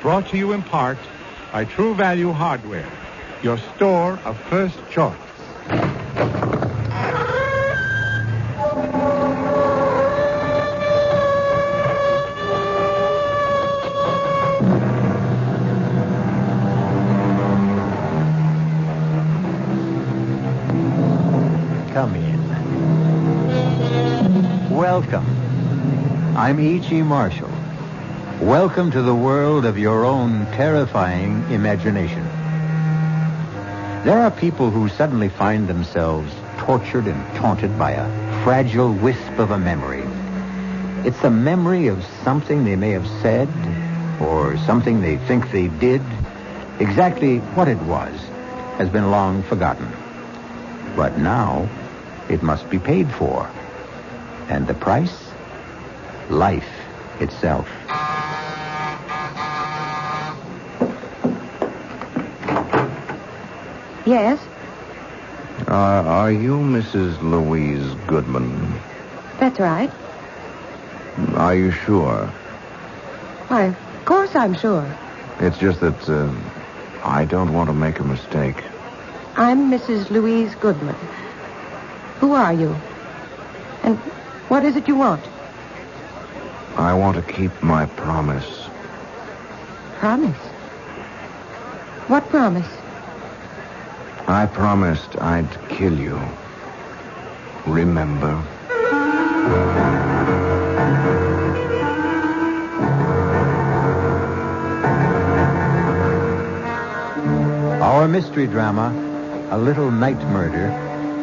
brought to you in part by True Value Hardware, your store of first choice. Come in. Welcome. I'm E.G. Marshall. Welcome to the world of your own terrifying imagination. There are people who suddenly find themselves tortured and taunted by a fragile wisp of a memory. It's a memory of something they may have said or something they think they did. Exactly what it was has been long forgotten. But now it must be paid for. And the price? Life itself. Yes? Are you Mrs. Louise Goodman? That's right. Are you sure? Why, of course I'm sure. It's just that I don't want to make a mistake. I'm Mrs. Louise Goodman. Who are you? And what is it you want? I want to keep my promise. Promise? What promise? I promised I'd kill you. Remember? Our mystery drama, A Little Night Murder,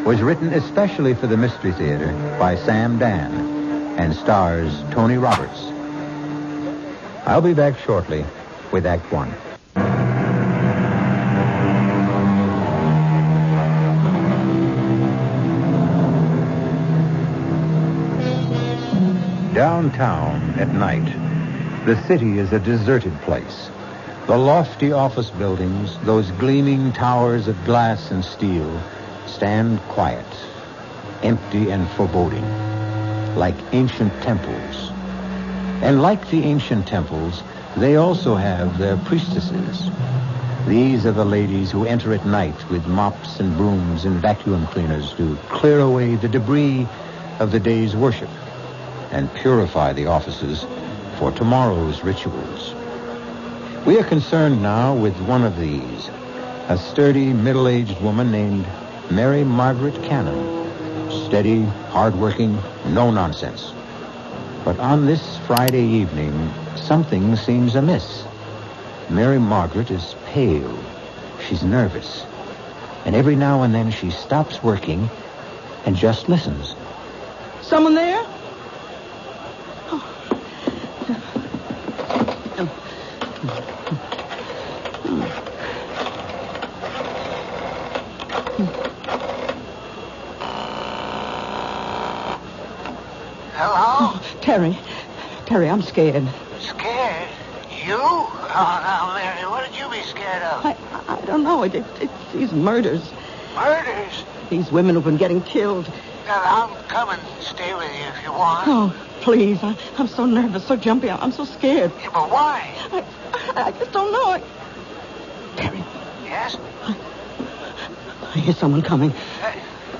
was written especially for the Mystery Theater by Sam Dan and stars Tony Roberts. I'll be back shortly with Act One. Downtown at night, the city is a deserted place. The lofty office buildings, those gleaming towers of glass and steel, stand quiet, empty and foreboding, like ancient temples. And like the ancient temples, they also have their priestesses. These are the ladies who enter at night with mops and brooms and vacuum cleaners to clear away the debris of the day's worship and purify the offices for tomorrow's rituals. We are concerned now with one of these, a sturdy, middle-aged woman named Mary Margaret Cannon. Steady, hardworking, no nonsense. But on this Friday evening, something seems amiss. Mary Margaret is pale. She's nervous. And every now and then she stops working and just listens. Someone there? Hello? Terry, I'm scared. Scared? You? Oh, now, Mary, what did you be scared of? I don't know. It's these murders. Murders? These women who've been getting killed. Now, I'll come and stay with you if you want. Oh, please. I'm so nervous, so jumpy. I'm so scared. Yeah, but why? I just don't know. Terry. Yes? I hear someone coming.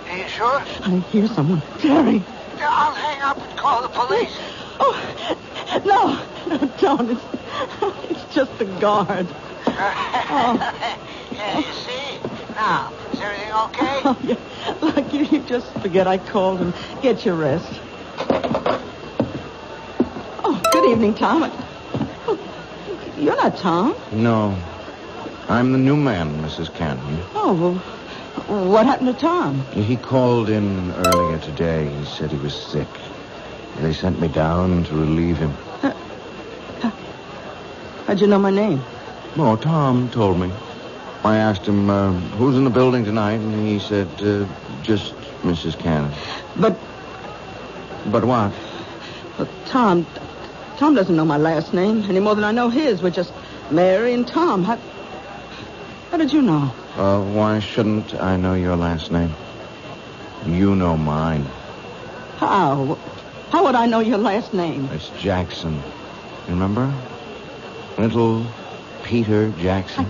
Are you sure? I hear someone. Terry. I'll hang up and call the police. Oh, no, don't. It's just the guard. Yeah, you see? Now, is everything okay? Oh, yeah. Look, you just forget I called and get your rest. Oh, good evening, Tom. Oh, you're not Tom. No. I'm the new man, Mrs. Cannon. Oh, well, what happened to Tom? He called in earlier today. He said he was sick. They sent me down to relieve him. How'd you know my name? Oh, Tom told me. I asked him, who's in the building tonight, and he said, just Mrs. Cannon. But what? Tom doesn't know my last name any more than I know his. We're just Mary and Tom. How did you know? Why shouldn't I know your last name? You know mine. How? How would I know your last name? It's Jackson. Remember? Little Peter Jackson?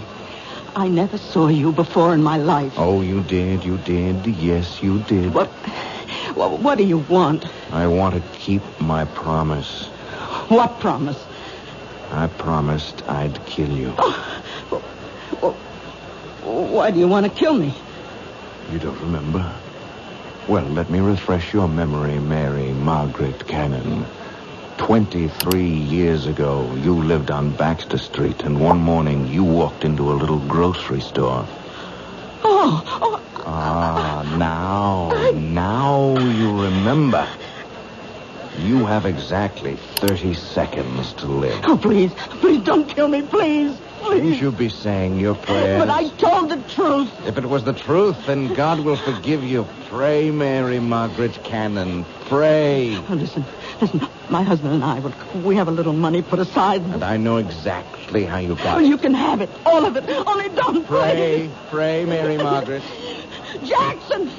I never saw you before in my life. Oh, you did. Yes, you did. What do you want? I want to keep my promise. What promise? I promised I'd kill you. Why do you want to kill me? You don't remember? Well, let me refresh your memory, Mary Margaret Cannon. 23 years ago, you lived on Baxter Street, and one morning you walked into a little grocery store. Now you remember. You have exactly 30 seconds to live. Oh, please don't kill me, please. You should be saying your prayers. But I told the truth. If it was the truth, then God will forgive you. Pray, Mary Margaret Cannon. Pray. Oh, listen. My husband and I, we have a little money put aside. And I know exactly how you got Well, it. you can have it. All of it. Only don't Pray, Mary Margaret. Jackson!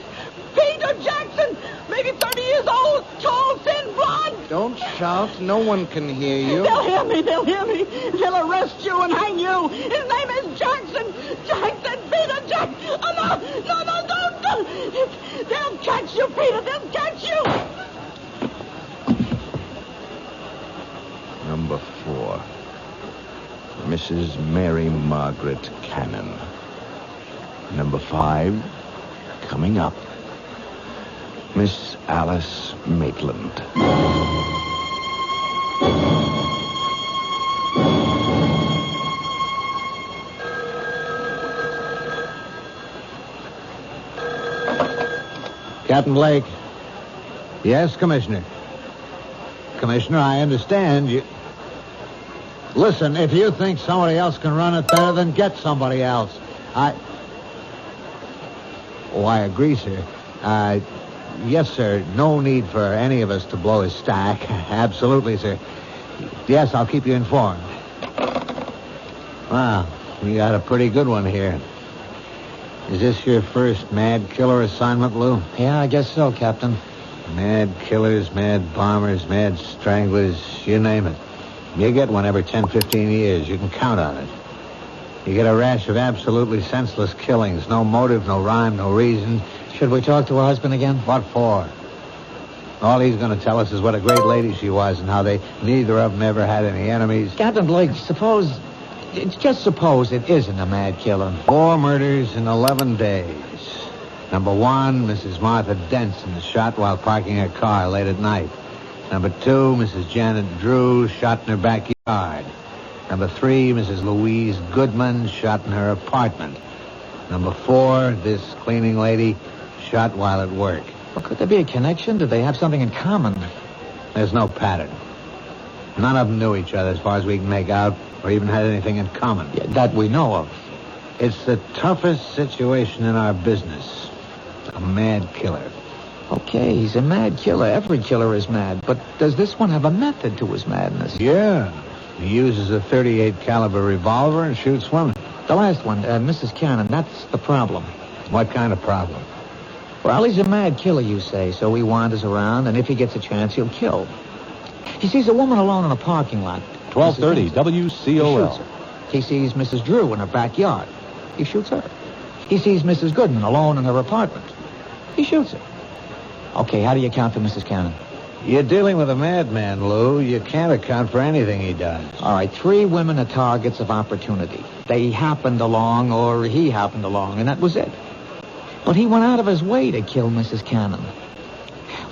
Peter Jackson! Maybe 30 years old, tall, thin, blonde. Don't shout. No one can hear you. They'll hear me. They'll arrest you and hang you. His name is Jackson. Jackson, Peter Jackson. Oh, no, don't. They'll catch you, Peter. They'll catch you. Number 4. Mrs. Mary Margaret Cannon. Number 5, coming up, Miss Alice Maitland. Captain Blake. Yes, Commissioner. Commissioner, I understand you. Listen, if you think somebody else can run it better, then get somebody else. I agree, sir. Yes, sir. No need for any of us to blow his stack. Absolutely, sir. Yes, I'll keep you informed. Wow, we got a pretty good one here. Is this your first mad killer assignment, Lou? Yeah, I guess so, Captain. Mad killers, mad bombers, mad stranglers, you name it. You get one every 10, 15 years. You can count on it. You get a rash of absolutely senseless killings. No motive, no rhyme, no reason. Should we talk to her husband again? What for? All he's going to tell us is what a great lady she was and how neither of them ever had any enemies. Captain Blake, just suppose it isn't a mad killer. 4 murders in 11 days. Number 1, Mrs. Martha Denson, shot while parking her car late at night. Number 2, Mrs. Janet Drew, shot in her backyard. Number 3, Mrs. Louise Goodman, shot in her apartment. Number 4, this cleaning lady, shot while at work. Well, could there be a connection? Did they have something in common? There's no pattern. None of them knew each other as far as we can make out, or even had anything in common. Yeah, that we know of. It's the toughest situation in our business. A mad killer. Okay, he's a mad killer. Every killer is mad. But does this one have a method to his madness? Yeah. He uses a .38 caliber revolver and shoots women. The last one, Mrs. Cannon, that's the problem. What kind of problem? Well, he's a mad killer, you say, so he wanders around, and if he gets a chance, he'll kill. He sees a woman alone in a parking lot. 1230 WCOL. He sees Mrs. Drew in her backyard. He shoots her. He sees Mrs. Goodman alone in her apartment. He shoots her. Okay, how do you account for Mrs. Cannon? You're dealing with a madman, Lou. You can't account for anything he does. All right, 3 women are targets of opportunity. They happened along, or he happened along, and that was it. But he went out of his way to kill Mrs. Cannon.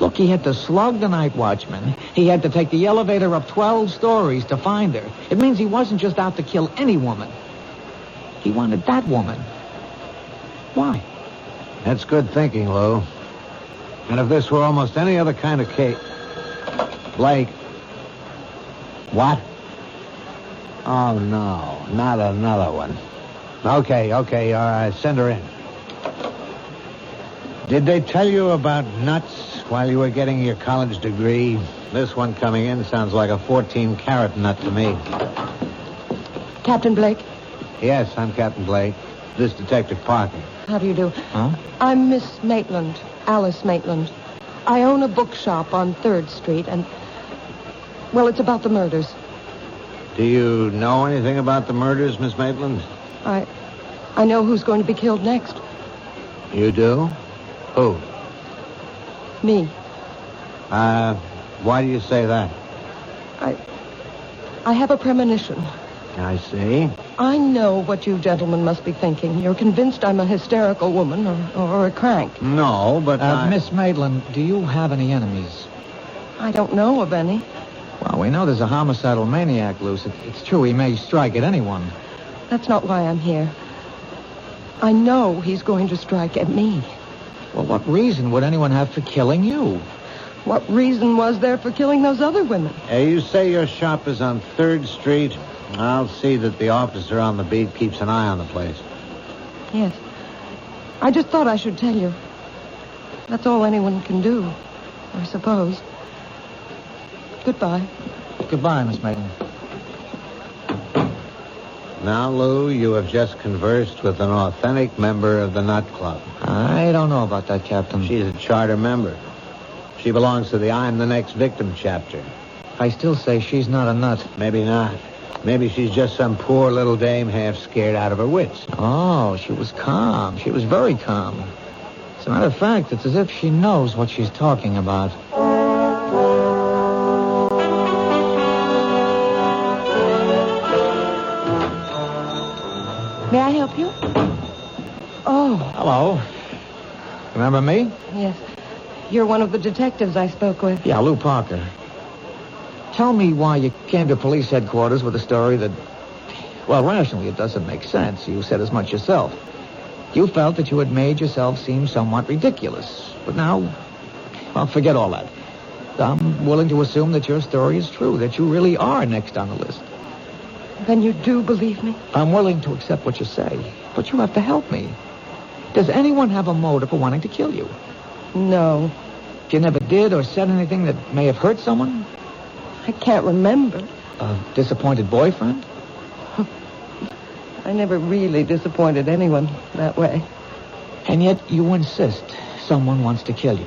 Look, he had to slug the night watchman. He had to take the elevator up 12 stories to find her. It means he wasn't just out to kill any woman. He wanted that woman. Why? That's good thinking, Lou. And if this were almost any other kind of case... Blake. What? Oh, no. Not another one. Okay, all right. Send her in. Did they tell you about nuts while you were getting your college degree? This one coming in sounds like a 14-carat nut to me. Captain Blake? Yes, I'm Captain Blake. This Detective Parker. How do you do? Huh? I'm Miss Maitland, Alice Maitland. I own a bookshop on 3rd Street, and... Well, it's about the murders. Do you know anything about the murders, Miss Maitland? I know who's going to be killed next. You do? Who? Me. Why do you say that? I have a premonition. I see. I know what you gentlemen must be thinking. You're convinced I'm a hysterical woman or a crank. No, but Miss Maitland, do you have any enemies? I don't know of any. Well, we know there's a homicidal maniac loose. It's true he may strike at anyone. That's not why I'm here. I know he's going to strike at me. Well, what reason would anyone have for killing you? What reason was there for killing those other women? You say your shop is on 3rd Street. I'll see that the officer on the beat keeps an eye on the place. Yes. I just thought I should tell you. That's all anyone can do, I suppose. Goodbye. Goodbye, Miss Maitland. Now, Lou, you have just conversed with an authentic member of the Nut Club. I don't know about that, Captain. She's a charter member. She belongs to the I'm the Next Victim chapter. I still say she's not a nut. Maybe not. Maybe she's just some poor little dame half scared out of her wits. Oh, she was calm. She was very calm. As a matter of fact, it's as if she knows what she's talking about. May I help you? Oh. Hello. Remember me? Yes. You're one of the detectives I spoke with. Yeah, Lou Parker. Tell me why you came to police headquarters with a story that, well, rationally it doesn't make sense. You said as much yourself. You felt that you had made yourself seem somewhat ridiculous. But now, well, forget all that. I'm willing to assume that your story is true, that you really are next on the list. Then you do believe me? I'm willing to accept what you say, but you have to help me. Does anyone have a motive for wanting to kill you? No. You never did or said anything that may have hurt someone? I can't remember. A disappointed boyfriend? I never really disappointed anyone that way. And yet you insist someone wants to kill you.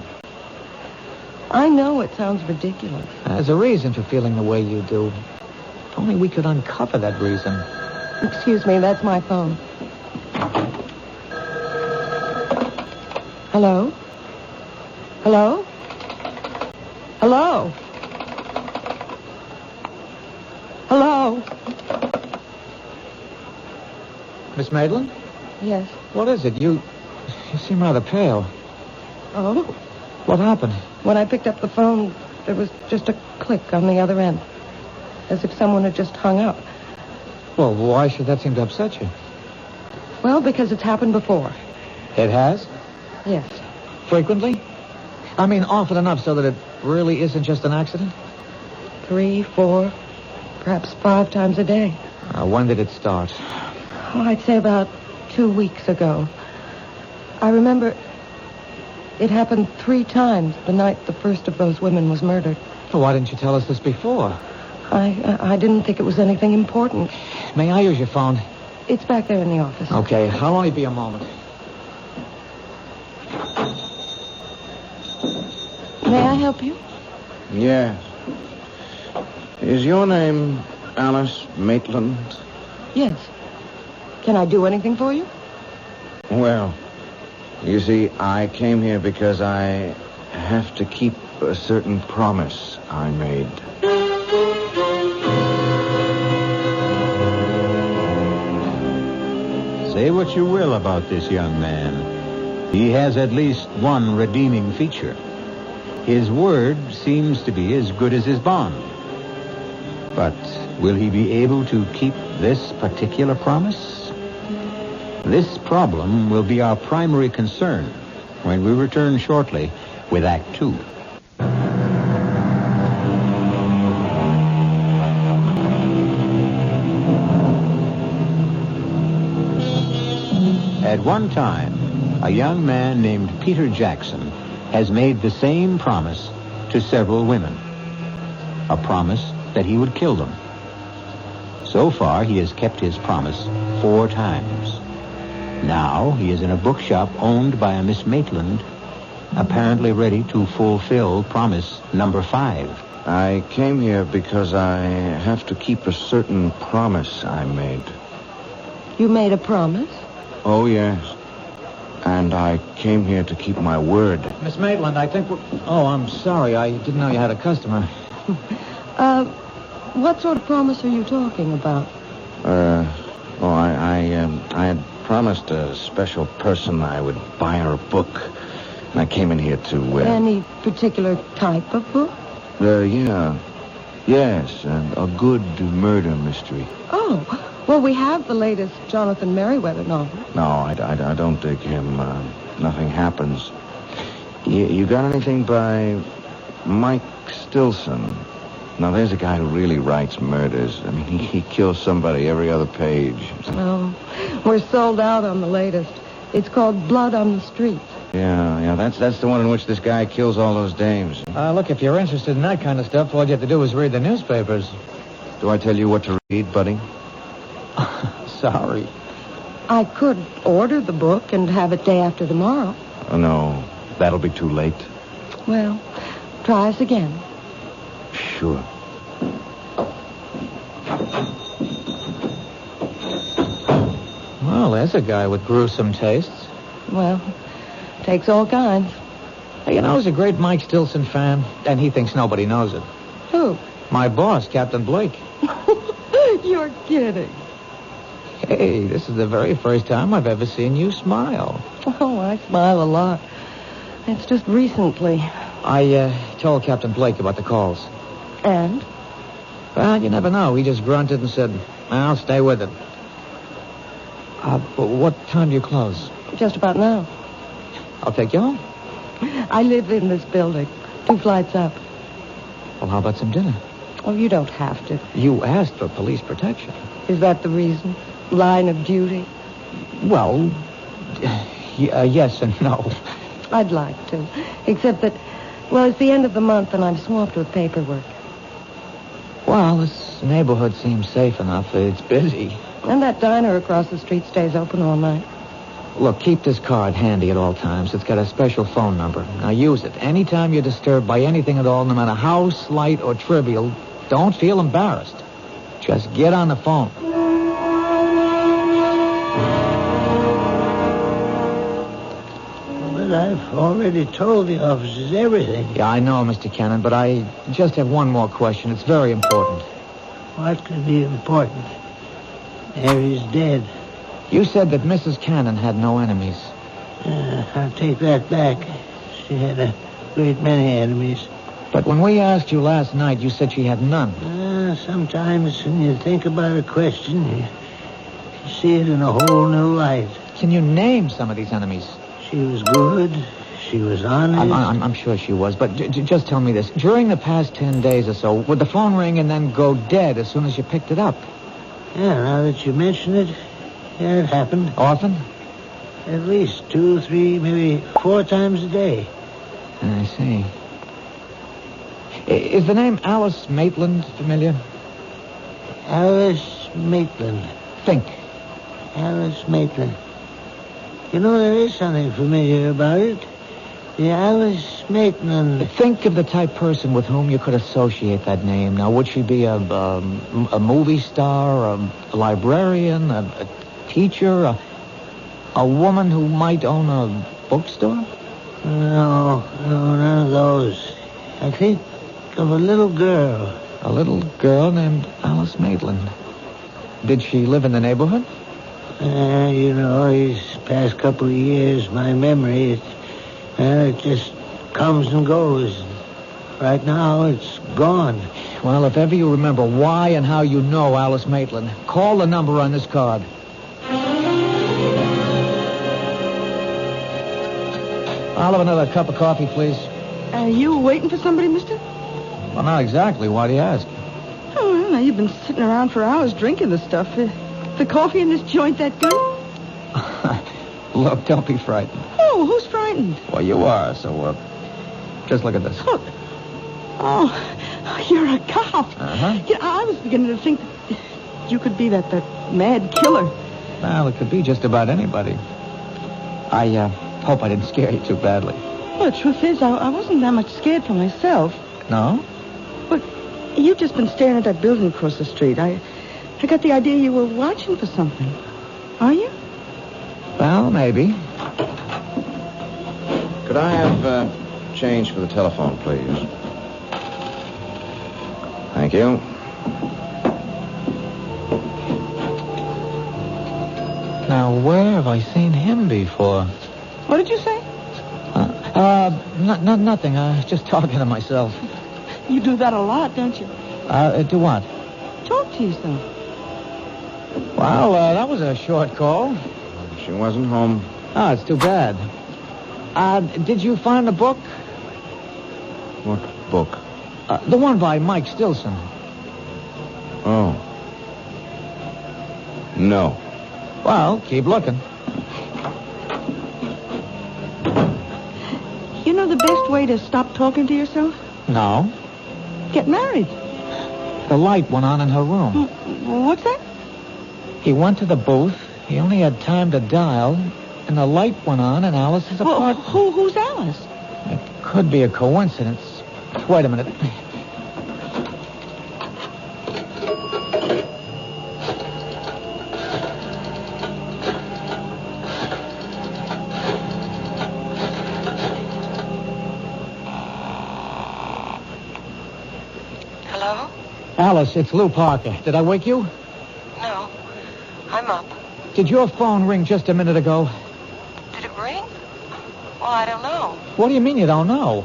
I know it sounds ridiculous. There's a reason for feeling the way you do. If only we could uncover that reason. Excuse me, that's my phone. Hello? Hello? Hello? Hello? Miss Maitland? Yes. What is it? You seem rather pale. Oh? What happened? When I picked up the phone, there was just a click on the other end. As if someone had just hung up. Well, why should that seem to upset you? Well, because it's happened before. It has? Yes. Frequently? I mean, often enough so that it really isn't just an accident? 3, 4, perhaps 5 times a day. When did it start? Oh, I'd say about 2 weeks ago. I remember it happened 3 times the night the first of those women was murdered. Well, why didn't you tell us this before? I didn't think it was anything important. May I use your phone? It's back there in the office. Okay, I'll only be a moment. May I help you? Yes. Is your name Alice Maitland? Yes. Can I do anything for you? Well, you see, I came here because I have to keep a certain promise I made. Say what you will about this young man. He has at least one redeeming feature. His word seems to be as good as his bond. But will he be able to keep this particular promise? This problem will be our primary concern when we return shortly with Act 2. At one time, a young man named Peter Jackson has made the same promise to several women. A promise that he would kill them. So far, he has kept his promise 4 times. Now, he is in a bookshop owned by a Miss Maitland, apparently ready to fulfill promise number 5. I came here because I have to keep a certain promise I made. You made a promise? Oh, yes. And I came here to keep my word. Miss Maitland, I think we're... Oh, I'm sorry. I didn't know you had a customer. What sort of promise are you talking about? I had promised a special person I would buy her a book. And I came in here to... Any particular type of book? Yeah. Yes, a good murder mystery. Oh, well, we have the latest Jonathan Merriweather novel. No, I don't dig him. Nothing happens. You got anything by Mike Stilson? Now, there's a guy who really writes murders. I mean, he kills somebody every other page. Oh, we're sold out on the latest. It's called Blood on the Street. Yeah, that's the one in which this guy kills all those dames. Look, if you're interested in that kind of stuff, all you have to do is read the newspapers. Do I tell you what to read, buddy? Sorry. I could order the book and have it day after tomorrow. Oh, no. That'll be too late. Well, try us again. Sure. Well, there's a guy with gruesome tastes. Well, takes all kinds. Hey, you know, he's a great Mike Stilson fan, and he thinks nobody knows it. Who? My boss, Captain Blake. You're kidding. Hey, this is the very first time I've ever seen you smile. Oh, I smile a lot. It's just recently. I told Captain Blake about the calls. And? Well, you never know. He just grunted and said, I'll stay with it. But what time do you close? Just about now. I'll take you home. I live in this building, 2 flights up. Well, how about some dinner? Oh, you don't have to. You asked for police protection. Is that the reason? Line of duty? Well, yes and no. I'd like to. Except that, well, it's the end of the month and I'm swamped with paperwork. Well, this neighborhood seems safe enough. It's busy. And that diner across the street stays open all night. Look, keep this card handy at all times. It's got a special phone number. Now use it. Anytime you're disturbed by anything at all, no matter how slight or trivial, don't feel embarrassed. Just get on the phone. Well, I've already told the officers everything. Yeah, I know, Mr. Cannon, but I just have one more question. It's very important. What could be important? Mary's dead. You said that Mrs. Cannon had no enemies. I'll take that back. She had a great many enemies. But when we asked you last night, you said she had none. Sometimes when you think about a question, you see it in a whole new light. Can you name some of these enemies? She was good. She was honest. I'm sure she was, but just tell me this. During the past 10 days or so, would the phone ring and then go dead as soon as you picked it up? Yeah, now that you mention it, yeah, it happened. Often? At least 2, 3, maybe 4 times a day. I see. Is the name Alice Maitland familiar? Alice Maitland. Think. Alice Maitland. You know, there is something familiar about it. The Alice Maitland. Think of the type person with whom you could associate that name. Now, would she be a movie star, a librarian, a teacher, a woman who might own a bookstore? No, none of those. I think of a little girl. A little girl named Alice Maitland. Did she live in the neighborhood? You know, these past couple of years, my memory, it just comes and goes. Right now, it's gone. Well, if ever you remember why and how you know Alice Maitland, call the number on this card. I'll have another cup of coffee, please. Are you waiting for somebody, mister? Well, not exactly. Why do you ask? Oh, well, now you've been sitting around for hours drinking the stuff. The coffee in this joint that good? Look, don't be frightened. Oh, who's frightened? Well, you are, so, just look at this. Look. Oh, you're a cop. Uh-huh. Yeah, I was beginning to think that you could be that mad killer. Well, it could be just about anybody. I hope I didn't scare you too badly. Well, the truth is, I wasn't that much scared for myself. No? But You've just been staring at that building across the street. I got the idea you were watching for something. Are you? Well, maybe. Could I have change for the telephone, please? Thank you. Now, where have I seen him before? What did you say? Nothing. Just talking to myself. You do that a lot, don't you? Do what? Talk to yourself. Well, that was a short call. She wasn't home. Oh, it's too bad. Did you find the book? What book? The one by Mike Stilson. Oh. No. Well, keep looking. You know the best way to stop talking to yourself? No. Get married. The light went on in her room. What's that? He went to the booth. He only had time to dial, and the light went on in Alice's apartment. Who's Alice? It could be a coincidence. Wait a minute. Hello? Alice, it's Lou Parker. Did I wake you? No. I'm up. Did your phone ring just a minute ago? Did it ring? Well, I don't know. What do you mean you don't know?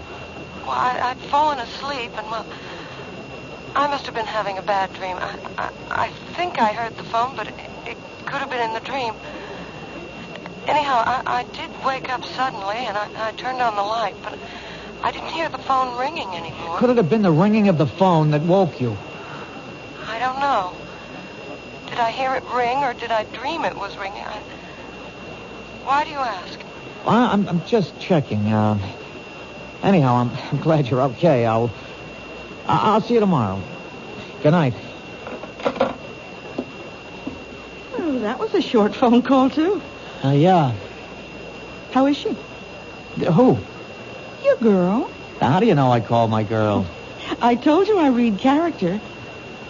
Well, I'd fallen asleep and, well, I must have been having a bad dream. I think I heard the phone, but it could have been in the dream. Anyhow, I did wake up suddenly, and I turned on the light, but I didn't hear the phone ringing anymore. Could it have been the ringing of the phone that woke you? I don't know. Did I hear it ring, or did I dream it was ringing? Why do you ask? I'm just checking. Anyhow, I'm glad you're okay. I'll see you tomorrow. Good night. Oh, that was a short phone call, too. Yeah. How is she? Who? Your girl. Now, how do you know I call my girl? I told you I read character.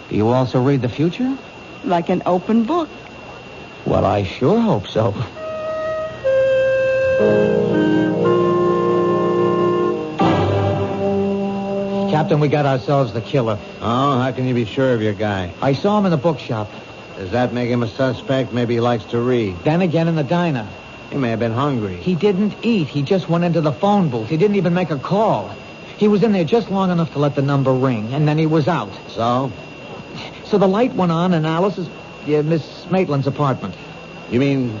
Do you also read the future? Like an open book. Well, I sure hope so. Captain, we got ourselves the killer. Oh, how can you be sure of your guy? I saw him in the bookshop. Does that make him a suspect? Maybe he likes to read. Then again in the diner. He may have been hungry. He didn't eat. He just went into the phone booth. He didn't even make a call. He was in there just long enough to let the number ring, and then he was out. So? So the light went on in Alice's, Miss Maitland's apartment. You mean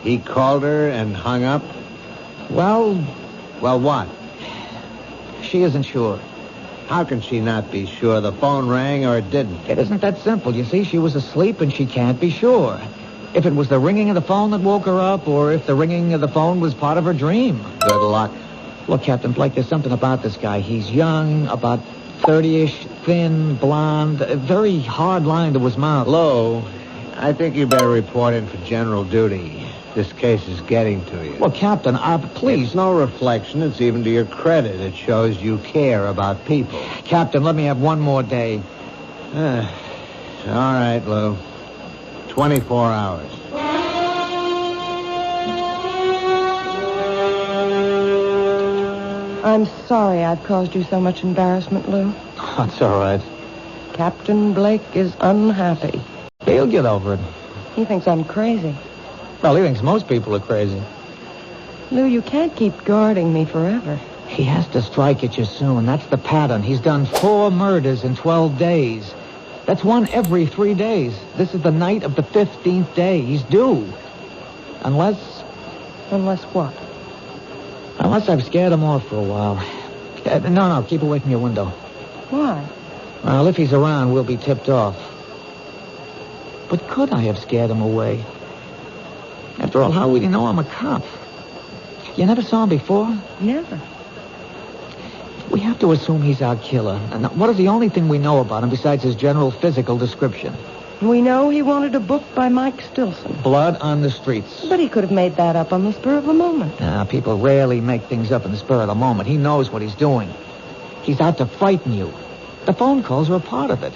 he called her and hung up? Well, what? she isn't sure. How can she not be sure? The phone rang or it didn't? It isn't that simple. You see, she was asleep and she can't be sure. If it was the ringing of the phone that woke her up, or if the ringing of the phone was part of her dream. Good luck. Look, Captain Blake, there's something about this guy. He's young, about 30-ish, thin, blonde, a very hard line to his mouth. Lo, I think you better report in for general duty. This case is getting to you. Well, Captain, please. It's no reflection. It's even to your credit. It shows you care about people. Captain, let me have one more day. All right, Lou. 24 hours. I'm sorry I've caused you so much embarrassment, Lou. That's all right. Captain Blake is unhappy. He'll get over it. He thinks I'm crazy. Well, he thinks most people are crazy. Lou, you can't keep guarding me forever. He has to strike at you soon. That's the pattern. He's done 4 murders in 12 days. That's one every 3 days. This is the night of the 15th day. He's due. Unless what? Unless I've scared him off for a while. No, keep away from your window. Why? Well, if he's around, we'll be tipped off. But could I have scared him away? After all, how would he know I'm a cop? You never saw him before? Never. We have to assume he's our killer. And what is the only thing we know about him besides his general physical description? We know he wanted a book by Mike Stilson. Blood on the streets. But he could have made that up on the spur of the moment. People rarely make things up in the spur of the moment. He knows what he's doing. He's out to frighten you. The phone calls are a part of it.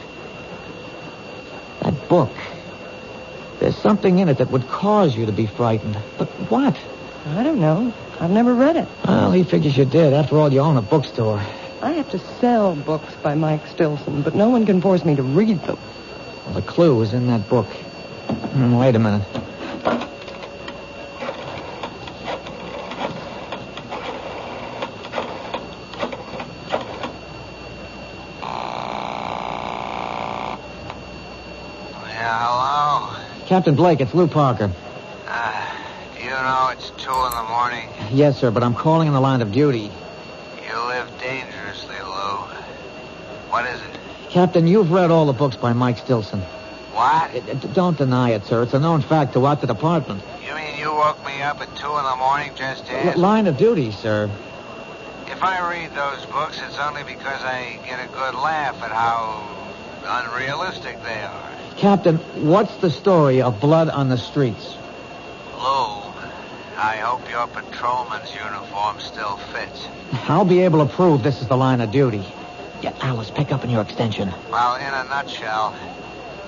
That book. There's something in it that would cause you to be frightened. But what? I don't know. I've never read it. Well, he figures you did. After all, you own a bookstore. I have to sell books by Mike Stilson, but no one can force me to read them. Well, the clue is in that book. Wait a minute. Captain Blake, it's Lou Parker. Do you know it's 2 a.m? Yes, sir, but I'm calling in the line of duty. You live dangerously, Lou. What is it? Captain, you've read all the books by Mike Stilson. What? Don't deny it, sir. It's a known fact throughout the department. You mean you woke me up at 2 a.m. just to ask? Line of duty, sir. If I read those books, it's only because I get a good laugh at how unrealistic they are. Captain, what's the story of Blood on the Streets? Lou, I hope your patrolman's uniform still fits. I'll be able to prove this is the line of duty. Yeah, Alice, pick up in your extension. Well, in a nutshell,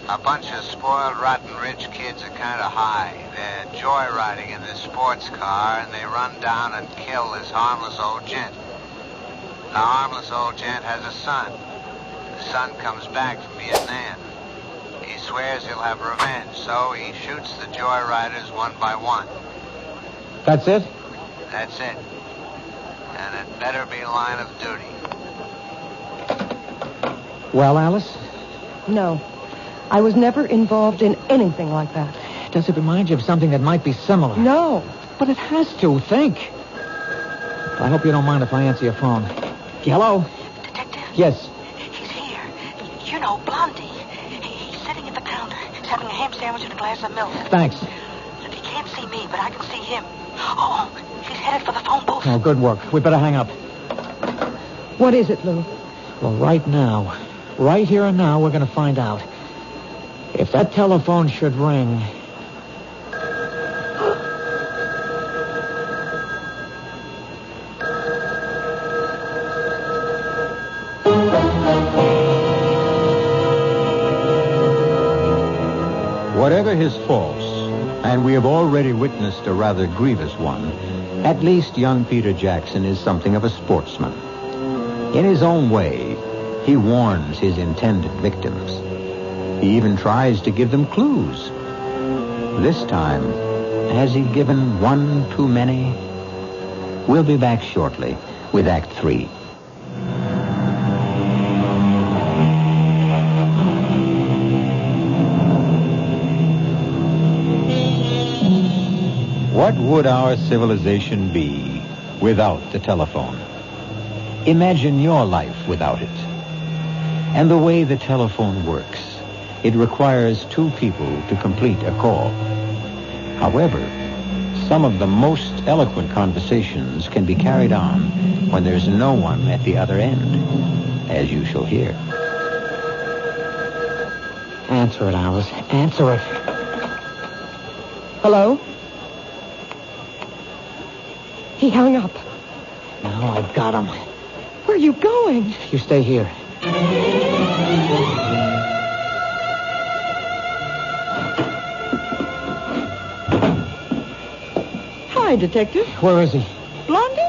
a bunch of spoiled, rotten rich kids are kind of high. They're joyriding in this sports car, and they run down and kill this harmless old gent. The harmless old gent has a son. The son comes back from Vietnam. He swears he'll have revenge, so he shoots the joyriders one by one. That's it? That's it. And it better be line of duty. Well, Alice? No. I was never involved in anything like that. Does it remind you of something that might be similar? No. But it has to. Think. I hope you don't mind if I answer your phone. Hello? Detective? Yes. He's here. You know, Blondie. He's sitting at the counter. He's having a ham sandwich and a glass of milk. Thanks. He can't see me, but I can see him. Oh, he's headed for the phone booth. Oh, good work. We better hang up. What is it, Lou? Well, right now, right here and now, we're going to find out. If that telephone should ring... Whatever his faults, and we have already witnessed a rather grievous one, at least young Peter Jackson is something of a sportsman. In his own way, he warns his intended victims. He even tries to give them clues. This time, has he given one too many? We'll be back shortly with Act 3. What would our civilization be without the telephone? Imagine your life without it. And the way the telephone works, it requires two people to complete a call. However, some of the most eloquent conversations can be carried on when there's no one at the other end, as you shall hear. Answer it, Alice. Answer it. Hello? He hung up. Now I've got him. Where are you going? You stay here. Hi, Detective. Where is he? Blondie?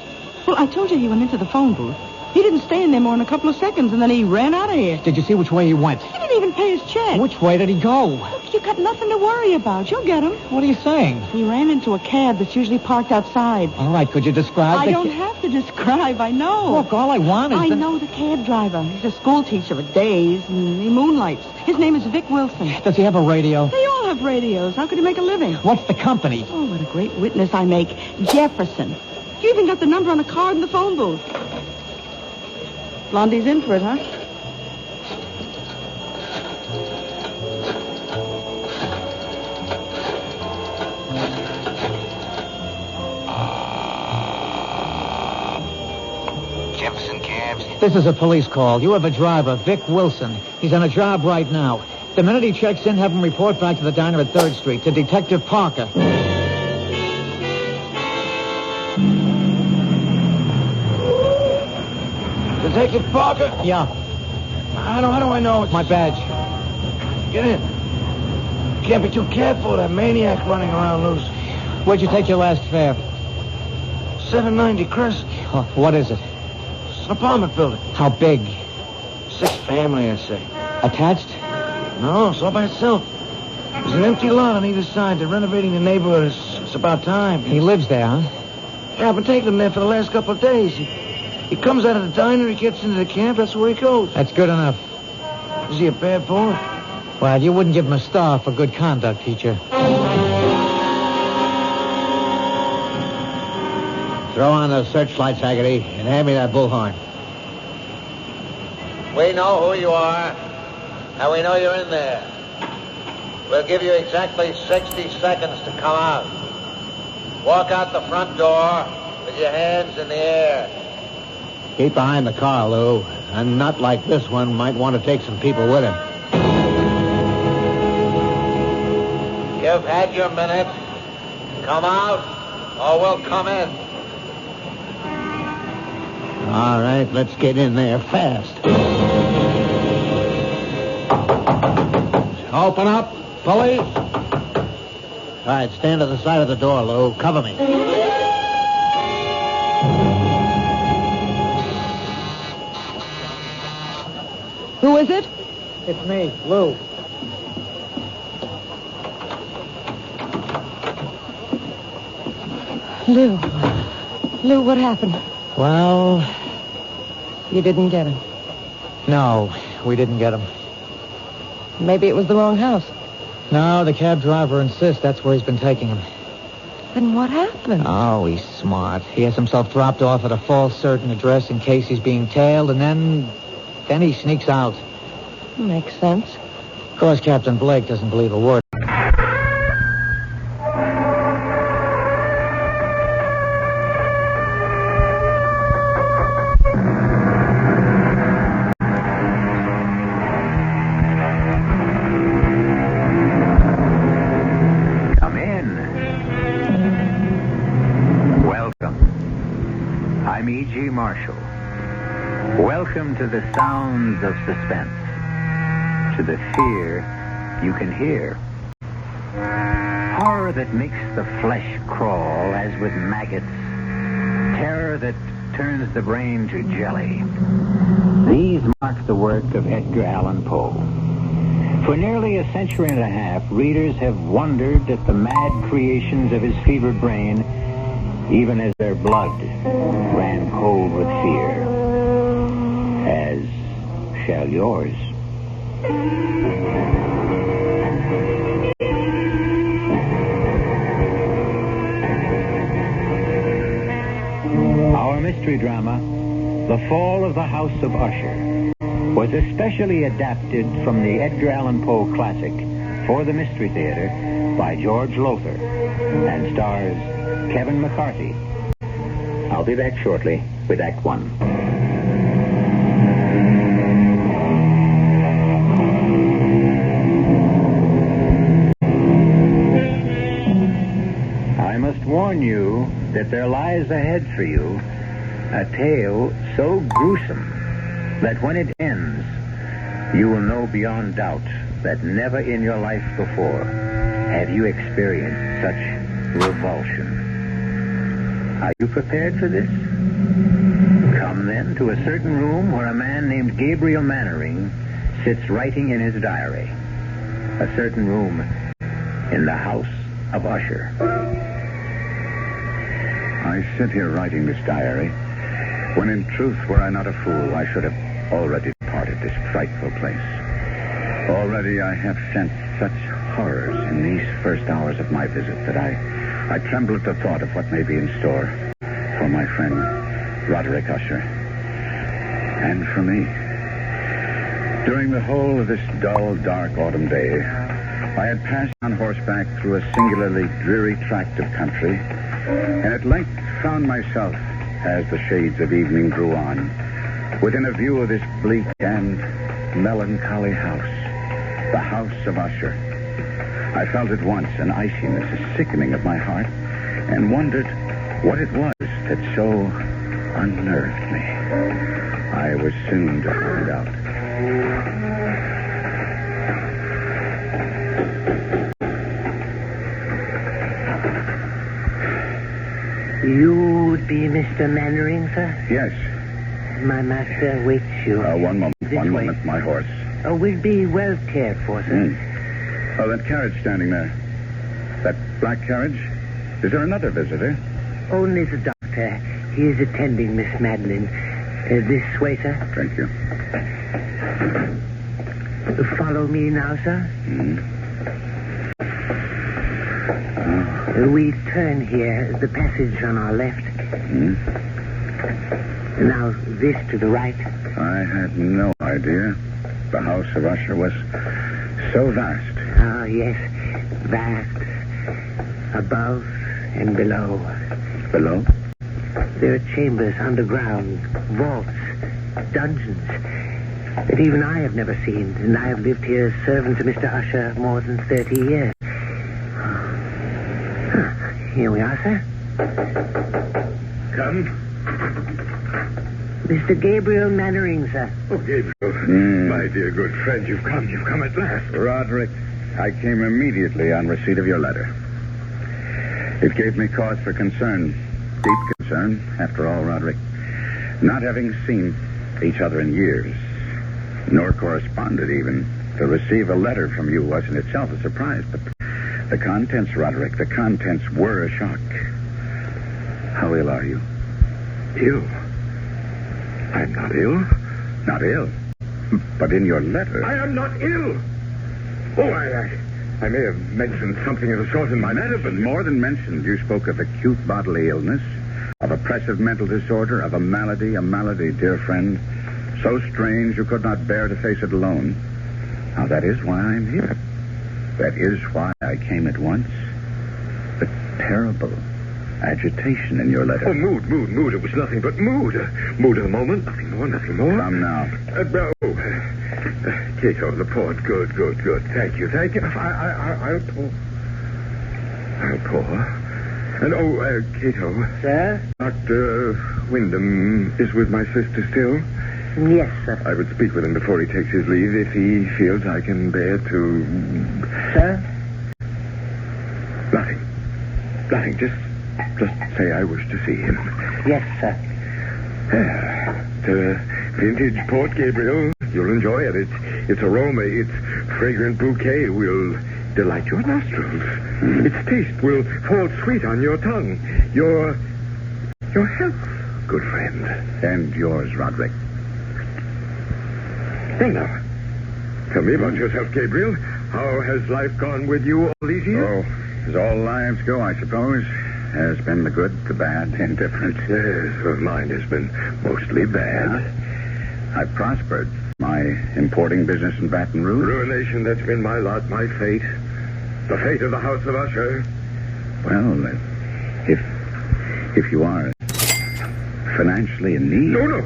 Well, I told you he went into the phone booth. He didn't stay in there more than a couple of seconds, and then he ran out of here. Did you see which way he went? He didn't even pay his check. Which way did he go? Look, you got nothing to worry about. You'll get him. What are you saying? He ran into a cab that's usually parked outside. All right, could you describe I don't have to describe. I know. Look, all I want is... I know the cab driver. He's a school teacher for days, and he moonlights. His name is Vic Wilson. Does he have a radio? They all have radios. How could he make a living? What's the company? Oh, what a great witness I make. Jefferson. You even got the number on a card in the phone booth. Blondie's in for it, huh? Jefferson Cabs. This is a police call. You have a driver, Vic Wilson. He's on a job right now. The minute he checks in, have him report back to the diner at 3rd Street, to Detective Parker. Detective Parker? Yeah. How do I know? My badge. Get in. Can't be too careful of that maniac running around loose. Where'd you take your last fare? 790 Crescent. Oh, what is it? It's an apartment building. How big? 6 family, I'd say. Attached? No, it's all by itself. There's an empty lot on either side. They're renovating the neighborhood. It's about time. He lives there, huh? Yeah, I've been taking him there for the last couple of days. He comes out of the diner, he gets into the camp, that's where he goes. That's good enough. Is he a bad boy? Well, you wouldn't give him a star for good conduct, teacher. Throw on those searchlights, Haggerty, and hand me that bullhorn. We know who you are, and we know you're in there. We'll give you exactly 60 seconds to come out. Walk out the front door with your hands in the air. Keep behind the car, Lou. A nut like this one might want to take some people with him. You've had your minute. Come out, or we'll come in. All right, let's get in there fast. Open up, police. All right, stand to the side of the door, Lou. Cover me. Who is it? It's me, Lou. Lou. Lou, what happened? Well, You didn't get him. no, we didn't get him. Maybe it was the wrong house. No, the cab driver insists that's where he's been taking him. Then what happened? Oh, he's smart. He has himself dropped off at a false certain address in case he's being tailed, and then he sneaks out. Makes sense. Of course, Captain Blake doesn't believe a word. Come in. Welcome. I'm E.G. Marshall. Welcome to the sounds of suspense. To the fear you can hear. Horror that makes the flesh crawl as with maggots. Terror that turns the brain to jelly. These mark the work of Edgar Allan Poe. For nearly a century and a half, readers have wondered at the mad creations of his fevered brain, even as their blood ran cold with fear. As shall yours. Our mystery drama, The Fall of the House of Usher, was especially adapted from the Edgar Allan Poe classic for the Mystery Theater by George Lothar and stars Kevin McCarthy. I'll be back shortly with Act One. I must warn you that there lies ahead for you a tale so gruesome that when it ends, you will know beyond doubt that never in your life before have you experienced such revulsion. Are you prepared for this? Come then to a certain room where a man named Gabriel Mannering sits writing in his diary. A certain room in the House of Usher. I sit here writing this diary, when in truth, were I not a fool, I should have already departed this frightful place. Already I have sensed such horrors in these first hours of my visit that I tremble at the thought of what may be in store for my friend Roderick Usher. And for me. During the whole of this dull, dark autumn day, I had passed on horseback through a singularly dreary tract of country, and at length found myself, as the shades of evening drew on, within a view of this bleak and melancholy house, the House of Usher. I felt at once an iciness, a sickening of my heart, and wondered what it was that so unnerved me. I was soon to find out. You would be Mr. Mannering, sir? Yes. My master waits you. One moment. This One way. moment. My horse. Oh, we'll be well cared for, sir. Oh, that carriage standing there. That black carriage? Is there another visitor? Only the doctor. He is attending Miss Madeline. This way, sir. Thank you. Follow me now, sir. Mm. We turn here, the passage on our left. Mm. Now, this to the right. I had no idea the House of Usher was so vast. Ah, yes, vast. Above and below. Below? There are chambers underground, vaults, dungeons that even I have never seen, and I have lived here as servant to Mr. Usher more than 30 years. Here we are, sir. Come. Mr. Gabriel Mannering, sir. Oh, Gabriel. My dear good friend, you've come at last. Roderick, I came immediately on receipt of your letter. It gave me cause for concern. Deep concern, after all, Roderick. Not having seen each other in years, nor corresponded even, to receive a letter from you was in itself a surprise. But the contents, Roderick, the contents were a shock. How ill are you? Ill? I'm not ill. Not ill? But in your letter... I am not ill. Oh, I may have mentioned something of the sort in my letter, but... More than mentioned, you spoke of acute bodily illness, of oppressive mental disorder, of a malady, dear friend, so strange you could not bear to face it alone. Now, that is why I'm here. That is why I came at once. The terrible agitation in your letter. Oh, mood. It was nothing but mood. Mood of the moment, nothing more. Come now. Cato, the port. Good. Thank you. I'll pour. And, Cato. Sir? Dr. Wyndham is with my sister still? Yes, sir. I would speak with him before he takes his leave if he feels I can bear to... Sir? Nothing. Just say I wish to see him. Yes, sir. The vintage Port Gabriel. You'll enjoy it. Its aroma, its fragrant bouquet will delight your nostrils. Its taste will fall sweet on your tongue. Your health, good friend. And yours, Roderick. Well, now, tell me about yourself, Gabriel. How has life gone with you all these years? Oh, as all lives go, I suppose. Has been the good, the bad, the indifferent. Yes, well, mine has been mostly bad. I've prospered. My importing business in Baton Rouge. Ruination, that's been my lot, my fate. The fate of the House of Usher. Well, if you are financially in need... No.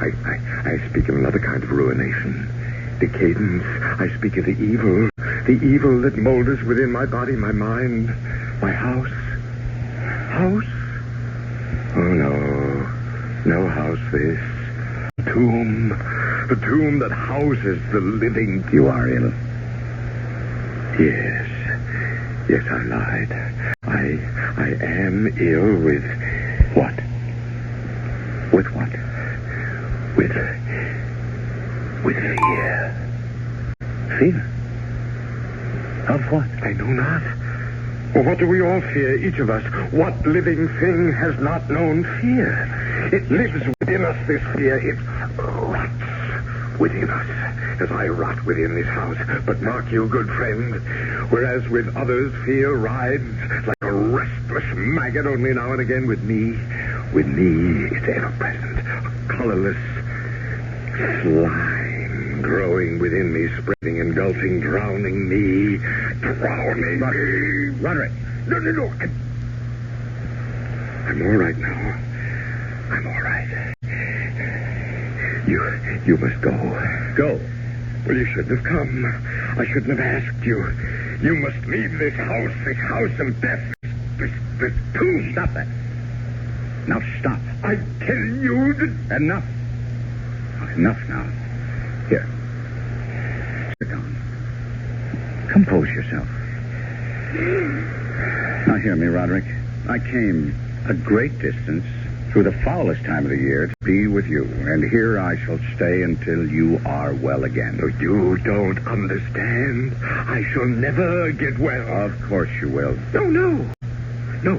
I speak of another kind of ruination. Decadence. I speak of the evil that molders within my body, my mind, my house. House? Oh, no house this. A tomb that houses the living. You are ill. Yes, I lied. I am ill with what? With what? With fear. Fear? Of what? I know not. Well, what do we all fear, each of us? What living thing has not known fear? It lives within us, this fear. It rots within us, as I rot within this house. But mark you, good friend, whereas with others fear rides like a restless maggot only now and again, with me, it's ever present, a colorless slime growing within me, spreading, engulfing, drowning me. Roderick. No. I'm all right now. I'm all right. You must go. Go? Well, you shouldn't have come. I shouldn't have asked you. You must leave this house of death, this tomb. Stop that. Now stop. I tell you that... Enough. enough now. Here. Sit down. Compose yourself. Now hear me, Roderick. I came a great distance through the foulest time of the year to be with you, and here I shall stay until you are well again. Oh, you don't understand. I shall never get well. Of course you will. No. No,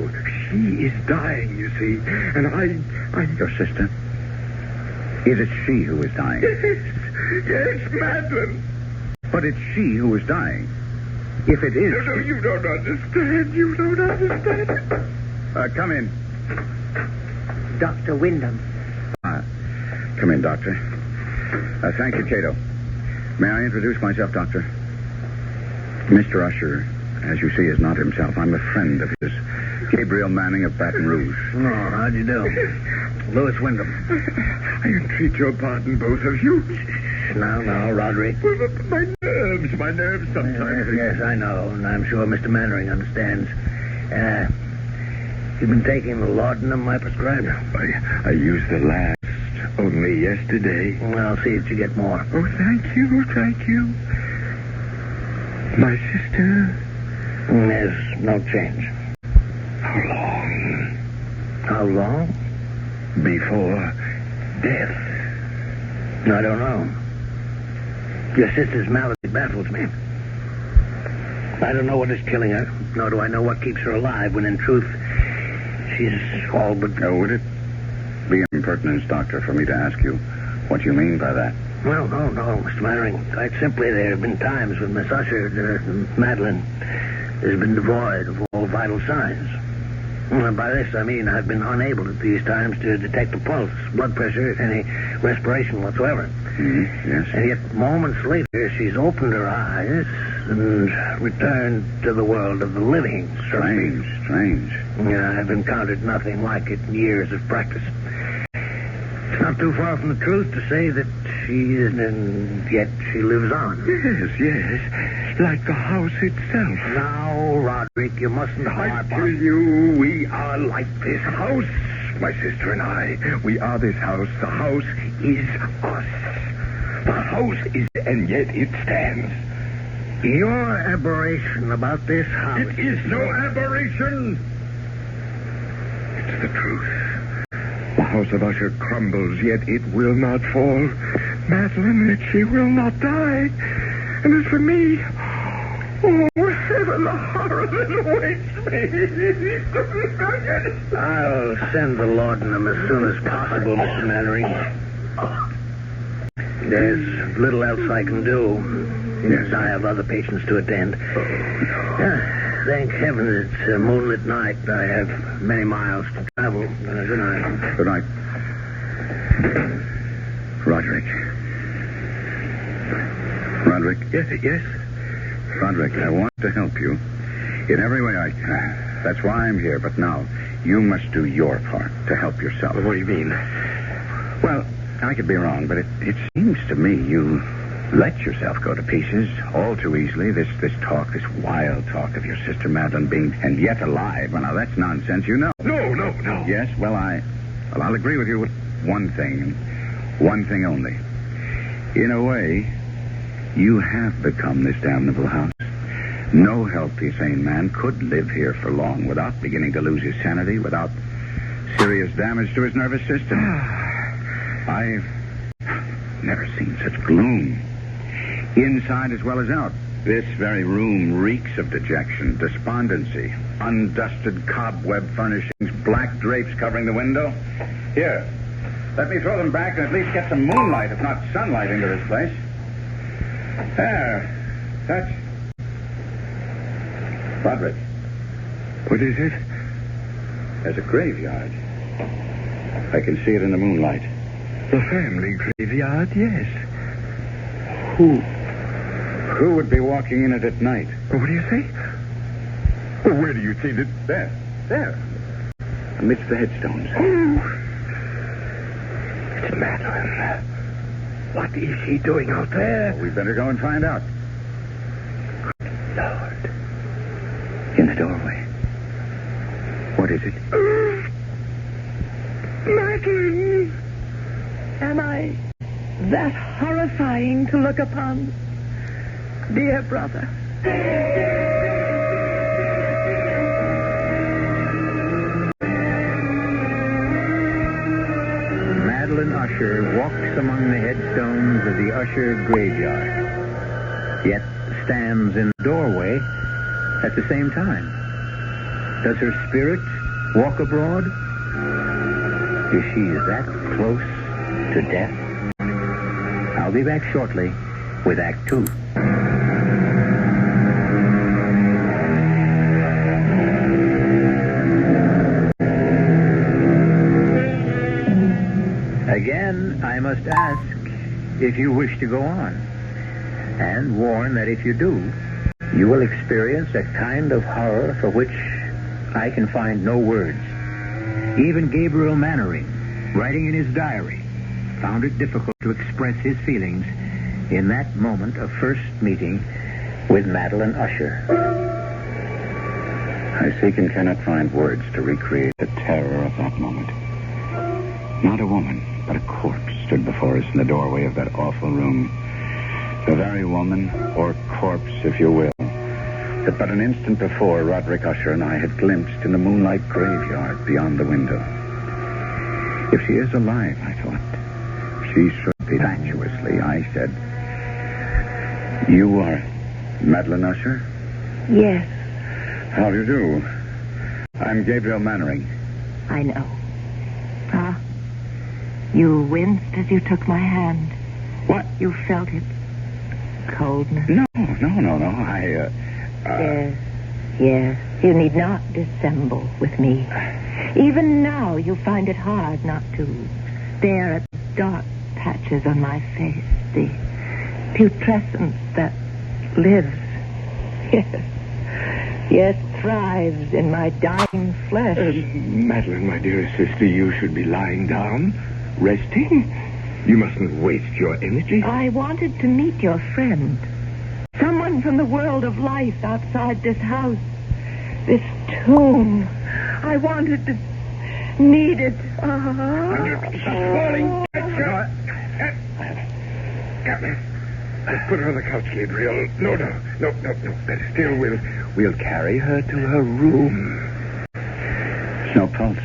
she is dying, you see, and I... Your sister? Is it she who is dying? Yes, Madeline. But it's she who is dying. If it is... No, you don't understand. You don't understand. Come in. Dr. Wyndham. Come in, Doctor. Thank you, Cato. May I introduce myself, Doctor? Mr. Usher, as you see, is not himself. I'm a friend of his. Gabriel Manning of Baton Rouge. Oh, how do you do? Louis Wyndham. I entreat your pardon, both of you. Now, Roderick. Well, my nerves sometimes. Yes, I know, and I'm sure Mr. Mannering understands. You've been taking the laudanum I prescribed? I used the last only yesterday. Well, I'll see that you get more. Oh, thank you. My sister? There's no change. How long? Before death. I don't know. Your sister's malady baffles me. I don't know what is killing her, nor do I know what keeps her alive, when in truth, she's all but... Would it be impertinence, Doctor, for me to ask you what you mean by that? Well, no, Mr. Mannering. Quite simply, there have been times when Miss Usher, Madeline, has been devoid of all vital signs. And by this, I mean I've been unable at these times to detect a pulse, blood pressure, any respiration whatsoever. Mm-hmm. Yes. And yet, moments later, she's opened her eyes and returned to the world of the living. Strange. Yeah, I've encountered nothing like it in years of practice. It's not too far from the truth to say that she is, and yet she lives on. Yes. Like the house itself. Now, Roderick, you mustn't harp I tell you, we are like this house. My sister and I, we are this house. The house is us. The house is, and yet it stands. Your aberration about this house... It is no aberration. It's the truth. The House of Usher crumbles, yet it will not fall. Madeline, she will not die. And as for me, oh, heaven, the horror that awaits me. I'll send the laudanum as soon as possible, Mr. Mannering. There's little else I can do. Yes, I have other patients to attend. Thank heaven it's a moonlit night. I have many miles to travel. Good night. Good night. Roderick. Yes. Roderick, I want to help you in every way I can. That's why I'm here. But now, you must do your part to help yourself. What do you mean? Well, I could be wrong, but it seems to me you let yourself go to pieces all too easily. This talk, this wild talk of your sister Madeline being and yet alive. Well, now that's nonsense, you know. No. Yes, well, I'll agree with you with one thing, and one thing only. In a way, you have become this damnable house. No healthy, sane man could live here for long without beginning to lose his sanity, without serious damage to his nervous system. I've never seen such gloom, inside as well as out. This very room reeks of dejection, despondency, undusted cobweb furnishings, black drapes covering the window. Here, let me throw them back and at least get some moonlight, if not sunlight, into this place. There. That's... Roderick. What is it? There's a graveyard. I can see it in the moonlight. The family graveyard, yes. Who would be walking in it at night? What do you say? Well, where do you see that? There. Amidst the headstones. Oh. It's Madeline. What is she doing out there? Well, we'd better go and find out. Good Lord. In the doorway. What is it? Madeline. Am I thing to look upon. Dear brother. Madeline Usher walks among the headstones of the Usher graveyard, yet stands in the doorway at the same time. Does her spirit walk abroad? Is she that close to death? I'll be back shortly with Act 2. Again, I must ask if you wish to go on, and warn that if you do, you will experience a kind of horror for which I can find no words. Even Gabriel Mannering, writing in his diary, found it difficult to express his feelings in that moment of first meeting with Madeline Usher. I seek and cannot find words to recreate the terror of that moment. Not a woman, but a corpse stood before us in the doorway of that awful room. The very woman, or corpse, if you will, that but an instant before Roderick Usher and I had glimpsed in the moonlight graveyard beyond the window. If she is alive, I thought, she should be. Fatuously, I said, "You are Madeline Usher?" Yes. How do you do? I'm Gabriel Mannering. I know. Ah, you winced as you took my hand. What? You felt it. Coldness. No. Yes. You need not dissemble with me. Even now, you find it hard not to stare at the dark patches on my face, the putrescence that lives. Yes, thrives in my dying flesh. Madeline, my dearest sister, you should be lying down, resting. You mustn't waste your energy. I wanted to meet your friend. Someone from the world of life outside this house. This tomb. I wanted to... needed... Falling. Put her on the couch, Gabriel. No. Better still, we'll carry her to her room. No pulse.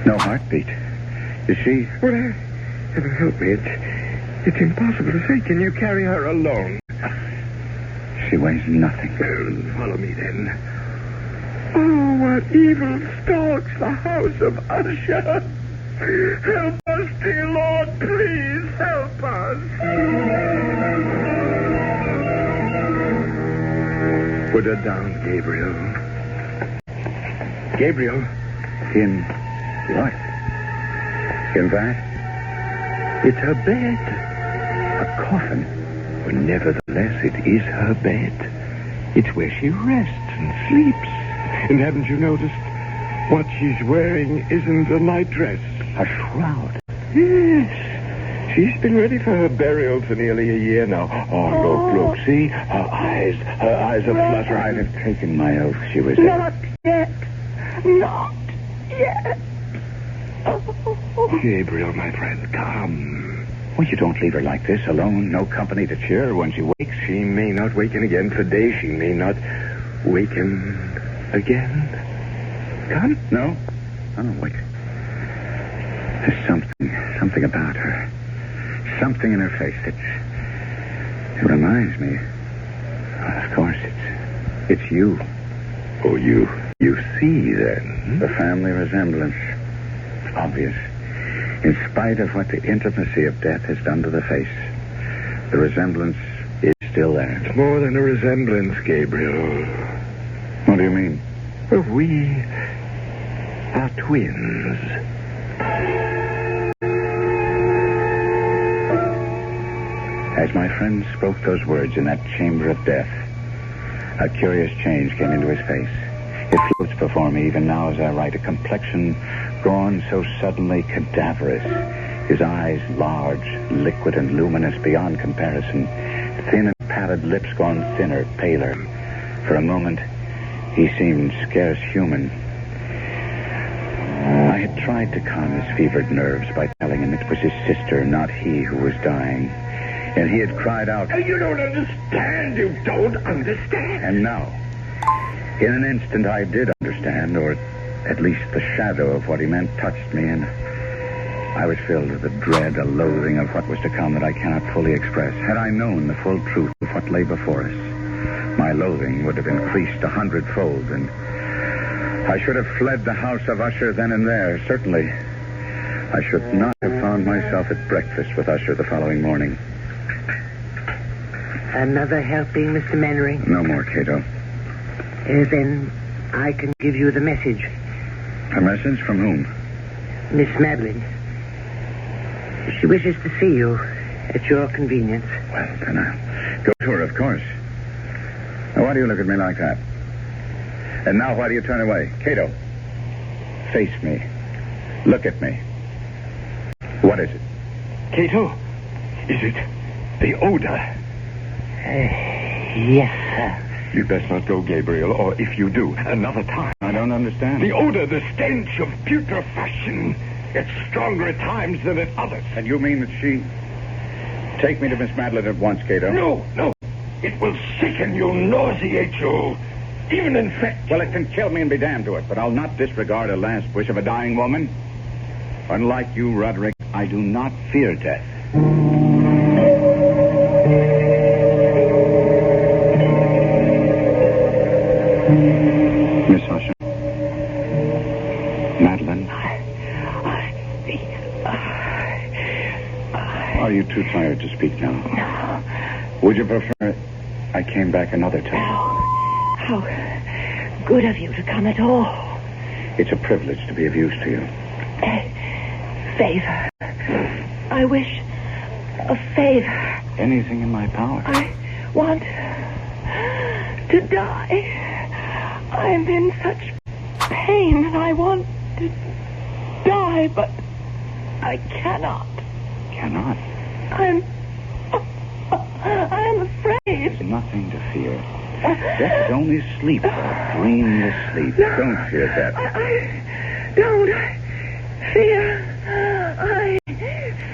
No heartbeat. Is she... Well, heaven help me. It's impossible to say. Can you carry her alone? She weighs nothing. Follow me, then. Oh, what evil stalks the House of Usher. Help us, dear Lord. Please help us. Put her down, Gabriel. Gabriel. In what? In that? It's her bed. A coffin. But nevertheless, it is her bed. It's where she rests and sleeps. And haven't you noticed? What she's wearing isn't a nightdress. A shroud. Yes. She's been ready for her burial for nearly a year now. Oh, look. See? Her eyes are fluttering. I'd have taken my oath she was Not yet. Not yet. Gabriel, my friend, come. Well, you don't leave her like this, alone, no company to cheer her when she wakes. She may not waken again today. She may not waken again. Come? No. Oh, wait. There's something about her. Something in her face that... It reminds me... Well, of course, it's you. Oh, you see, then? The family resemblance. Obvious. In spite of what the intimacy of death has done to the face, the resemblance is still there. It's more than a resemblance, Gabriel. What do you mean? Well, we are twins. As my friend spoke those words in that chamber of death, a curious change came into his face. It floats before me even now as I write, a complexion gone so suddenly cadaverous, his eyes large, liquid, and luminous beyond comparison, thin and pallid lips gone thinner, paler. For a moment, he seemed scarce human. I had tried to calm his fevered nerves by telling him it was his sister, not he, who was dying. And he had cried out. You don't understand. You don't understand. And now, in an instant, I did understand, or at least the shadow of what he meant touched me, and I was filled with a dread, a loathing of what was to come that I cannot fully express. Had I known the full truth of what lay before us, my loathing would have increased 100-fold, and I should have fled the House of Usher then and there. Certainly, I should not have found myself at breakfast with Usher the following morning. Another helping, Mr. Mannering? No more, Cato. Then I can give you the message. A message from whom? Miss Madeline. She wishes to see you at your convenience. Well, then I'll go to her, of course. Now, why do you look at me like that? And now, why do you turn away? Cato, face me. Look at me. What is it? Cato, is it the odor? Yes, sir. You'd best not go, Gabriel, or if you do, another time. I don't understand. The odor, the stench of putrefaction. It's stronger at times than at others. And you mean that she... Take me to Miss Madeline at once, Cato. No. It will sicken you, nauseate you, even infect. Well, it can kill me and be damned to it, but I'll not disregard a last wish of a dying woman. Unlike you, Roderick, I do not fear death. Miss Usher. Madeline. Are you too tired to speak now? No. Would you prefer I came back another time? No. How good of you to come at all. It's a privilege to be of use to you. Favor. I wish a favor. Anything in my power. I want to die. I'm in such pain and I want to die, but I cannot. Cannot? I'm afraid. There's nothing to fear. Death is only sleep, a dreamless sleep. No. Don't fear death. I don't fear. I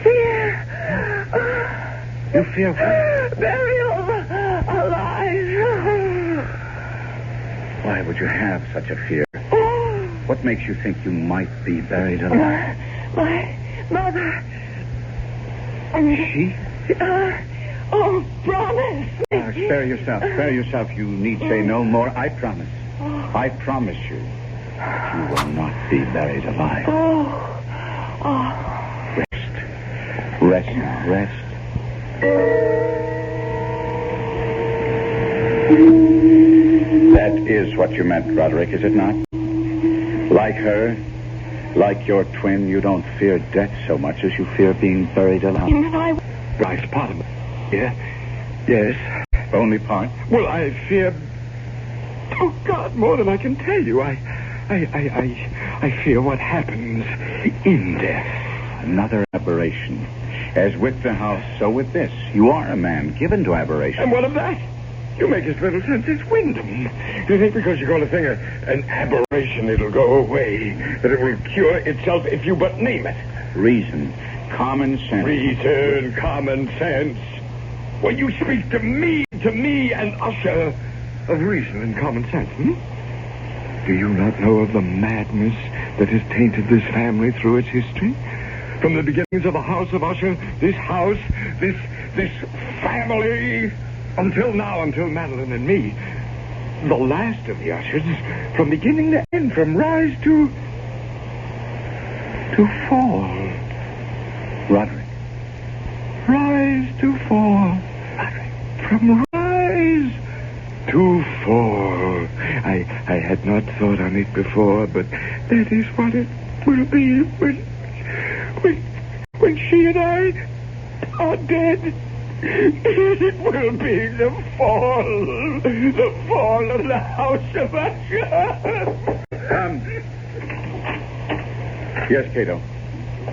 fear. You fear what? Burial alive. Why would you have such a fear? What makes you think you might be buried alive? My mother. She? Promise. Spare yourself. Spare yourself. You need say no more. I promise. I promise you that you will not be buried alive. Rest. Rest now. Rest. That is what you meant, Roderick, is it not? Like her, like your twin, you don't fear death so much as you fear being buried alive. Life's part of it. Yeah? Yes. Only part? Well, I fear... Oh, God, more than I can tell you. I fear what happens in death. Another aberration. As with the house, so with this. You are a man given to aberration. And what of that? You make as little sense as Wyndham. You think because you call a thing an aberration, it'll go away, that it will cure itself if you but name it. Reason. Common sense. Reason, common sense. When you speak to me and Usher of reason and common sense, Do you not know of the madness that has tainted this family through its history? From the beginnings of the House of Usher, this house, this family, until now, until Madeline and me, the last of the Ushers, from beginning to end, from rise to fall. Roderick. Rise to fall. Roderick. From rise to fall. I had not thought on it before, but that is what it will be when she and I are dead. It will be the fall of the House of Usher. Yes, Cato.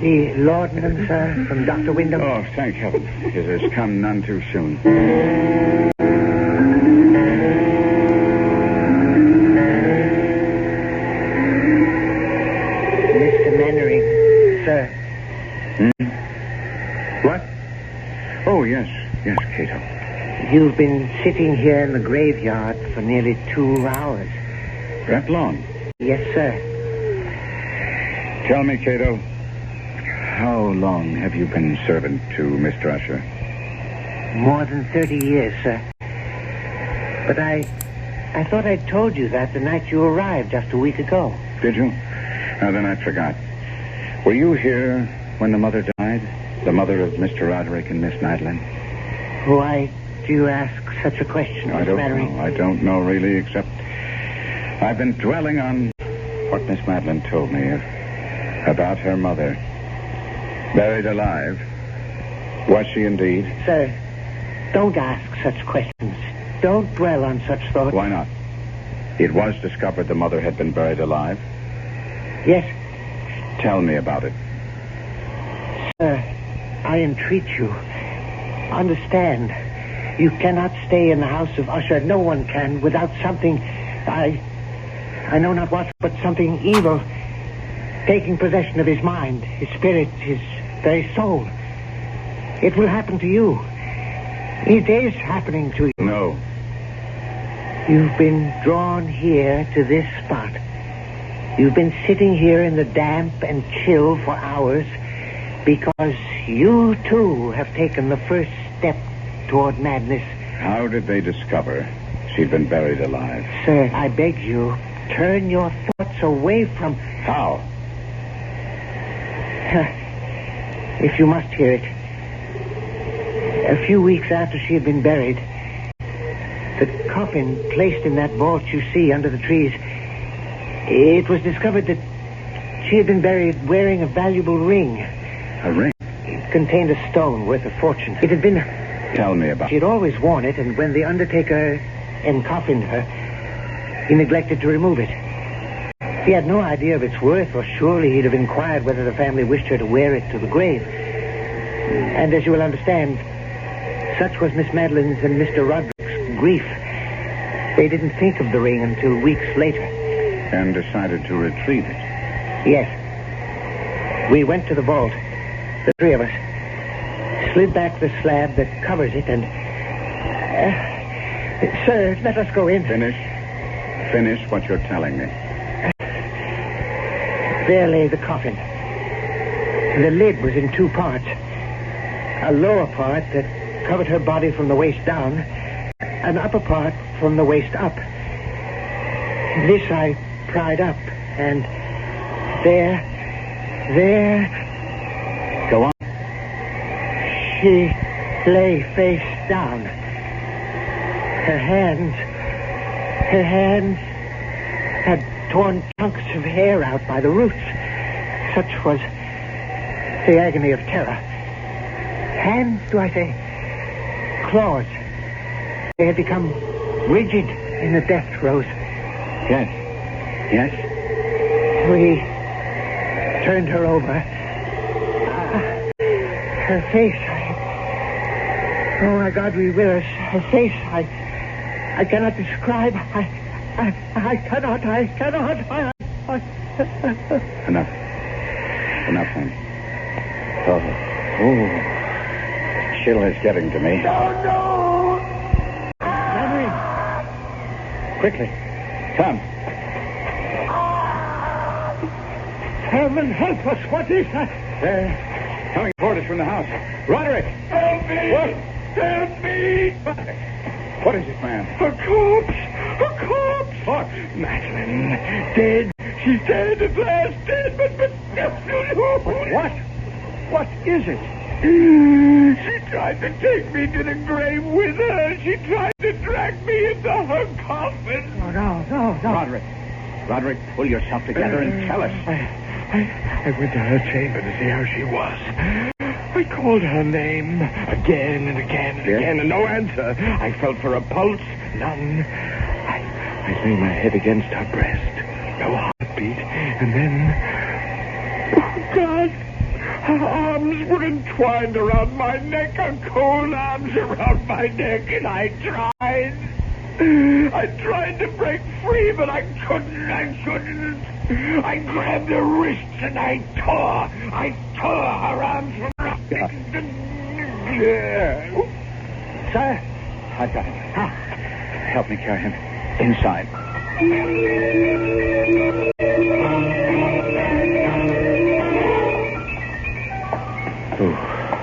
The laudanum, sir, from Dr. Wyndham. Oh, thank heaven. It has come none too soon. Mr. Mannering, sir. What? Oh, yes. You've been sitting here in the graveyard for nearly 2 hours. That long? Yes, sir. Tell me, Cato, how long have you been servant to Mr. Usher? More than 30 years, sir. But I thought I'd told you that the night you arrived just a week ago. Did you? Now, then I forgot. Were you here when the mother died? The mother of Mr. Roderick and Miss Madeline? Why do you ask such a question, Miss Mannering? I don't know, really, except I've been dwelling on what Miss Madeline told me about her mother. Buried alive. Was she indeed? Sir, don't ask such questions. Don't dwell on such thoughts. Why not? It was discovered the mother had been buried alive. Yes. Tell me about it. Sir, I entreat you. Understand. You cannot stay in the House of Usher. No one can without something... I know not what, but something evil taking possession of his mind, his spirit, his very soul. It will happen to you. It is happening to you. No. You've been drawn here to this spot. You've been sitting here in the damp and chill for hours because you, too, have taken the first step toward madness. How did they discover she'd been buried alive? Sir, I beg you, turn your thoughts away from... How? If you must hear it. A few weeks after she had been buried, the coffin placed in that vault you see under the trees, it was discovered that she had been buried wearing a valuable ring. A ring? It contained a stone worth a fortune. It had been... Tell me about it. She had always worn it, and when the undertaker encoffined her, he neglected to remove it. He had no idea of its worth, or surely he'd have inquired whether the family wished her to wear it to the grave. And as you will understand, such was Miss Madeline's and Mr. Roderick's grief. They didn't think of the ring until weeks later. And decided to retrieve it. Yes. We went to the vault, the three of us, slid back the slab that covers it, and... sir, let us go in. Finish what you're telling me. There lay the coffin. The lid was in two parts. A lower part that covered her body from the waist down, an upper part from the waist up. This I pried up, and there... Go on. She lay face down. Her hands had torn chunks of hair out by the roots. Such was the agony of terror. Hands, do I say? Claws. They had become rigid in the death throes. Yes. We turned her over. Her face, oh, my God, be with us. Her face, I cannot describe. I cannot. Enough, honey. Oh, chill is getting to me. No! Henry! Quickly. Come. Heaven help us. What is that? They're coming toward us from the house. Roderick! Help me! What? Help me! What is it, man? A corpse! What? Madeline, dead. She's dead at last, dead, but... What? What is it? She tried to take me to the grave with her. She tried to drag me into her coffin. No. Roderick, pull yourself together and tell us. I went to her chamber to see how she was. I called her name again and again and again, and no answer. I felt for a pulse, none. I lay my head against her breast, no heartbeat, and then... Oh, God! Her arms were entwined around my neck, her cold arms around my neck, and I tried to break free, but I couldn't. I grabbed her wrists and I tore her arms from her neck. Sir, I've got him. Help me carry him inside.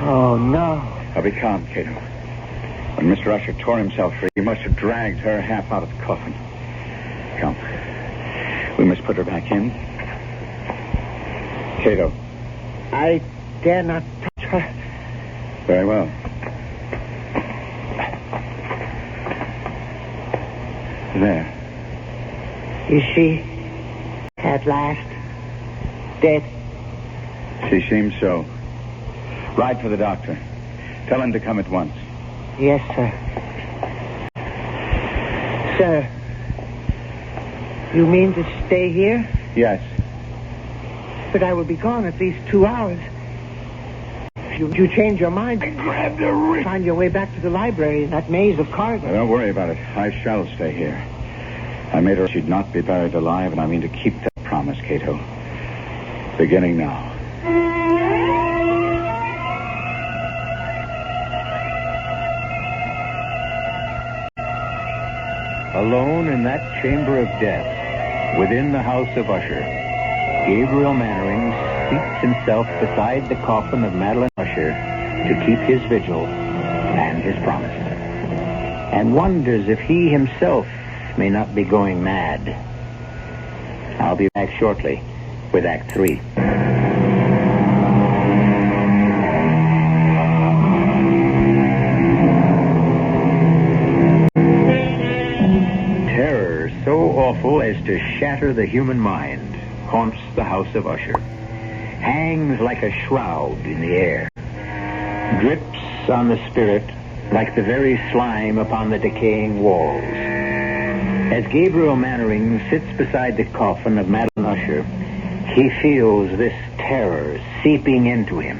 Oh, no. Now be calm, Cato. When Mr. Usher tore himself free, he must have dragged her half out of the coffin. Come. We must put her back in. Cato. I dare not touch her. Very well. There. Is she at last dead? She seems so. Ride for the doctor. Tell him to come at once. Yes, sir. Sir, you mean to stay here? Yes. But I will be gone at least 2 hours. If you change your mind, Grab the wrist. find your way back to the library in that maze of corridors. Don't worry about it. I shall stay here. I made her she'd not be buried alive, and I mean to keep that promise, Cato. Beginning now. Alone in that chamber of death, within the House of Usher, Gabriel Mannering seats himself beside the coffin of Madeline Usher to keep his vigil and his promise, and wonders if he himself may not be going mad. I'll be back shortly with Act 3. Terror so awful as to shatter the human mind haunts the House of Usher, hangs like a shroud in the air, drips on the spirit like the very slime upon the decaying walls. As Gabriel Mannering sits beside the coffin of Madeline Usher, he feels this terror seeping into him.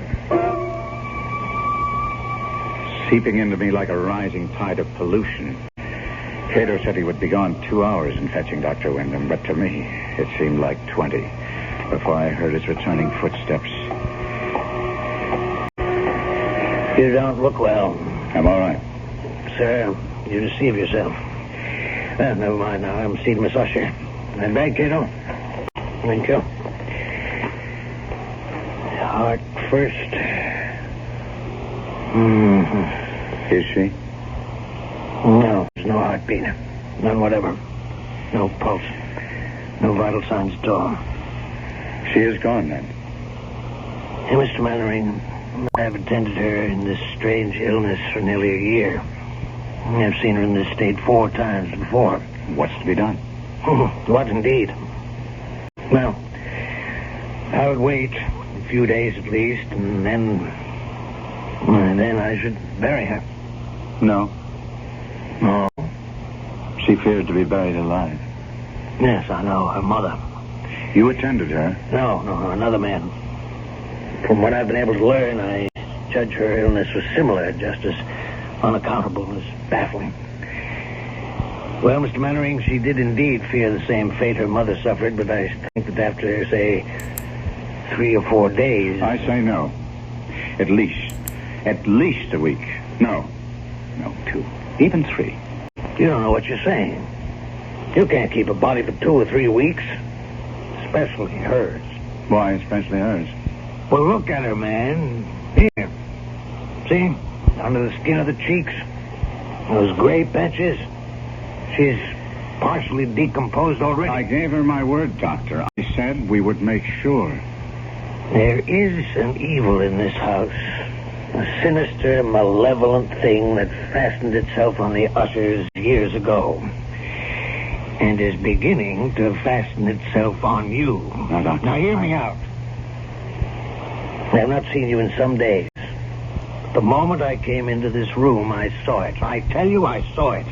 Seeping into me like a rising tide of pollution. Cato said he would be gone 2 hours in fetching Dr. Wyndham, but to me, it seemed like 20 before I heard his returning footsteps. You don't look well. I'm all right. Sir, you deceive yourself. Well, never mind now. I'm seeing Miss Usher. That bag, Cato? Thank you. Heart first. Mm-hmm. Is she? No, there's no heartbeat. None whatever. No pulse. No vital signs at all. She is gone, then? Hey, Mr. Mannering, I have attended her in this strange illness for nearly a year. I've seen her in this state 4 times before. What's to be done? What indeed? Well, I would wait a few days at least, and then I should bury her. No. No. She feared to be buried alive. Yes, I know. Her mother. You attended her? No, another man. From what I've been able to learn, I judge her illness was similar, just as unaccountable as baffling. Well, Mr. Mannering, she did indeed fear the same fate her mother suffered, but I think that after, say, 3 or 4 days... I say no. At least a week. No, 2. Even 3. You don't know what you're saying. You can't keep a body for 2 or 3 weeks. Especially hers. Why especially hers? Well, look at her, man. Here. See? Under the skin of the cheeks. Those gray patches. She's partially decomposed already. I gave her my word, Doctor. I said we would make sure. There is an evil in this house. A sinister, malevolent thing that fastened itself on the Ushers years ago. And is beginning to fasten itself on you. Now, Doctor. Now, hear me out. I have not seen you in some days. The moment I came into this room, I saw it. I tell you, I saw it.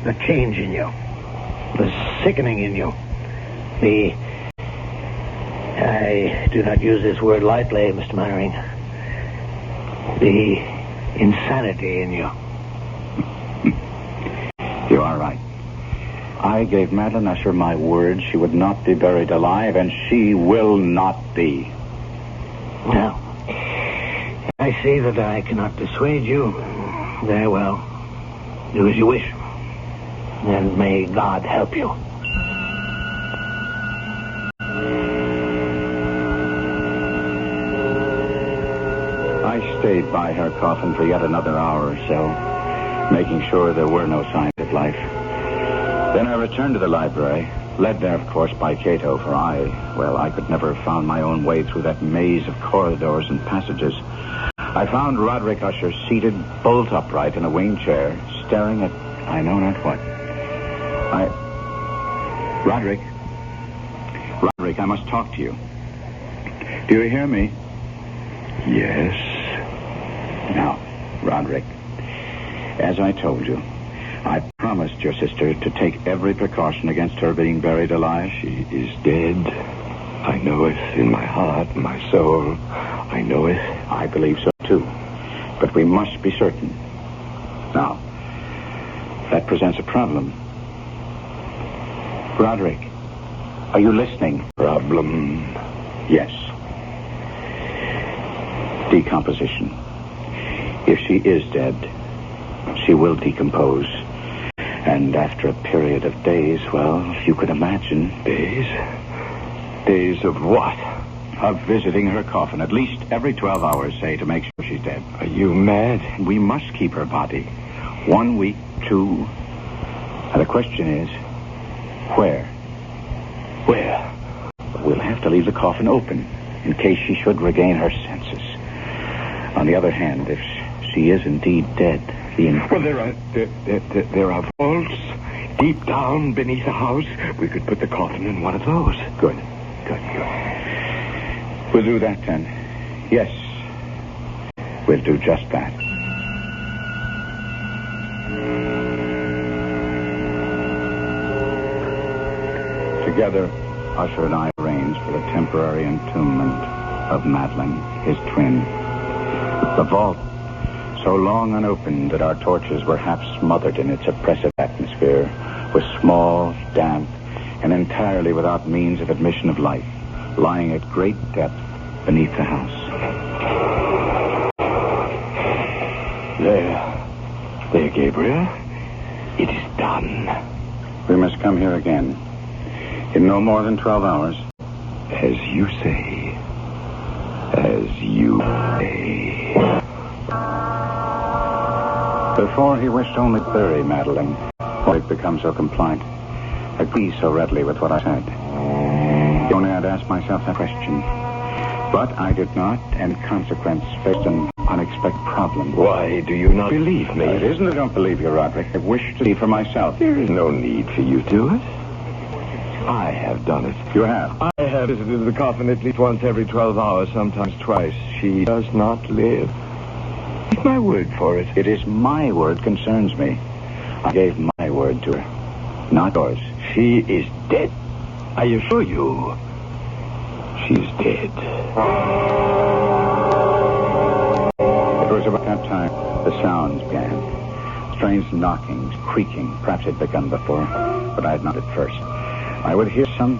The change in you. The sickening in you. I do not use this word lightly, Mr. Mannering. The insanity in you. You are right. I gave Madeline Usher my word she would not be buried alive, and she will not be. Now, I see that I cannot dissuade you. Very well. Do as you wish. And may God help you. I stayed by her coffin for yet another hour or so, making sure there were no signs of life. Then I returned to the library, led there, of course, by Cato, for I could never have found my own way through that maze of corridors and passages. I found Roderick Usher seated bolt upright in a wing chair, staring at I know not what. Roderick, I must talk to you. Do you hear me? Yes. Now, Roderick, as I told you, I promised your sister to take every precaution against her being buried alive. She is dead. I know it in my heart, my soul. I know it. I believe so, too. But we must be certain. Now, that presents a problem. Roderick, are you listening? Problem? Yes. Decomposition. If she is dead, she will decompose. And after a period of days, well, if you could imagine... Days? Days of what? Of visiting her coffin at least every 12 hours, say, to make sure she's dead. Are you mad? We must keep her body. 1 week, 2. And the question is, where? Where? We'll have to leave the coffin open in case she should regain her senses. On the other hand, if she is indeed dead, Well, there are vaults deep down beneath the house. We could put the coffin in one of those. Good. We'll do that, then. Yes. We'll do just that. Together, Usher and I arranged for the temporary entombment of Madeline, his twin. The vault, so long unopened that our torches were half smothered in its oppressive atmosphere, was small, damp, and entirely without means of admission of light, lying at great depth beneath the house. There, Gabriel. It is done. We must come here again. In no more than 12 hours. As you say. As you say. Before he wished only to bury Madeline, or he'd become so compliant, agreed so readily with what I said. Only I'd asked myself that question. But I did not, and in consequence, faced an unexpected problem. Why do you not believe me? It isn't that I don't believe you, Roderick. I wish to see for myself. There is no need for you to do it. I have done it. You have? I have visited the coffin at least once every 12 hours, sometimes twice. She does not live. Take my word for it. It is my word concerns me. I gave my word to her, not yours. She is dead. I assure you, she's dead. It was about that time the sounds began. Strange knockings, creaking. Perhaps it had begun before, but I had not at first. I would hear some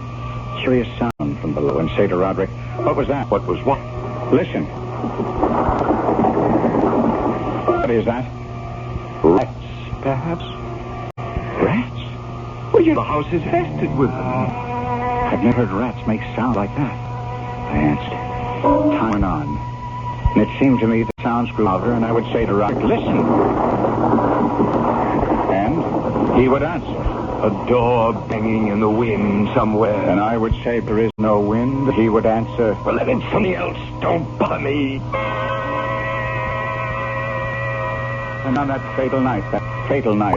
curious sound from below and say to Roderick, "What was that?" What was what? Listen. What is that? Rats, perhaps? Rats? Well, the house is infested with them. I've never heard rats make sound like that, I answered. Time went on, and it seemed to me the sounds grew louder, and I would say to Roderick, "Listen." And he would answer. A door banging in the wind somewhere. And I would say, "There is no wind." He would answer, "Well, then it's something else. Don't bother me." And on that fatal night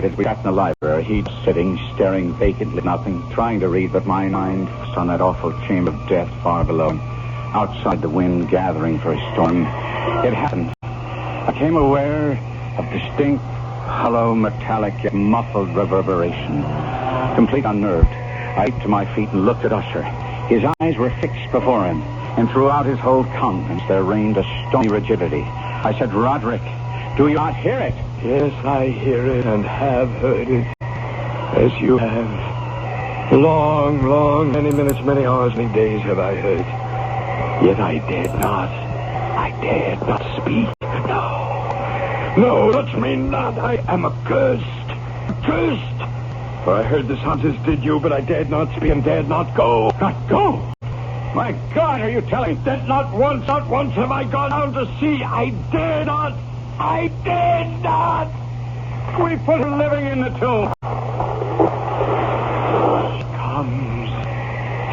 as we sat in the library, he'd sitting, staring vacantly at nothing, trying to read, but my mind was on that awful chamber of death far below him, outside the wind gathering for a storm. It happened. I became aware of distinct, hollow, metallic, yet muffled reverberation. Complete unnerved, I leaped to my feet and looked at Usher. His eyes were fixed before him, and throughout his whole countenance there reigned a stony rigidity. I said, "Roderick, do you not hear it?" "Yes, I hear it and have heard it, as you have. Long, many minutes, many hours, many days have I heard. Yet I dared not speak. No, touch me not. I am accursed. Cursed! For I heard the hunters did you, but I dared not speak and dared not go. Not go? My God, are you telling me that not once have I gone down to see? I dare not! I dare not! We put her living in the tomb.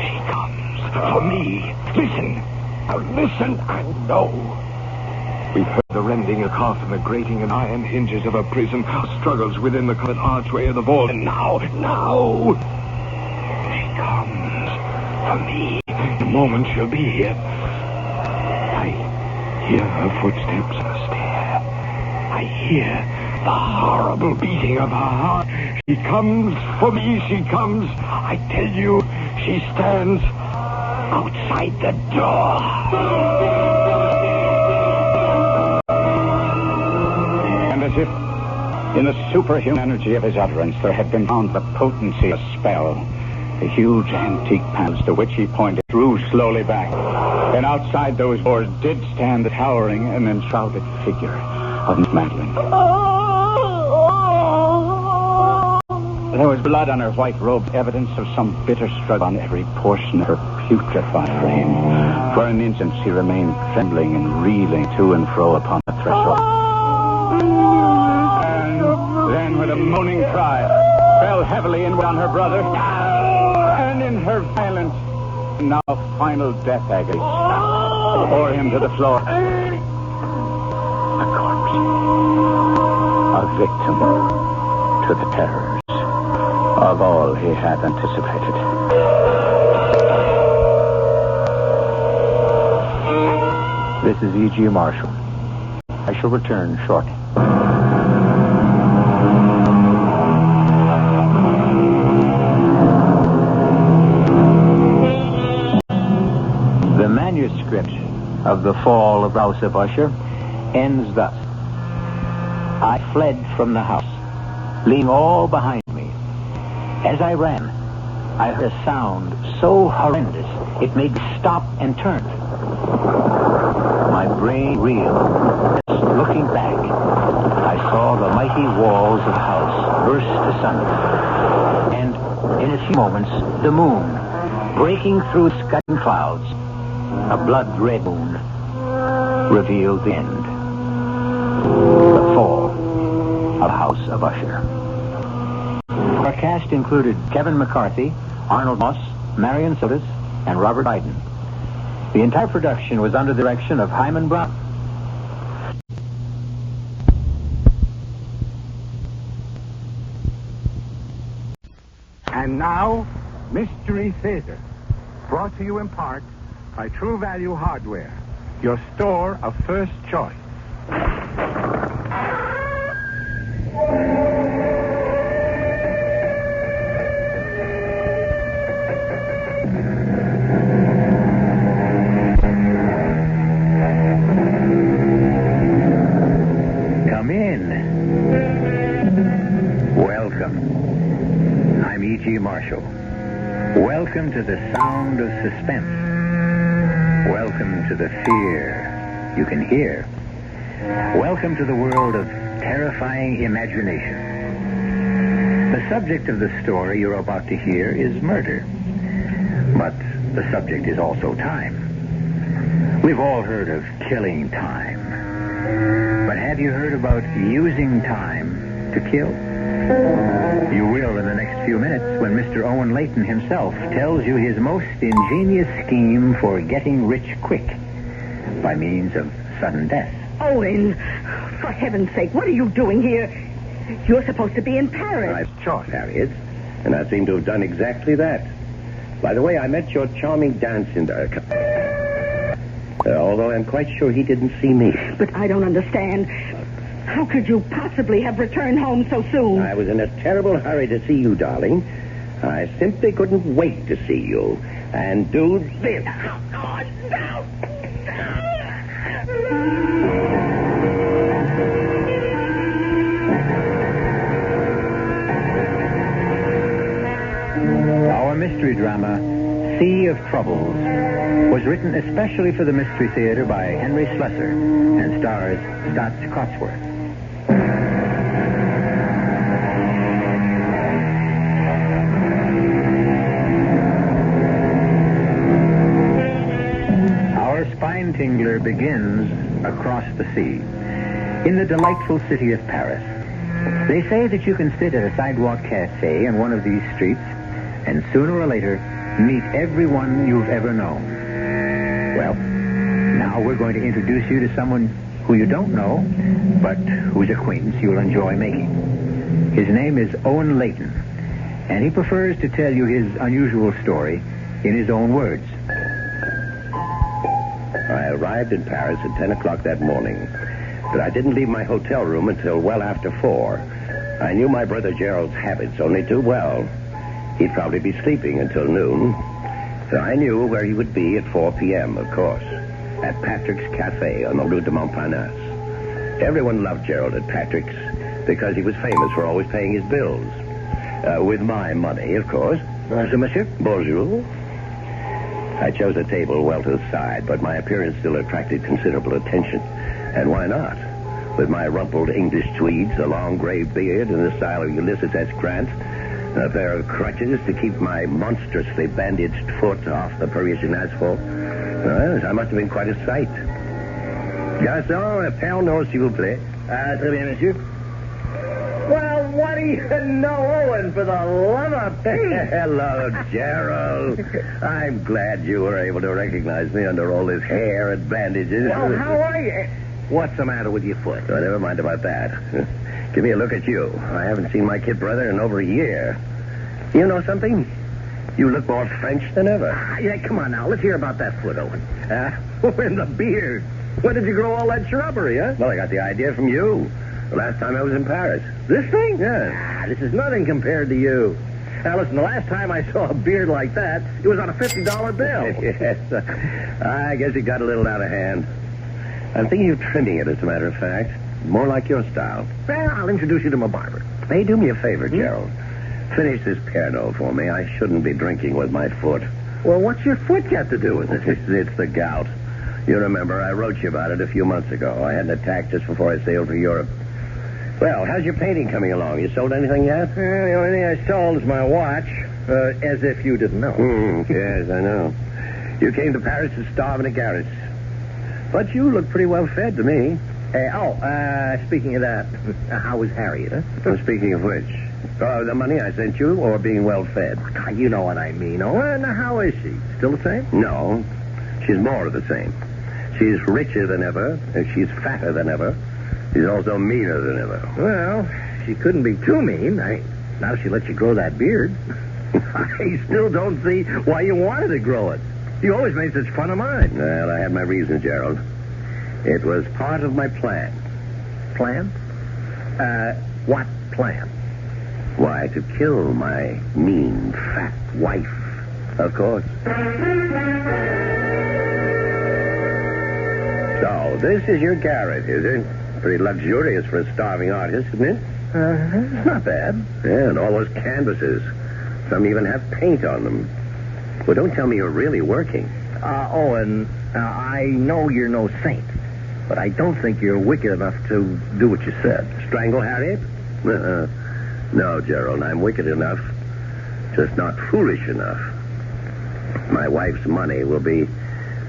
She comes for me. Listen. Now listen and know. We've heard the rending of calf and the grating and iron hinges of a prison, struggles within the covered archway of the vault. And now, she comes for me. The moment she'll be here. I hear her footsteps on the stair. I hear the horrible beating of her heart. She comes for me, she comes. I tell you, she stands outside the door. And as if in the superhuman energy of his utterance there had been found the potency of a spell, the huge antique panels to which he pointed drew slowly back. And outside those doors did stand the towering and enshrouded figure of Madeline. There was blood on her white robe, evidence of some bitter struggle on every portion of her putrefied frame. For an instant she remained trembling and reeling to and fro upon the threshold. And then with a moaning cry, fell heavily inward on her brother, and in her violent, now final death agony, bore him to the floor. A corpse. A victim to the terrors of all he had anticipated. This is E.G. Marshall. I shall return shortly. The manuscript of The Fall of House of Usher ends thus. I fled from the house, leaving all behind me. As I ran, I heard a sound so horrendous it made me stop and turn. My brain reeled. Looking back, I saw the mighty walls of the house burst asunder. And in a few moments, the moon, breaking through scudding clouds, a blood-red moon, revealed the end. The fall of House of Usher. Our cast included Kevin McCarthy, Arnold Moss, Marion Sotis, and Robert Biden. The entire production was under the direction of Hyman Brown. And now, Mystery Theater, brought to you in part by True Value Hardware, your store of first choice. Come in. Welcome. I'm E.G. Marshall. Welcome to the sound of suspense. Welcome to the fear you can hear. Welcome to the world of terrifying imagination. The subject of the story you're about to hear is murder. But the subject is also time. We've all heard of killing time. But have you heard about using time to kill? You will in the next few minutes when Mr. Owen Layton himself tells you his most ingenious scheme for getting rich quick by means of sudden death. Owen, for heaven's sake, what are you doing here? You're supposed to be in Paris. Nice choice, Harriet. And I seem to have done exactly that. By the way, I met your charming dance in although I'm quite sure he didn't see me. But I don't understand. How could you possibly have returned home so soon? I was in a terrible hurry to see you, darling. I simply couldn't wait to see you. And do this. Oh, no. Our mystery drama, Sea of Troubles, was written especially for the Mystery Theater by Henry Slessor and stars Stotts Cotsworth. begins across the sea, in the delightful city of Paris. They say that you can sit at a sidewalk cafe in one of these streets and sooner or later meet everyone you've ever known. Well, now we're going to introduce you to someone who you don't know, but whose acquaintance you'll enjoy making. His name is Owen Layton, and he prefers to tell you his unusual story in his own words. I arrived in Paris at 10 o'clock that morning, but I didn't leave my hotel room until well after 4. I knew my brother Gerald's habits only too well. He'd probably be sleeping until noon, so I knew where he would be at 4 p.m., of course, at Patrick's Cafe on the Rue de Montparnasse. Everyone loved Gerald at Patrick's because he was famous for always paying his bills. With my money, of course. Bonjour, monsieur. Bonjour. I chose a table well to the side, but my appearance still attracted considerable attention. And why not? With my rumpled English tweeds, a long gray beard in the style of Ulysses S. Grant, a pair of crutches to keep my monstrously bandaged foot off the Parisian asphalt. Well, I must have been quite a sight. Garçon, a pain d'eau, s'il vous plaît. Très bien, monsieur. Well, what do you know, Owen, for the love of Pete? Hello, Gerald. I'm glad you were able to recognize me under all this hair and bandages. Well, how are you? What's the matter with your foot? Oh, never mind about that. Give me a look at you. I haven't seen my kid brother in over a year. You know something? You look more French than ever. Yeah, come on now. Let's hear about that foot, Owen. And the beard. When did you grow all that shrubbery, huh? Well, I got the idea from you. The last time I was in Paris. This thing? Yeah. This is nothing compared to you. Now, listen, the last time I saw a beard like that, it was on a $50 bill. Yes. I guess it got a little out of hand. I'm thinking of trimming it, as a matter of fact. More like your style. Well, I'll introduce you to my barber. Hey, do me a favor, Gerald. Finish this Pernod for me. I shouldn't be drinking with my foot. Well, what's your foot got to do with it? It's the gout. You remember, I wrote you about it a few months ago. I had an attack just before I sailed for Europe. Well, how's your painting coming along? You sold anything yet? The only thing I sold is my watch. As if you didn't know. Yes, I know. You came to Paris to starve in a garret. But you look pretty well fed to me. Speaking of that, how was Harriet, huh? Well, speaking of which, the money I sent you or being well fed? You know what I mean, Owen. How is she? Still the same? No. She's more of the same. She's richer than ever, and she's fatter than ever. She's also meaner than ever. Well, she couldn't be too mean. Now she let you grow that beard. I still don't see why you wanted to grow it. You always made such fun of mine. Well, I had my reasons, Gerald. It was part of my plan. Plan? What plan? Why, to kill my mean, fat wife, of course. So, this is your garret, is it? Pretty luxurious for a starving artist, isn't it? It's not bad. Yeah, and all those canvases. Some even have paint on them. Well, don't tell me you're really working. Owen, I know you're no saint, but I don't think you're wicked enough to do what you said. Strangle Harriet? No, Gerald, I'm wicked enough, just not foolish enough. My wife's money will be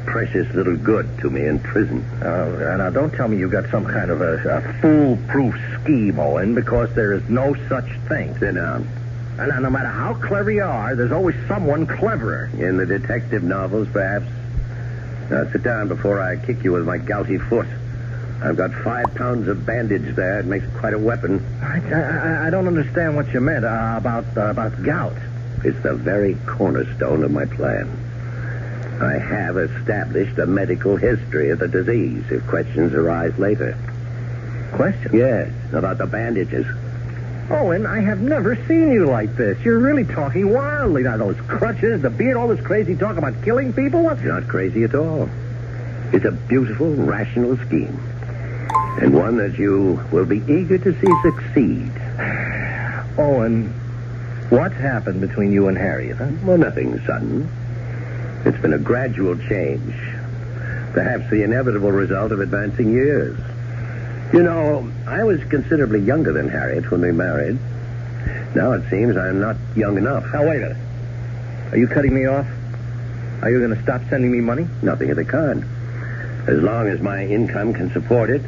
precious little good to me in prison. Now, don't tell me you've got some kind of a foolproof scheme, Owen, because there is no such thing. Sit down. And no matter how clever you are, there's always someone cleverer. In the detective novels, perhaps? Now, sit down before I kick you with my gouty foot. I've got 5 pounds of bandage there. It makes quite a weapon. I don't understand what you meant about gout. It's the very cornerstone of my plan. I have established a medical history of the disease if questions arise later. Questions? Yes, about the bandages. Owen, I have never seen you like this. You're really talking wildly. Now, those crutches, the beard, all this crazy talk about killing people? It's not crazy at all. It's a beautiful, rational scheme. And one that you will be eager to see succeed. Owen, what's happened between you and Harriet, huh? Well, nothing sudden. It's been a gradual change. Perhaps the inevitable result of advancing years. You know, I was considerably younger than Harriet when we married. Now it seems I'm not young enough. Now, wait a minute. Are you cutting me off? Are you going to stop sending me money? Nothing of the kind. As long as my income can support it,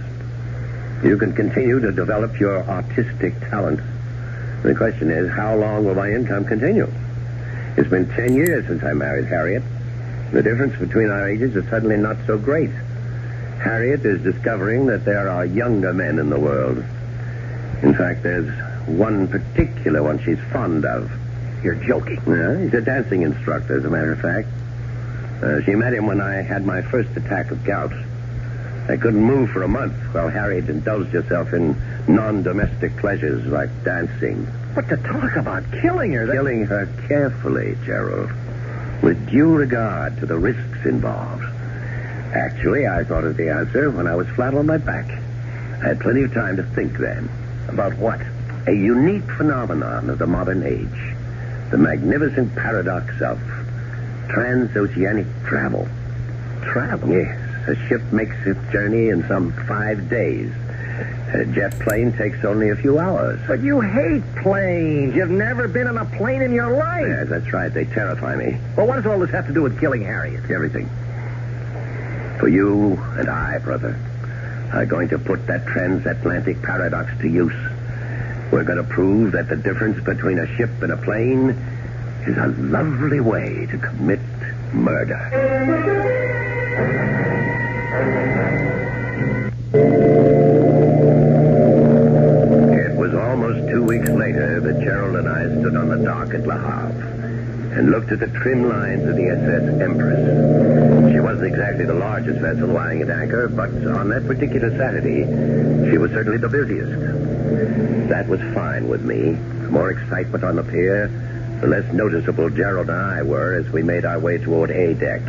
you can continue to develop your artistic talent. The question is, how long will my income continue? It's been 10 years since I married Harriet. The difference between our ages is suddenly not so great. Harriet is discovering that there are younger men in the world. In fact, there's one particular one she's fond of. You're joking. Yeah, he's a dancing instructor, as a matter of fact. She met him when I had my first attack of gout. I couldn't move for a month while Harriet indulged herself in non-domestic pleasures like dancing. But to talk about killing her... Killing her carefully, Gerald, with due regard to the risks involved. Actually, I thought of the answer when I was flat on my back. I had plenty of time to think then. About what? A unique phenomenon of the modern age. The magnificent paradox of transoceanic travel. Travel? Yes. A ship makes its journey in some 5 days. A jet plane takes only a few hours. But you hate planes. You've never been on a plane in your life. Yes, that's right. They terrify me. Well, what does all this have to do with killing Harriet? Everything. For you and I, brother, are going to put that transatlantic paradox to use. We're going to prove that the difference between a ship and a plane is a lovely way to commit murder. It was almost 2 weeks later that Gerald and I stood on the dock at Le Havre and looked at the trim lines of the SS Empress. She wasn't exactly the largest vessel lying at anchor, but on that particular Saturday, she was certainly the busiest. That was fine with me. The more excitement on the pier, the less noticeable Gerald and I were as we made our way toward A deck.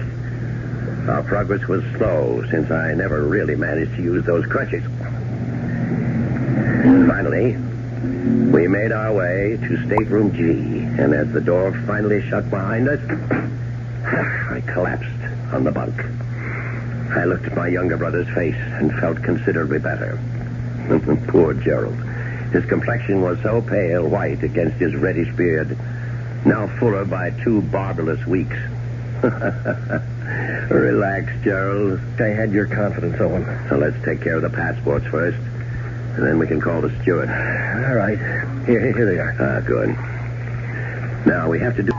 Our progress was slow, since I never really managed to use those crutches. Finally, we made our way to stateroom G, and as the door finally shut behind us, I collapsed on the bunk. I looked at my younger brother's face and felt considerably better. Poor Gerald. His complexion was so pale white against his reddish beard, now fuller by 2 barbarous weeks. Relax, Gerald. I had your confidence, Owen. So let's take care of the passports first, and then we can call the steward. All right. Here they are. Ah, good. Now, we have to do...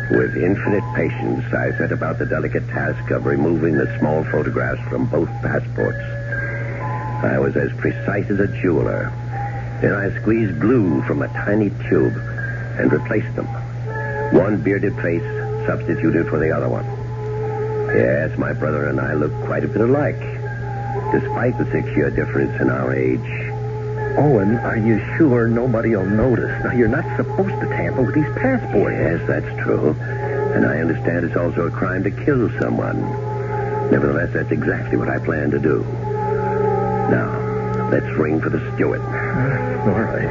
With infinite patience, I set about the delicate task of removing the small photographs from both passports. I was as precise as a jeweler. Then I squeezed glue from a tiny tube and replaced them. One bearded face substituted for the other one. Yes, my brother and I look quite a bit alike, despite the 6-year difference in our age. Owen, are you sure nobody will notice? Now, you're not supposed to tamper with these passports. Yes, that's true. And I understand it's also a crime to kill someone. Nevertheless, that's exactly what I plan to do. Now, let's ring for the steward. All right.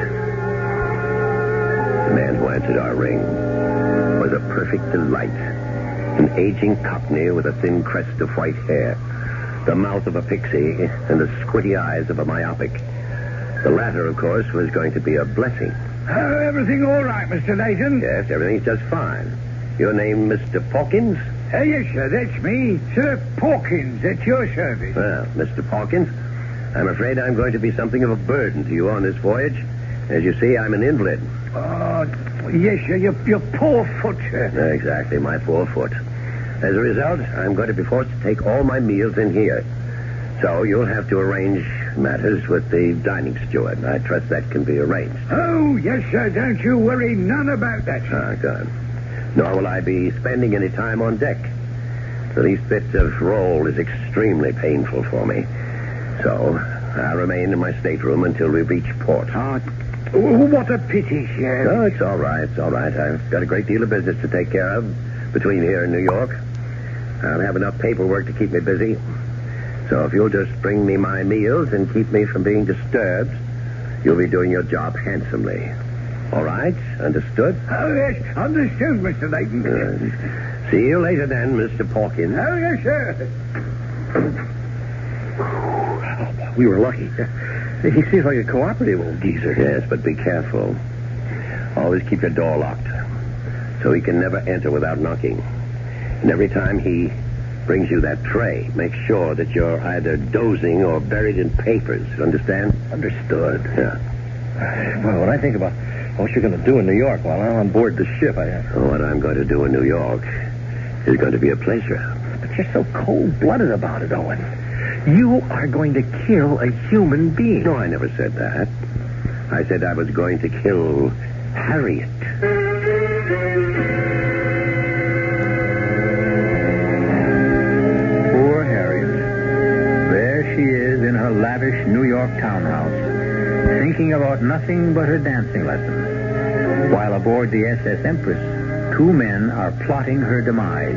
The man who answered our ring was a perfect delight. An aging cockney with a thin crest of white hair, the mouth of a pixie, and the squinty eyes of a myopic. The latter, of course, was going to be a blessing. Everything all right, Mr. Layton? Yes, everything's just fine. Your name, Mr. Pawkins? Yes, sir, that's me. Sir Pawkins, at your service. Well, Mr. Pawkins, I'm afraid I'm going to be something of a burden to you on this voyage. As you see, I'm an invalid. Oh, yes, sir, your poor foot, sir. Exactly, my poor foot. As a result, I'm going to be forced to take all my meals in here. So you'll have to arrange matters with the dining steward. I trust that can be arranged. Oh, yes, sir. Don't you worry none about that, sir. Ah, good. Nor will I be spending any time on deck. The least bit of roll is extremely painful for me. So I'll remain in my stateroom until we reach port. Oh, what a pity, sir. Oh, it's all right. It's all right. I've got a great deal of business to take care of between here and New York. I'll have enough paperwork to keep me busy. So if you'll just bring me my meals and keep me from being disturbed, you'll be doing your job handsomely. All right? Understood? Oh, yes. Understood, Mr. Layton. See you later, then, Mr. Pawkins. Oh, yes, sir. We were lucky. He seems like a cooperative old geezer. Yes, but be careful. Always keep your door locked, so he can never enter without knocking. And every time he brings you that tray, make sure that you're either dozing or buried in papers. Understand? Understood. Yeah. Well, when I think about what you're going to do in New York while I'm on board the ship, What I'm going to do in New York is going to be a pleasure. But you're so cold-blooded about it, Owen. You are going to kill a human being. No, I never said that. I said I was going to kill Harriet. Poor Harriet. There she is in her lavish New York townhouse, thinking about nothing but her dancing lessons, while aboard the SS Empress, 2 men are plotting her demise.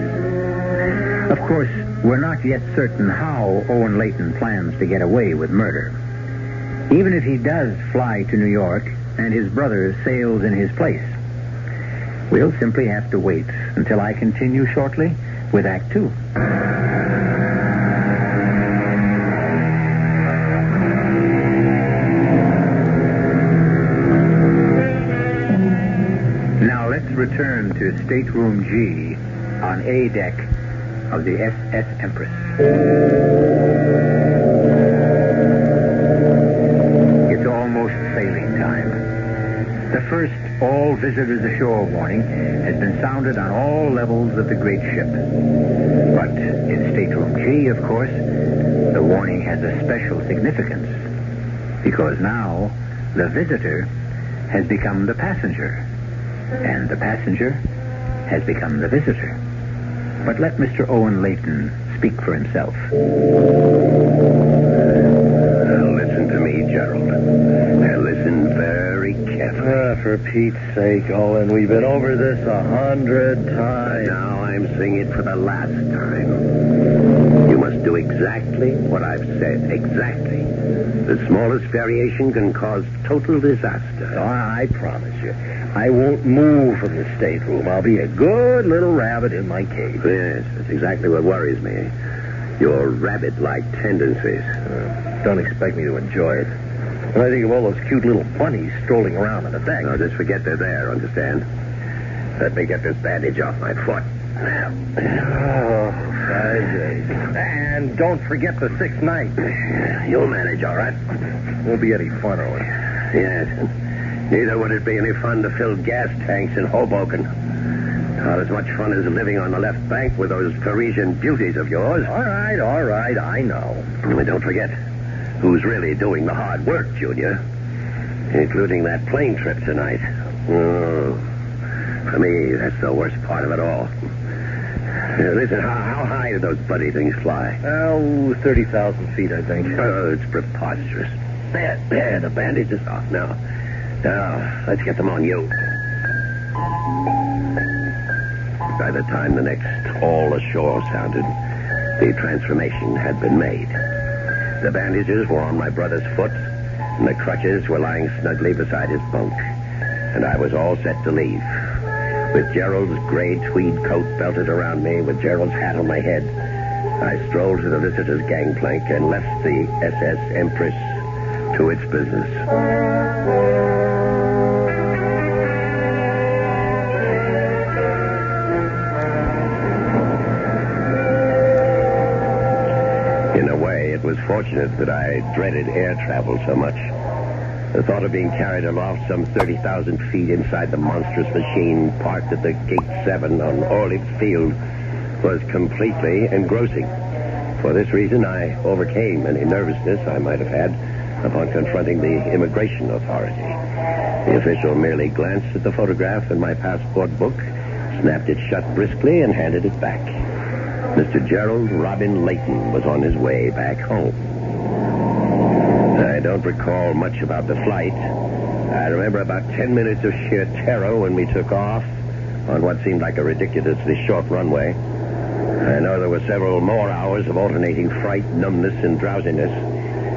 Of course, we're not yet certain how Owen Layton plans to get away with murder. Even if he does fly to New York and his brother sails in his place, we'll simply have to wait until I continue shortly with Act 2. Now let's return to Stateroom G on A deck of the SS Empress. It's almost sailing time. The first all visitors ashore warning has been sounded on all levels of the great ship. But in Stateroom G, of course, the warning has a special significance, because now the visitor has become the passenger, and the passenger has become the visitor. But let Mr. Owen Layton speak for himself. Listen to me, Gerald. And listen very carefully. For Pete's sake, Owen, we've been over this 100 times. Now I'm saying it for the last time. You must do exactly what I've said. Exactly. The smallest variation can cause total disaster. Oh, I promise you. I won't move from the stateroom. I'll be a good little rabbit in my cage. Yes, that's exactly what worries me. Your rabbit-like tendencies. Don't expect me to enjoy it. When I think of all those cute little bunnies strolling around on the deck. No, just forget they're there, understand? Let me get this bandage off my foot. Oh, and don't forget the 6th night. You'll manage, all right? Won't be any fun, Owen. Yes. Neither would it be any fun to fill gas tanks in Hoboken. Not as much fun as living on the left bank with those Parisian beauties of yours. All right, I know. And don't forget who's really doing the hard work, Junior. Including that plane trip tonight. Oh, for me, that's the worst part of it all. Listen, how high do those buddy things fly? Oh, 30,000 feet, I think. Oh, it's preposterous. There, the bandage is off now. Now, let's get them on you. By the time the next all ashore sounded, the transformation had been made. The bandages were on my brother's foot, and the crutches were lying snugly beside his bunk. And I was all set to leave. With Gerald's gray tweed coat belted around me, with Gerald's hat on my head, I strolled to the visitor's gangplank and left the SS Empress to its business. In a way, it was fortunate that I dreaded air travel so much. The thought of being carried aloft some 30,000 feet inside the monstrous machine parked at the Gate 7 on Orly Field was completely engrossing. For this reason, I overcame any nervousness I might have had upon confronting the immigration authority. The official merely glanced at the photograph in my passport book, snapped it shut briskly, and handed it back. Mr. Gerald Robin Layton was on his way back home. I don't recall much about the flight. I remember about 10 minutes of sheer terror when we took off on what seemed like a ridiculously short runway. I know there were several more hours of alternating fright, numbness, and drowsiness,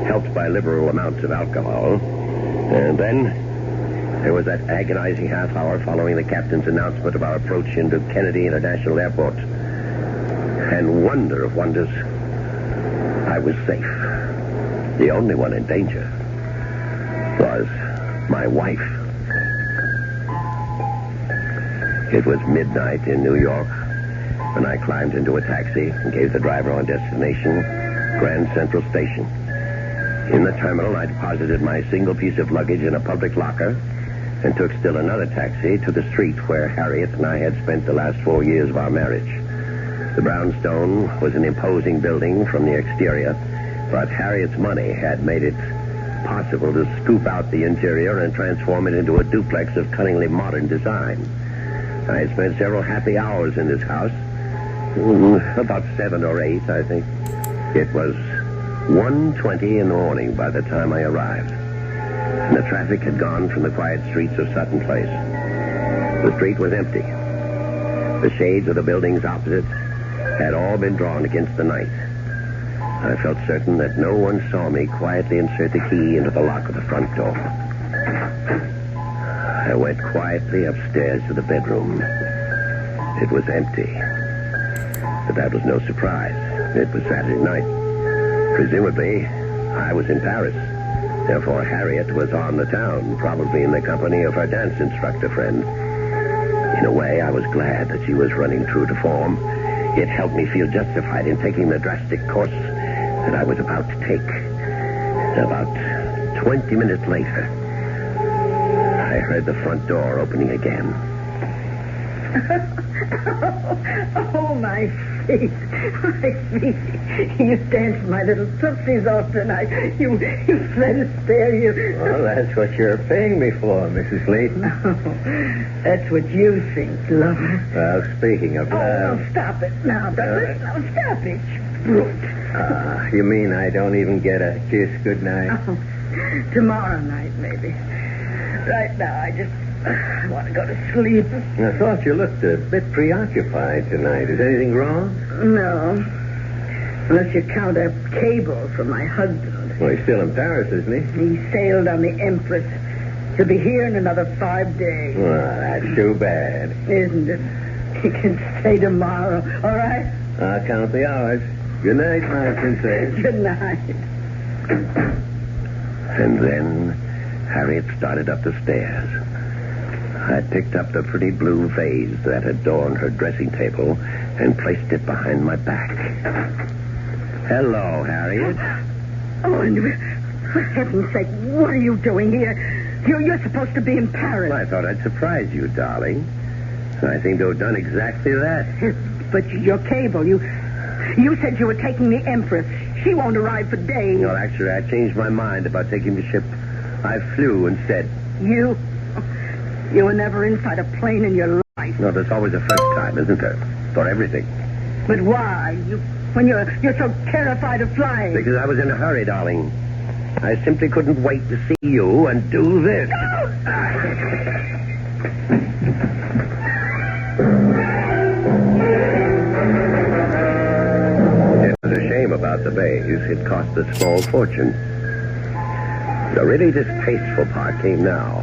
helped by liberal amounts of alcohol. And then there was that agonizing half hour following the captain's announcement of our approach into Kennedy International Airport. And wonder of wonders, I was safe. The only one in danger was my wife. It was midnight in New York, and I climbed into a taxi and gave the driver our destination, Grand Central Station. In the terminal, I deposited my single piece of luggage in a public locker and took still another taxi to the street where Harriet and I had spent the last 4 years of our marriage. The brownstone was an imposing building from the exterior, but Harriet's money had made it possible to scoop out the interior and transform it into a duplex of cunningly modern design. I had spent several happy hours in this house, about 7 or 8, I think. It was 1:20 in the morning by the time I arrived, and the traffic had gone from the quiet streets of Sutton Place. The street was empty. The shades of the buildings opposite had all been drawn against the night. I felt certain that no one saw me quietly insert the key into the lock of the front door. I went quietly upstairs to the bedroom. It was empty. But that was no surprise. It was Saturday night. Presumably, I was in Paris. Therefore, Harriet was on the town, probably in the company of her dance instructor friend. In a way, I was glad that she was running true to form. It helped me feel justified in taking the drastic course that I was about to take. About 20 minutes later, I heard the front door opening again. Oh, my feet. My feet. You danced my little tootsies off tonight. You Fred Astaire, you... Well, that's what you're paying me for, Mrs. Clayton. Oh, that's what you think, lover. Well, speaking of love... Oh, stop it now, Douglas. Now, stop it, brute. You mean I don't even get a kiss goodnight? Oh, tomorrow night, maybe. Right now, I want to go to sleep. I thought you looked a bit preoccupied tonight. Is anything wrong? No. Unless you count a cable from my husband. Well, he's still in Paris, isn't he? He sailed on the Empress. He'll be here in another 5 days. Well, that's too bad. Isn't it? He can stay tomorrow, all right? I'll count the hours. Good night, my princess. Good night. And then Harriet started up the stairs. I picked up the pretty blue vase that adorned her dressing table and placed it behind my back. Hello, Harriet. Oh, and for heaven's sake, what are you doing here? You're supposed to be in Paris. Well, I thought I'd surprise you, darling. I seem to have done exactly that. But your cable, you said you were taking the Empress. She won't arrive for days. Well, actually, I changed my mind about taking the ship. I flew instead. You were never inside a plane in your life. No, there's always a first time, isn't there? For everything. But why? When you're so terrified of flying? Because I was in a hurry, darling. I simply couldn't wait to see you and do this. It was a shame about the vase. It cost a small fortune. The really distasteful part came now.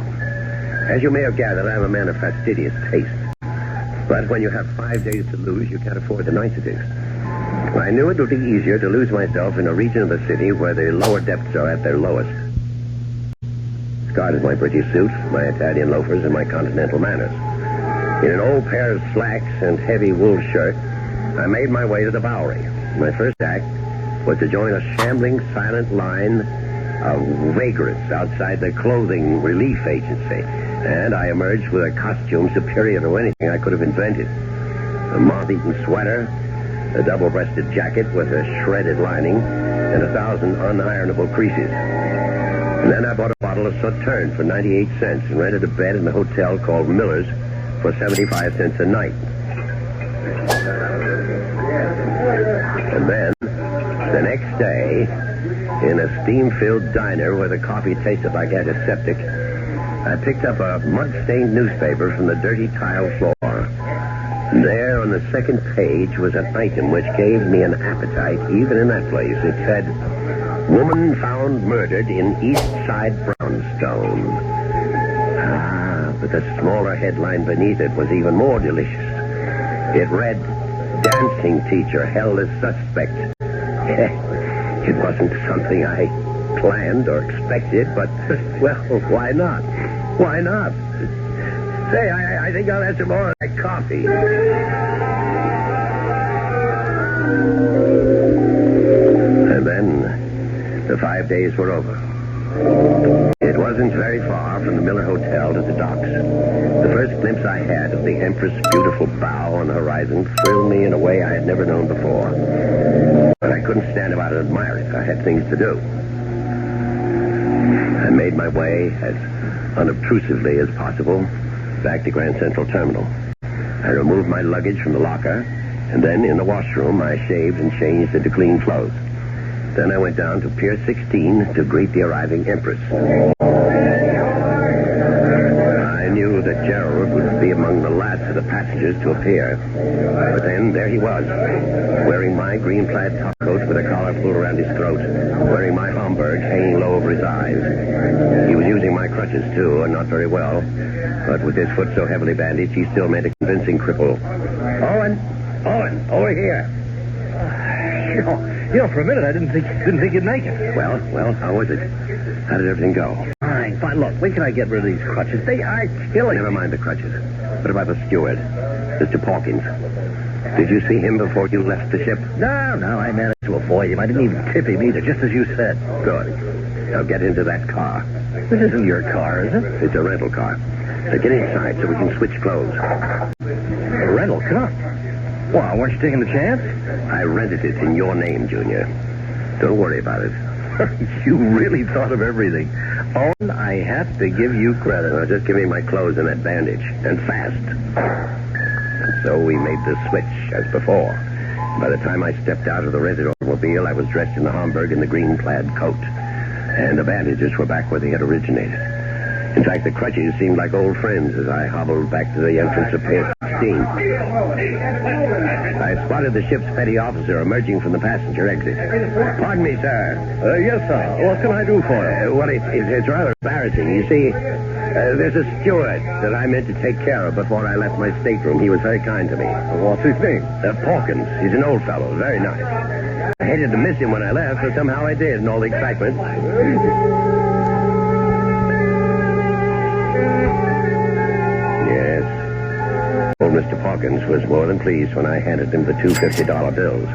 As you may have gathered, I'm a man of fastidious taste. But when you have 5 days to lose, you can't afford the niceties. I knew it would be easier to lose myself in a region of the city where the lower depths are at their lowest. Started my British suit, my Italian loafers, and my continental manners. In an old pair of slacks and heavy wool shirt, I made my way to the Bowery. My first act was to join a shambling, silent line of vagrants outside the clothing relief agency, and I emerged with a costume superior to anything I could have invented. A moth-eaten sweater, a double-breasted jacket with a shredded lining, and 1,000 unironable creases. And then I bought a bottle of Sauterne for 98 cents and rented a bed in a hotel called Miller's for 75 cents a night. And then, the next day, in a steam-filled diner where the coffee tasted like antiseptic, I picked up a mud-stained newspaper from the dirty tile floor. There on the second page was an item which gave me an appetite even in that place. It said, "Woman found murdered in East Side brownstone." But the smaller headline beneath it was even more delicious. It read, "Dancing teacher held as suspect." It wasn't something I planned or expected, but, well, why not? Why not? Say, I think I'll have some more of that coffee. And then the 5 days were over. It wasn't very far from the Miller Hotel to the docks. The first glimpse I had of the Empress' beautiful bow on the horizon thrilled me in a way I had never known before. But I couldn't stand about and admire it. I had things to do. I made my way as unobtrusively as possible back to Grand Central Terminal. I removed my luggage from the locker, and then in the washroom I shaved and changed into clean clothes. Then I went down to Pier 16 to greet the arriving Empress. I knew that Gerald would be among the last of the passengers to appear. But then there he was, wearing my green plaid topcoat with a collar pulled around his throat, wearing my Homburg hanging low over his eyes. He was using my crutches, too, and not very well. But with his foot so heavily bandaged, he still made a convincing cripple. Owen, over here. You know, for a minute I didn't think you'd make it. Well, how was it? How did everything go? Fine. Look, when can I get rid of these crutches? They are killing. Never mind the crutches. What about the steward, Mr. Pawkins? Did you see him before you left the ship? No, I managed to avoid him. I didn't even tip him either, just as you said. Good. Now get into that car. This isn't your car, is it? It's a rental car. Now get inside so we can switch clothes. A rental car? Well, weren't you taking the chance? I rented it in your name, Junior. Don't worry about it. You really thought of everything. Owen, I have to give you credit. Well, just give me my clothes and that bandage. And fast. And so we made the switch, as before. By the time I stepped out of the rented automobile, I was dressed in the Homburg and the green plaid coat. And the bandages were back where they had originated. In fact, the crutches seemed like old friends as I hobbled back to the entrance of Pier 16. I spotted the ship's petty officer emerging from the passenger exit. Pardon me, sir. Yes, sir. What can I do for you? Well, it's rather embarrassing. You see, there's a steward that I meant to take care of before I left my stateroom. He was very kind to me. What's his name? Pawkins. He's an old fellow. Very nice. I hated to miss him when I left, but somehow I did in all the excitement. Yes. Old Mr. Pawkins was more than pleased when I handed him the two $50 bills.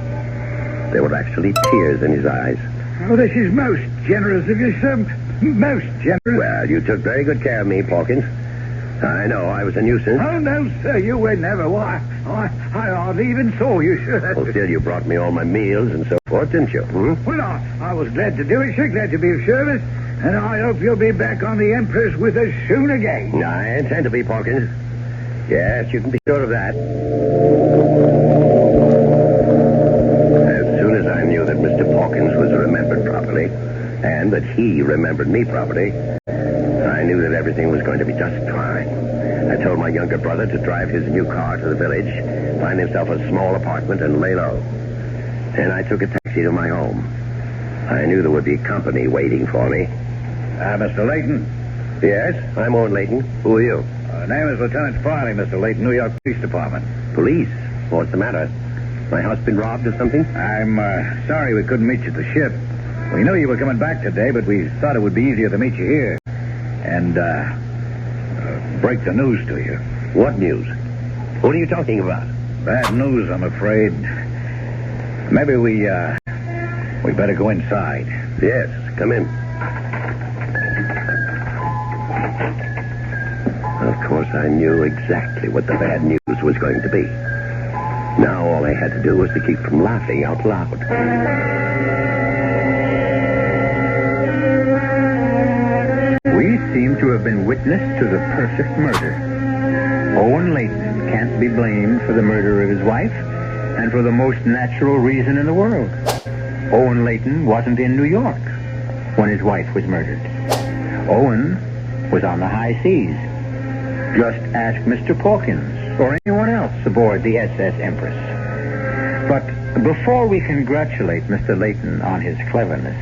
There were actually tears in his eyes. Oh, this is most generous of you, sir. Most generous. Well, you took very good care of me, Pawkins. I know I was a nuisance. Oh, no, sir, you were never. Why, I hardly even saw you, sir. Well, still, you brought me all my meals and so forth, didn't you? Well, I was glad to do it, sir. Glad to be of service. And I hope you'll be back on the Empress with us soon again. I intend to be, Pawkins. Yes, you can be sure of that. As soon as I knew that Mr. Pawkins was remembered properly, and that he remembered me properly, I knew that everything was going to be just fine. I told my younger brother to drive his new car to the village, find himself a small apartment, and lay low. And I took a taxi to my home. I knew there would be company waiting for me. Mr. Layton? Yes, I'm Owen Layton. Who are you? Name is Lieutenant Farley, Mr. Layton, New York Police Department. Police? What's the matter? My house been robbed or something? I'm sorry we couldn't meet you at the ship. We knew you were coming back today, but we thought it would be easier to meet you here. And, break the news to you. What news? What are you talking about? Bad news, I'm afraid. Maybe we better go inside. Yes, come in. Of course, I knew exactly what the bad news was going to be. Now all I had to do was to keep from laughing out loud. We seem to have been witness to the perfect murder. Owen Layton can't be blamed for the murder of his wife, and for the most natural reason in the world. Owen Layton wasn't in New York when his wife was murdered. Owen was on the high seas. Just ask Mr. Pawkins or anyone else aboard the SS Empress. But before we congratulate Mr. Layton on his cleverness,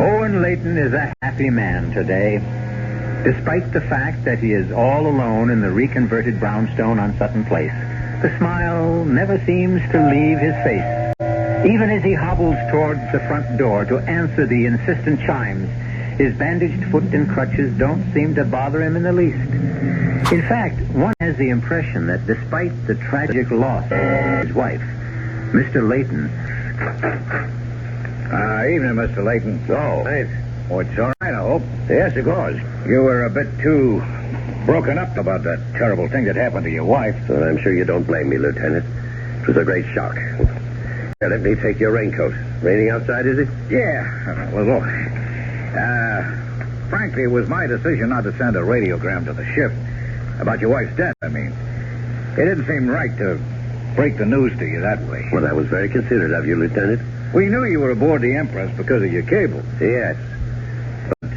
Owen Layton is a happy man today, despite the fact that he is all alone in the reconverted brownstone on Sutton Place. The smile never seems to leave his face. Even as he hobbles towards the front door to answer the insistent chimes, his bandaged foot and crutches don't seem to bother him in the least. In fact, one has the impression that despite the tragic loss of his wife, Mr. Layton... Evening, Mr. Layton. Oh. Hey. Oh, it's all right, I hope. Yes, of course. You were a bit too broken up about that terrible thing that happened to your wife. Well, I'm sure you don't blame me, Lieutenant. It was a great shock. Here, let me take your raincoat. Raining outside, is it? Yeah. Well, look. Frankly, it was my decision not to send a radiogram to the ship about your wife's death, I mean. It didn't seem right to break the news to you that way. Well, that was very considerate of you, Lieutenant. We knew you were aboard the Empress because of your cable. Yes. But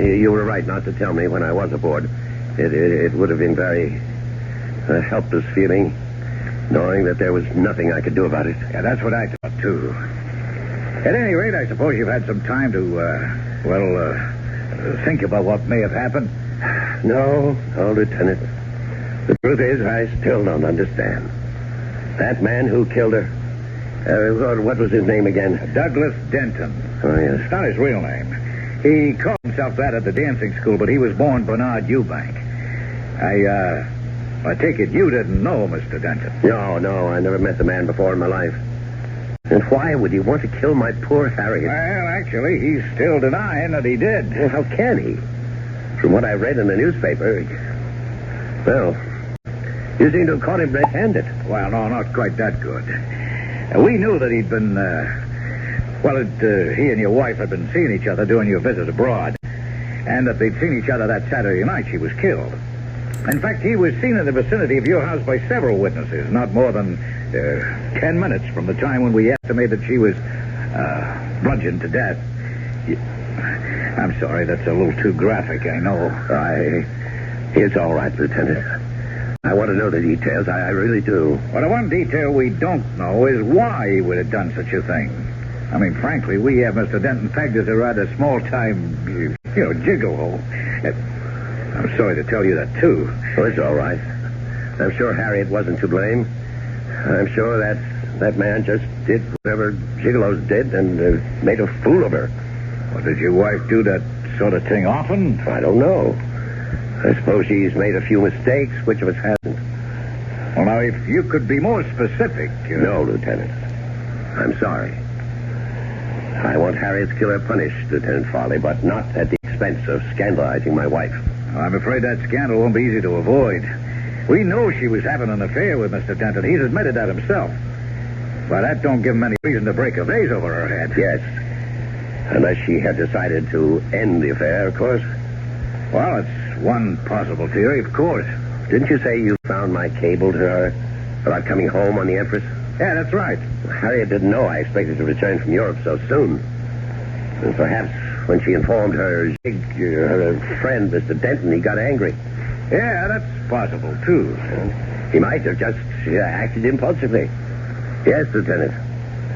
you were right not to tell me when I was aboard. It would have been very helpless feeling, knowing that there was nothing I could do about it. Yeah, that's what I thought, too. At any rate, I suppose you've had some time to, think about what may have happened. No, Lieutenant. The truth is, I still don't understand. That man who killed her, what was his name again? Douglas Denton. Oh, yes. It's not his real name. He called himself that at the dancing school, but he was born Bernard Eubank. I take it you didn't know Mr. Denton. No, I never met the man before in my life. And why would he want to kill my poor Harriet? Well, actually, he's still denying that he did. Well, how can he? From what I read in the newspaper, well, you seem to have caught him red-handed. Well, no, not quite that good. We knew that he'd been, he and your wife had been seeing each other during your visit abroad, and that they'd seen each other that Saturday night she was killed. In fact, he was seen in the vicinity of your house by several witnesses, not more than 10 minutes from the time when we estimated she was bludgeoned to death. I'm sorry, that's a little too graphic, I know. It's all right, Lieutenant. I want to know the details. I really do. Well, the one detail we don't know is why he would have done such a thing. I mean, frankly, we have Mr. Denton pegged as a rather small-time, gigolo. I'm sorry to tell you that, too. Oh, it's all right. I'm sure Harriet wasn't to blame. I'm sure that man just did whatever gigolos did and made a fool of her. Well, did your wife do that sort of thing often? I don't know. I suppose she's made a few mistakes. Which of us hasn't? Well, now, if you could be more specific... No, Lieutenant. I'm sorry. I want Harriet's killer punished, Lieutenant Farley, but not at the expense of scandalizing my wife. I'm afraid that scandal won't be easy to avoid. We know she was having an affair with Mr. Denton. He's admitted that himself. But that don't give him any reason to break a vase over her head. Yes. Unless she had decided to end the affair, of course. Well, it's one possible theory, of course. Didn't you say you found my cable to her about coming home on the Empress? Yeah, that's right. Harriet didn't know I expected to return from Europe so soon. And perhaps when she informed her friend, Mr. Denton, he got angry. Yeah, that's possible, too. He might have just acted impulsively. Yes, Lieutenant.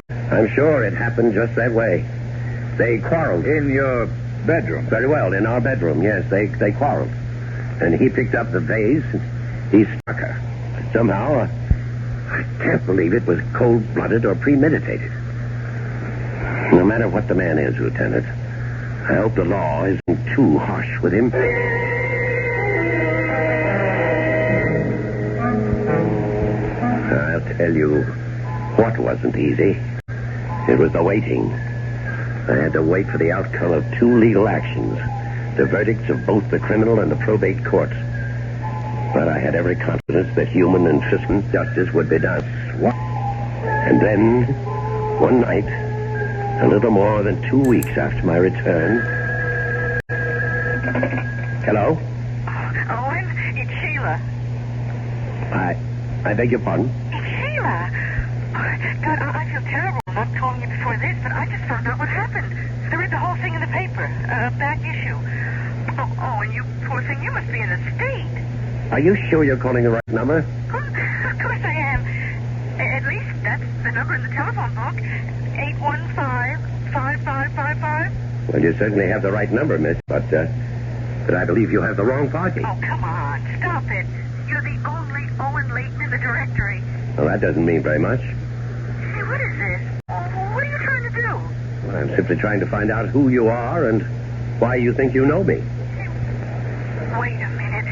I'm sure it happened just that way. They quarreled. In your bedroom? Very well, in our bedroom, yes. They quarreled. And he picked up the vase. He struck her. Somehow, I can't believe it was cold-blooded or premeditated. No matter what the man is, Lieutenant, I hope the law isn't too harsh with him. I'll tell you what wasn't easy. It was the waiting. I had to wait for the outcome of two legal actions, the verdicts of both the criminal and the probate courts. But I had every confidence that human and fiscal justice would be done. And then, one night, a little more than 2 weeks after my return... Hello? Owen, it's Sheila. I beg your pardon? It's Sheila. God, I feel terrible not calling you before this, but I just found out what happened. I read the whole thing in the paper, back issue. Oh, and you poor thing, you must be in a state. Are you sure you're calling the right number? Of course I am. At least that's the number in the telephone book. 815-5555. Well, you certainly have the right number, miss, but I believe you have the wrong party. Oh, come on. Stop it. You're the only Owen Layton in the directory. Well, that doesn't mean very much. Hey, what is this? Oh, simply trying to find out who you are and why you think you know me. Wait a minute.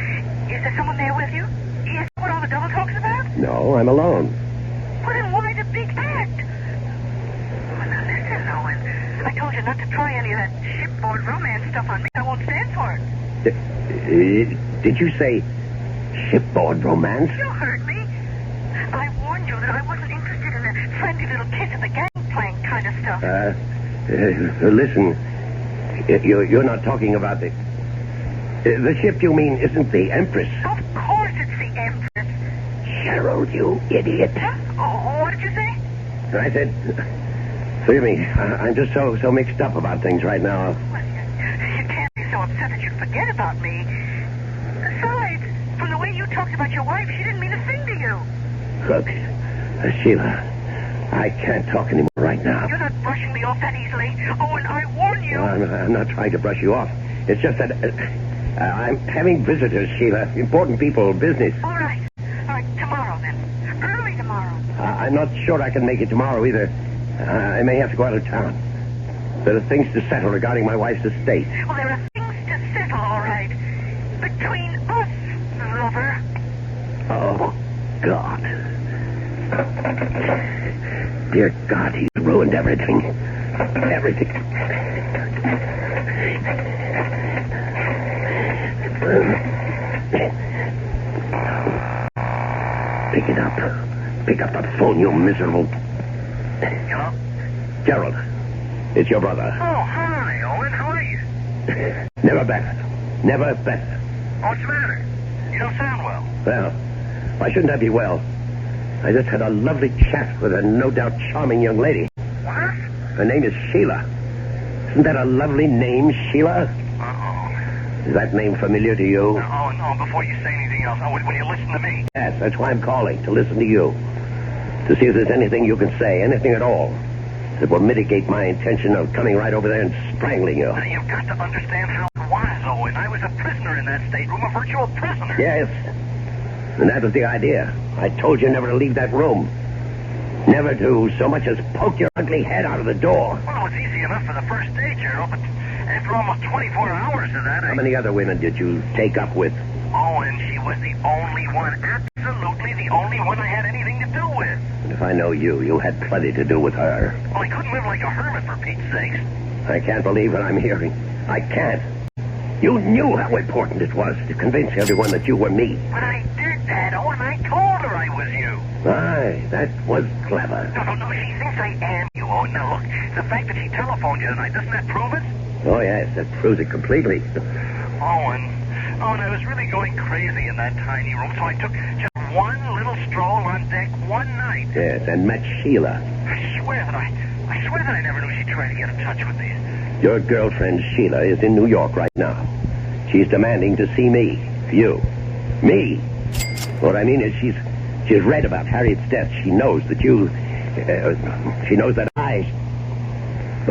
Is there someone there with you? Is that what all the double talk's about? No, I'm alone. Well, then why the big act? Well, now listen, Owen. I told you not to try any of that shipboard romance stuff on me. I won't stand for it. Did you say shipboard romance? You heard me. I warned you that I wasn't interested in a friendly little kiss at the gangplank kind of stuff. Listen. You're not talking about the ship you mean isn't the Empress. Of course it's the Empress. Gerald, you idiot. Huh? Oh, what did you say? I said, forgive me, I'm just so mixed up about things right now. Well, you can't be so upset that you forget about me. Besides, from the way you talked about your wife, she didn't mean a thing to you. Look, Sheila, I can't talk anymore right now. You're not brushing me off that easily. Oh, and I warn you. I'm not trying to brush you off. It's just that I'm having visitors, Sheila. Important people, business. All right, tomorrow then. Early tomorrow. I'm not sure I can make it tomorrow either. I may have to go out of town. There are things to settle regarding my wife's estate. Well, there are things to settle, all right. Between us, lover. Oh, God. Dear God, he's ruined everything. Everything. Pick it up. Pick up the phone, you miserable... Hello? Gerald, it's your brother. Oh, hi, Owen. How are you? Never better. Never better. What's the matter? You don't sound well. Well, why shouldn't I be well? I just had a lovely chat with a no doubt charming young lady. What? Her name is Sheila. Isn't that a lovely name, Sheila? Uh-oh. Is that name familiar to you? No, before you say anything else, will you listen to me? Yes, that's why I'm calling, to listen to you. To see if there's anything you can say, anything at all, that will mitigate my intention of coming right over there and strangling you. Now, you've got to understand how it was, Owen. I was a prisoner in that stateroom, a virtual prisoner. Yes. And that was the idea. I told you never to leave that room. Never to so much as poke your ugly head out of the door. Well, it was easy enough for the first day, Gerald, but after almost 24 hours of that, How many other women did you take up with? Oh, and she was the only one, absolutely the only one I had anything to do with. And if I know you, you had plenty to do with her. Well, I couldn't live like a hermit, for Pete's sakes. I can't believe what I'm hearing. I can't. You knew how important it was to convince everyone that you were me. But I did that, Owen. I told her I was you. Aye, that was clever. No, she thinks I am you, Owen. Now, look, the fact that she telephoned you tonight, doesn't that prove it? Oh, yes, that proves it completely. Owen, I was really going crazy in that tiny room, so I took just one little stroll on deck one night. Yes, and met Sheila. I swear that I never knew she'd try to get in touch with me. Your girlfriend, Sheila, is in New York right now. She's demanding to see me. You. Me. What I mean is she's read about Harriet's death. She knows that you... she knows that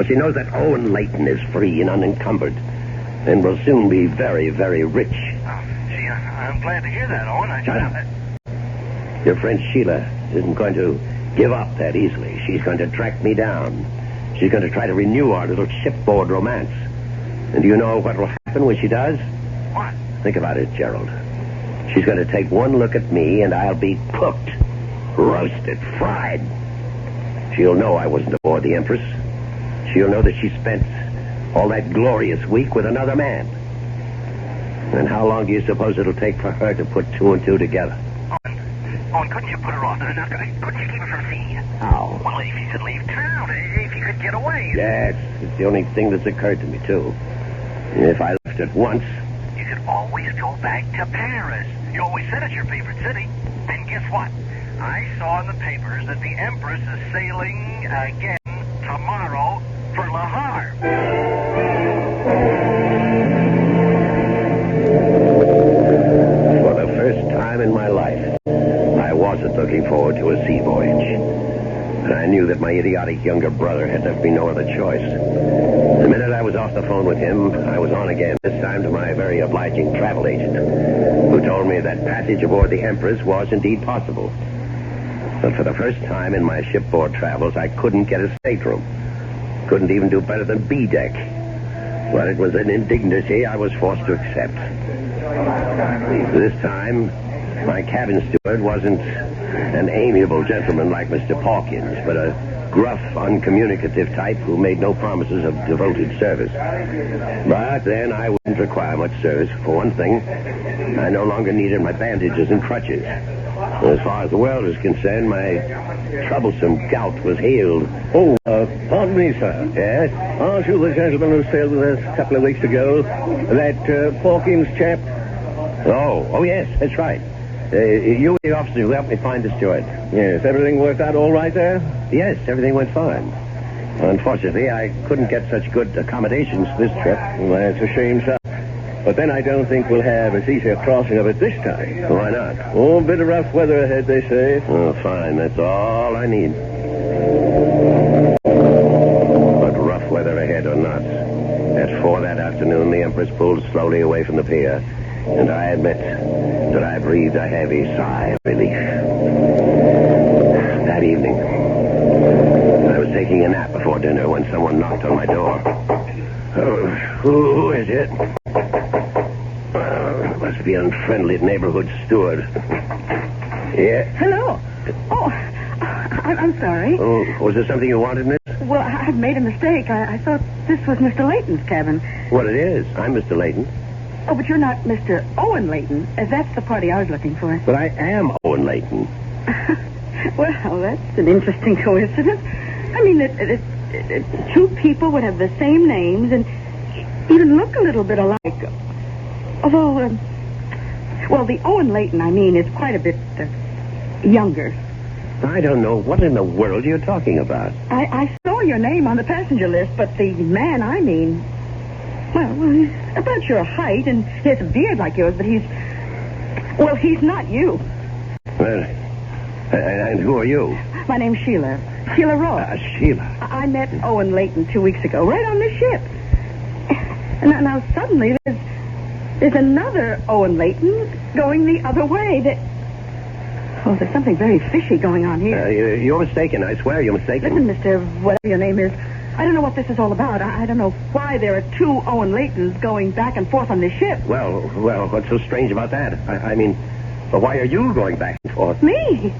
she knows that Owen Layton is free and unencumbered and will soon be very, very rich. Gee, I'm glad to hear that, Owen. Shut up. Your friend Sheila isn't going to give up that easily. She's going to track me down. She's going to try to renew our little shipboard romance. And do you know what will happen when she does? What? Think about it, Gerald. She's going to take one look at me, and I'll be cooked, roasted, fried. She'll know I wasn't aboard the Empress. She'll know that she spent all that glorious week with another man. And how long do you suppose it'll take for her to put two and two together? Owen, couldn't you put her off? Couldn't you keep her from seeing you? How? Well, if you could leave town, if you could get away. Yes, it's the only thing that's occurred to me, too. If I left at once... You could always go back to Paris. You always said it's your favorite city. And guess what? I saw in the papers that the Empress is sailing again tomorrow for Le Havre. For the first time in my life, I wasn't looking forward to a sea voyage. And I knew that my idiotic younger brother had left me no other choice. The minute I was off the phone with him, I was on again, this time to my very obliging travel agent, who told me that passage aboard the Empress was indeed possible. But for the first time in my shipboard travels, I couldn't get a stateroom. Couldn't even do better than B-deck. But it was an indignity I was forced to accept. This time, my cabin steward wasn't an amiable gentleman like Mr. Pawkins, but a gruff, uncommunicative type who made no promises of devoted service. But then I wouldn't require much service. For one thing, I no longer needed my bandages and crutches. As far as the world is concerned, my troublesome gout was healed. Oh, pardon me, sir. Yes? Aren't you the gentleman who sailed with us a couple of weeks ago? That Pawkins chap? Oh, yes, that's right. You were the officer who helped me find the steward. Yes, everything worked out all right there? Yes, everything went fine. Unfortunately, I couldn't get such good accommodations this trip. Well, that's a shame, sir. But then I don't think we'll have as easy a crossing of it this time. Why not? Oh, a bit of rough weather ahead, they say. Oh, fine. That's all I need. But rough weather ahead or not, at 4 that afternoon, the Empress pulled slowly away from the pier, and I admit that I breathed a heavy sigh of relief. That evening, I was taking a nap before dinner when someone knocked on my door. Oh, who is it? It must be an unfriendly neighborhood steward. Yeah? Hello. Oh, I'm sorry. Oh, was there something you wanted, miss? Well, I've made a mistake. I thought this was Mr. Layton's cabin. Well, it is. I'm Mr. Layton. Oh, but you're not Mr. Owen Layton. That's the party I was looking for. But I am Owen Layton. Well, that's an interesting coincidence. I mean, two people would have the same names and even look a little bit alike. Although, well, the Owen Layton, I mean, is quite a bit younger. I don't know what in the world you're talking about. I saw your name on the passenger list, but the man I mean, well, he's about your height, and he has a beard like yours, but he's not you. Well, and who are you? My name's Sheila. Sheila Ross. Sheila. I met Owen Layton 2 weeks ago, right on the ship. And now suddenly there's another Owen Layton going the other way. There's something very fishy going on here. You're mistaken. I swear you're mistaken. Listen, Mr. Whatever your name is, I don't know what this is all about. I don't know why there are 2 Owen Laytons going back and forth on this ship. Well, what's so strange about that? I mean, why are you going back and forth? Me?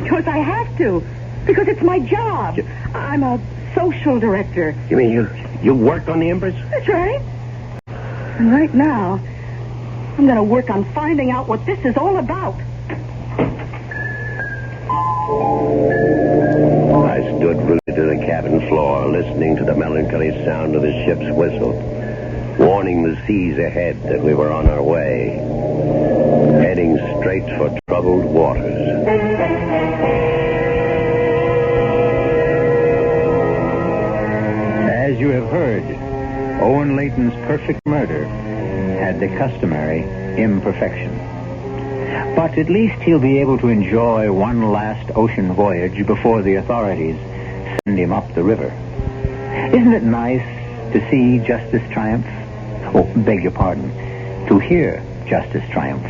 Because I have to. Because it's my job. I'm a social director. You mean you work on the Empress? That's right. And right now, I'm going to work on finding out what this is all about. I stood rooted to the cabin floor, listening to the melancholy sound of the ship's whistle, warning the seas ahead that we were on our way, heading straight for troubled waters. As you have heard, Owen Layton's perfect murder had the customary imperfection. But at least he'll be able to enjoy one last ocean voyage before the authorities send him up the river. Isn't it nice to see justice triumph? Oh, beg your pardon, to hear justice triumph.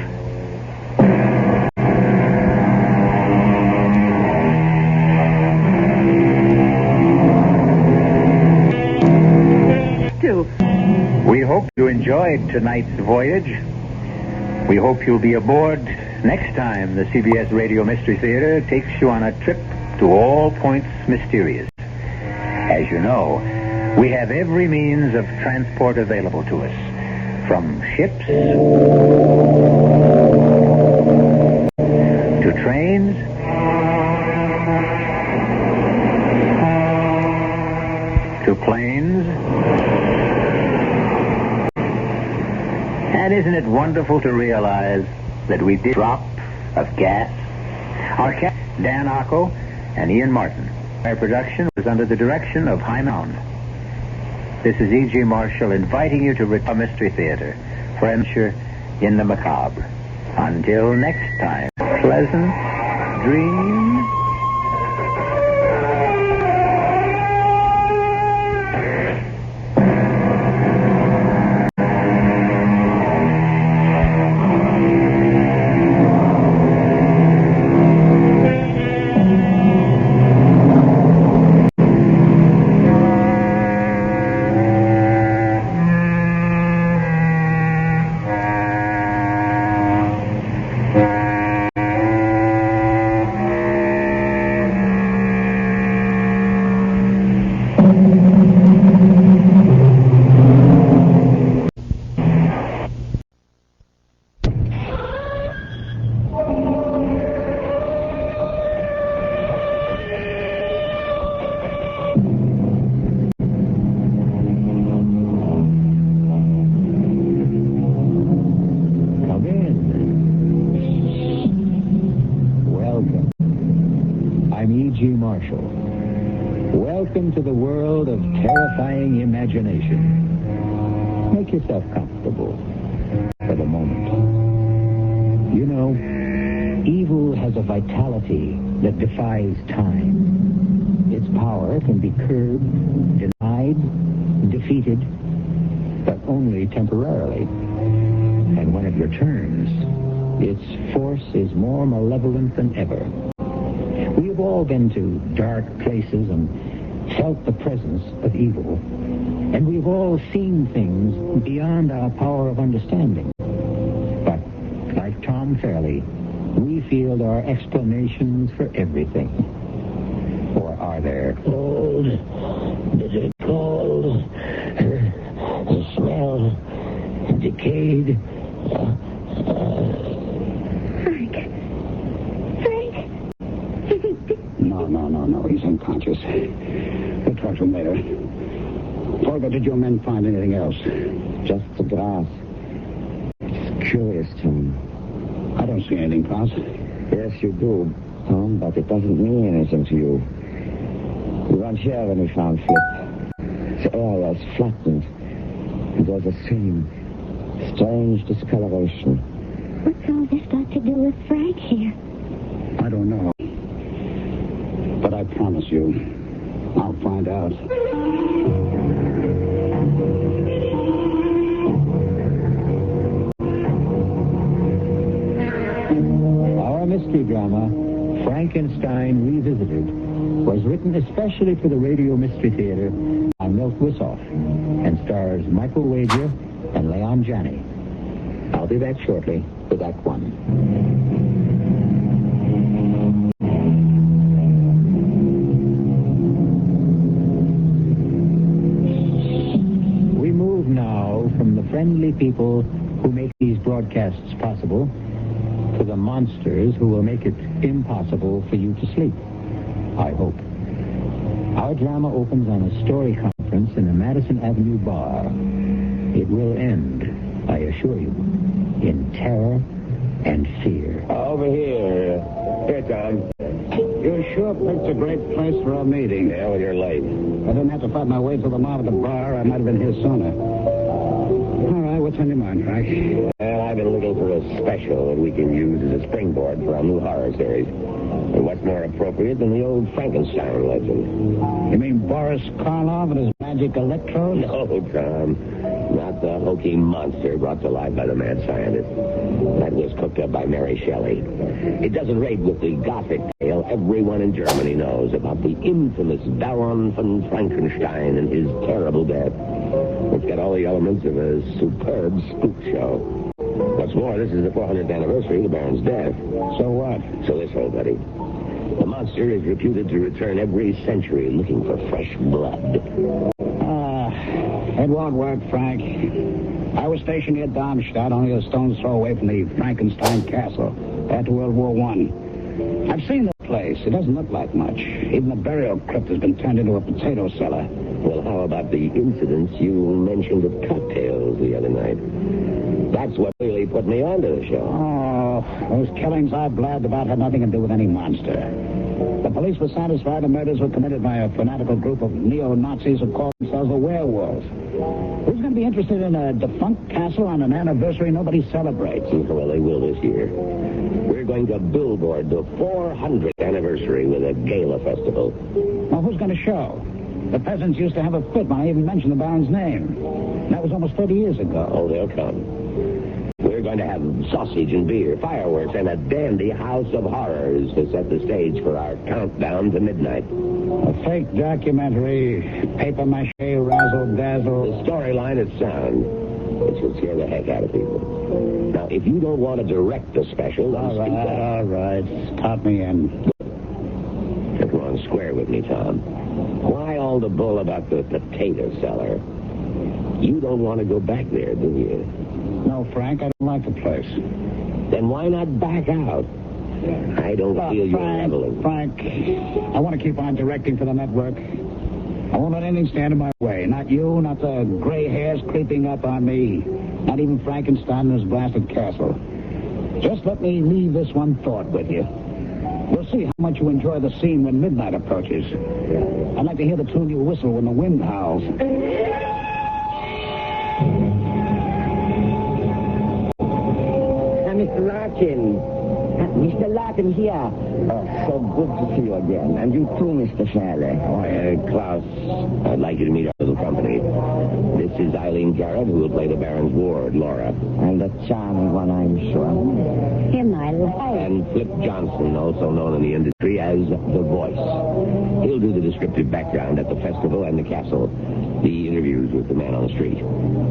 We hope you enjoyed tonight's voyage. We hope you'll be aboard next time the CBS Radio Mystery Theater takes you on a trip to all points mysterious. As you know, we have every means of transport available to us, from ships to trains to planes. And isn't it wonderful to realize that we did drop of gas? Our cast, Dan Arco and Ian Martin. Our production was under the direction of Hyman. This is E.G. Marshall inviting you to return to Mystery Theater for adventure in the macabre. Until next time, pleasant dreams. Welcome to the world of terrifying imagination. Make yourself comfortable for the moment. You know, evil has a vitality that defies time. Its power can be curbed, denied, defeated, but only temporarily. And when it returns, its force is more malevolent than ever. We have all been to dark places and felt the presence of evil. And we've all seen things beyond our power of understanding. But, like Tom Fairley, we feel there are explanations for everything. Or are there? Cold. Is it cold? The smell. Decayed. No. He's unconscious. We'll talk to him later. Forger, did your men find anything else? Just the glass. It's curious, Tom. I don't see anything, Klaus. Yes, you do, Tom, but it doesn't mean anything to you. We weren't here when we found Flip. The area is flattened. And there's the same strange discoloration. What's all this got to do with Frank here? I don't know. But I promise you, I'll find out. Our mystery drama, Frankenstein Revisited, was written especially for the Radio Mystery Theater by Milt Wissoff and stars Michael Wager and Leon Janney. I'll be back shortly with Act One. We move now from the friendly people who make these broadcasts possible to the monsters who will make it impossible for you to sleep. I hope. Our drama opens on a story conference in the Madison Avenue bar. It will end, I assure you, in terror and fear. Over here. Here, Tom. You sure picked a great place for a meeting. Yeah, well, you're late. I didn't have to fight my way to the mob at the bar. I might have been here sooner. All right, what's on your mind, Frank? Well, I've been looking for a special that we can use as a springboard for our new horror series. And what's more appropriate than the old Frankenstein legend? You mean Boris Karloff and his magic electrodes? No, Tom. Not the hokey monster brought to life by the mad scientist. That was cooked up by Mary Shelley. It doesn't rate with the Gothic tale everyone in Germany knows about the infamous Baron Von Frankenstein and his terrible death. It's got all the elements of a superb spook show. What's more, this is the 400th anniversary of the Baron's death. So what? So this, old buddy. The monster is reputed to return every century looking for fresh blood. It won't work, Frank. I was stationed near Darmstadt, only a stone's throw away from the Frankenstein castle after World War I. I've seen the place. It doesn't look like much. Even the burial crypt has been turned into a potato cellar. Well, how about the incidents you mentioned at cocktails the other night? That's what really put me onto the show. Oh, those killings I blabbed about had nothing to do with any monster. The police were satisfied the murders were committed by a fanatical group of neo-Nazis who call themselves the werewolves. Who's going to be interested in a defunct castle on an anniversary nobody celebrates? Well, they will this year. We're going to billboard the 400th anniversary with a gala festival. Well, who's going to show? The peasants used to have a fit when I even mentioned the Baron's name. That was almost 30 years ago. Oh, they'll come. We're going to have sausage and beer, fireworks, and a dandy House of Horrors to set the stage for our countdown to midnight. A fake documentary, papier-mâché, razzle-dazzle. The storyline is sound. It should scare the heck out of people. Now, if you don't want to direct the special, then speak up. All right. Stop me in. Come on, square with me, Tom. Why all the bull about the potato cellar? You don't want to go back there, do you? No, Frank, I don't like the place. Then why not back out? I don't feel you're leveling. Frank, I want to keep on directing for the network. I won't let anything stand in my way. Not you, not the gray hairs creeping up on me. Not even Frankenstein and his blasted castle. Just let me leave this one thought with you. We'll see how much you enjoy the scene when midnight approaches. I'd like to hear the tune you whistle when the wind howls. Mr. Larkin. Mr. Larkin here. Oh, so good to see you again. And you too, Mr. Shelley. Klaus, I'd like you to meet our little company. This is Eileen Garrett, who will play the Baron's ward, Laura. And a charming one, I'm sure. Him I like. And Flip Johnson, also known in the industry as The Voice. He'll do the descriptive background at the festival and the castle, the interviews with the man on the street.